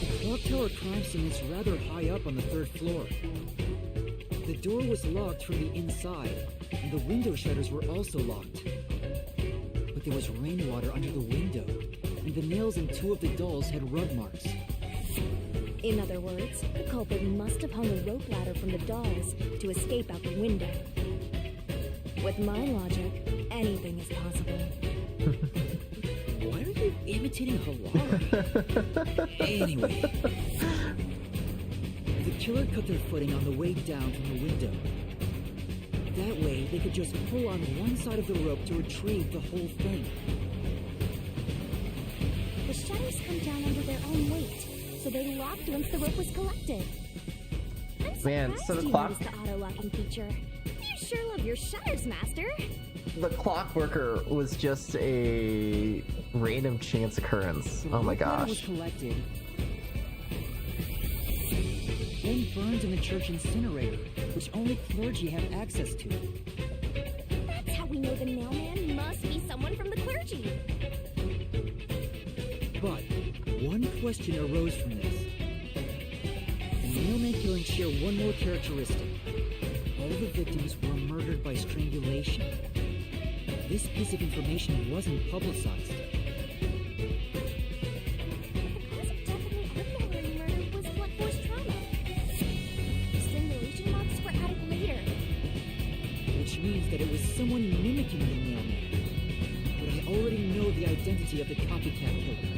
The clock tower crime scene is rather high up on the 3rd floor. The door was locked from the inside, and the window shutters were also locked. But there was rainwater under the window, and the nails in 2 of the dolls had rub marks. In other words, the culprit must have hung a rope ladder from the dolls to escape out the window. With my logic, anything is possible. Why are you imitating Halal? Anyway. The killer cut their footing on the way down from the window. That way, they could just pull on one side of the rope to retrieve the whole thing. The shutters come down under their own weight, so they locked once the rope was collected. I'm Man, so the clock... the auto-locking feature. You sure love your shutters, Master. The clockworker was just a random chance occurrence. Oh my The ladder was gosh. collected, then burned in the church incinerator, which only clergy have access to. That's how we know the mailman must be someone from the clergy. But one question arose from this. The mailman killings share one more characteristic. All the victims were murdered by strangulation. This piece of information wasn't publicized. The cause of death in the art gallery murder was blunt force trauma. The strangulation marks were added later. Which means that it was someone mimicking the mailman. But I already know the identity of the copycat killer.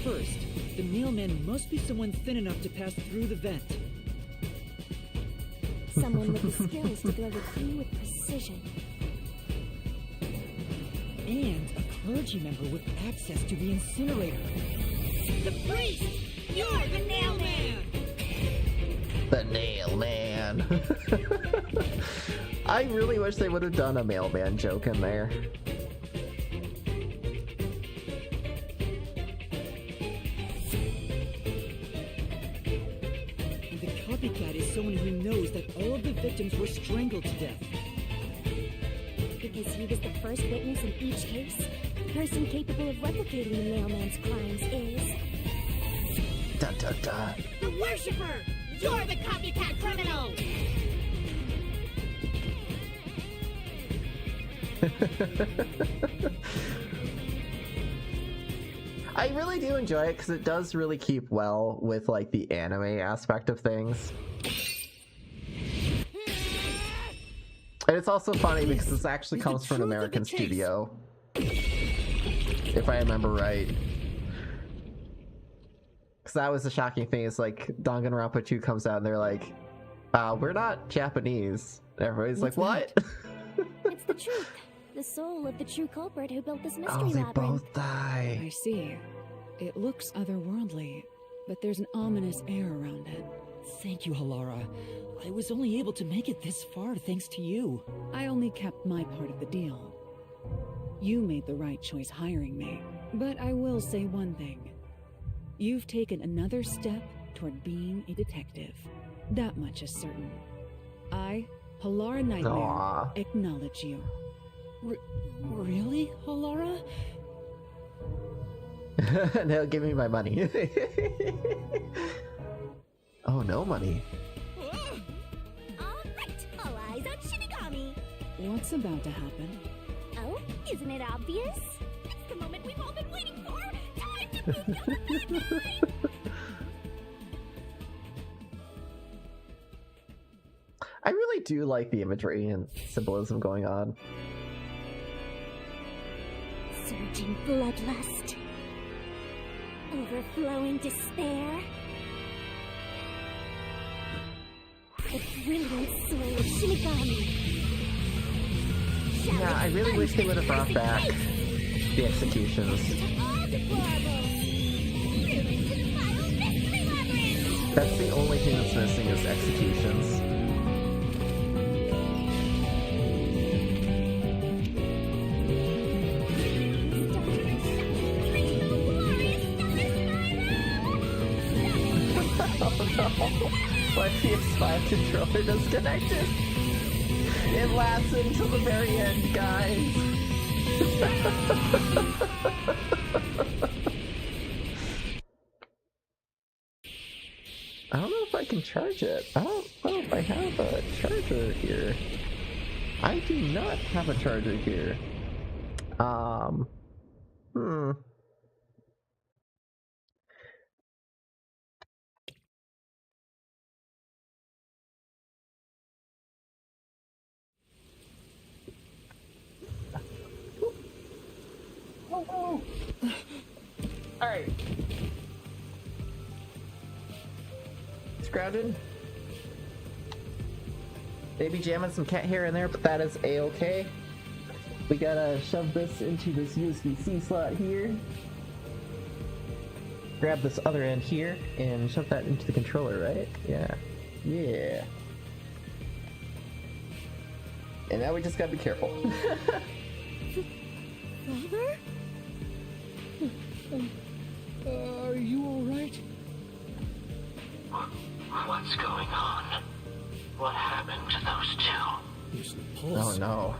First, the mailman must be someone thin enough to pass through the vent. Someone with the skills to throw the key with precision. And a clergy member with access to the incinerator. The priest! You're the nail man! The nail man. I really wish they would have done a mailman joke in there. The copycat is someone who knows that all of the victims were strangled to death. Because he was the first witness in each case, the person capable of replicating the mailman's crimes is... Dun dun dun. The worshipper! You're the copycat criminal! I really do enjoy it because it does really keep well with like the anime aspect of things. And it's also funny because this actually comes from an American studio, if I remember right. Because that was the shocking thing, is like Danganronpa 2 comes out and they're like, we're not Japanese. And everybody's like, what? It's the truth. The soul of the true culprit who built this mystery Oh, they labyrinth. both die. I see. It looks otherworldly, but there's an ominous air around it. Thank you, Halara. I was only able to make it this far thanks to you. I only kept my part of the deal. You made the right choice hiring me. But I will say one thing. You've taken another step toward being a detective. That much is certain. I, Halara Nightmare, Aww. acknowledge you. Really, Halara? No, give me my money. Oh, no money. Alright, all eyes on Shinigami. What's about to happen? Oh, isn't it obvious? It's the moment we've all been waiting for! Time to fulfill the deadline! I really do like the imagery and symbolism going on. Surging bloodlust. Overflowing despair. The brilliant soul of Shinigami. Yeah, I really wish they would have brought back the executions. That's the only thing that's missing is executions. Oh no! My PS5 controller disconnected! It lasts until the very end, guys! I don't know if I can charge it. I don't know if I have a charger here. I do not have a charger here. Alright. It's grounded. Maybe jamming some cat hair in there, but that is a-okay. We gotta shove this into this USB-C slot here. Grab this other end here and shove that into the controller, right? Yeah. Yeah. And now we just gotta be careful. Father? Are you alright? What's going on? What happened to those two? There's the pulse. Oh no.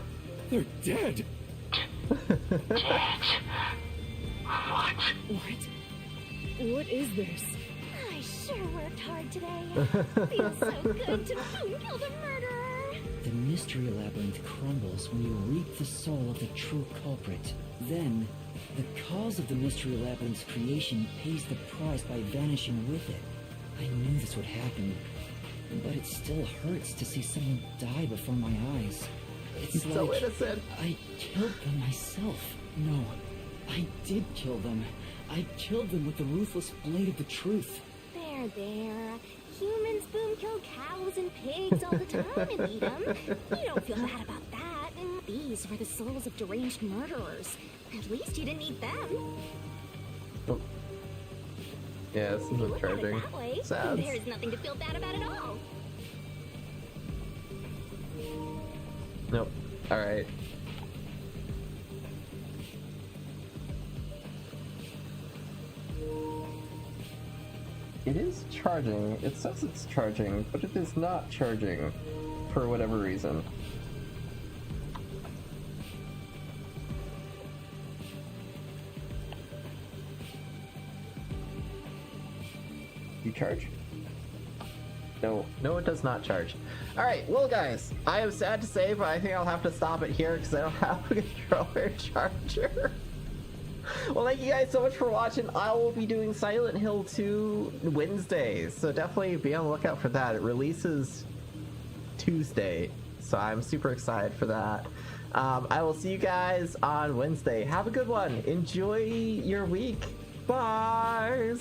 They're dead. Dead? What? What is this? I sure worked hard today. Feels so good to boom kill the murderer. The mystery labyrinth crumbles when you reap the soul of the true culprit. Then, the cause of the mystery labyrinth's creation pays the price by vanishing with it. I knew this would happen, but it still hurts to see someone die before my eyes. It's He's like so innocent. I killed them myself. No, I did kill them. I killed them with the ruthless blade of the truth. There, there. Humans boom kill cows and pigs all the time and eat them. You don't feel bad about that. These were the souls of deranged murderers. At least you didn't eat them. Yeah, this If you isn't look at it charging. that way, Sad. there's nothing to feel bad about at all. Nope. Alright. It is charging. It says it's charging, but it is not charging for whatever reason. You charge? No, no, it does not charge. Alright, well guys, I am sad to say, but I think I'll have to stop it here because I don't have a controller charger. Well, thank you guys so much for watching. I will be doing Silent Hill 2 Wednesdays, so definitely be on the lookout for that. It releases Tuesday, so I'm super excited for that. I will see you guys on Wednesday. Have a good one. Enjoy your week. Bye.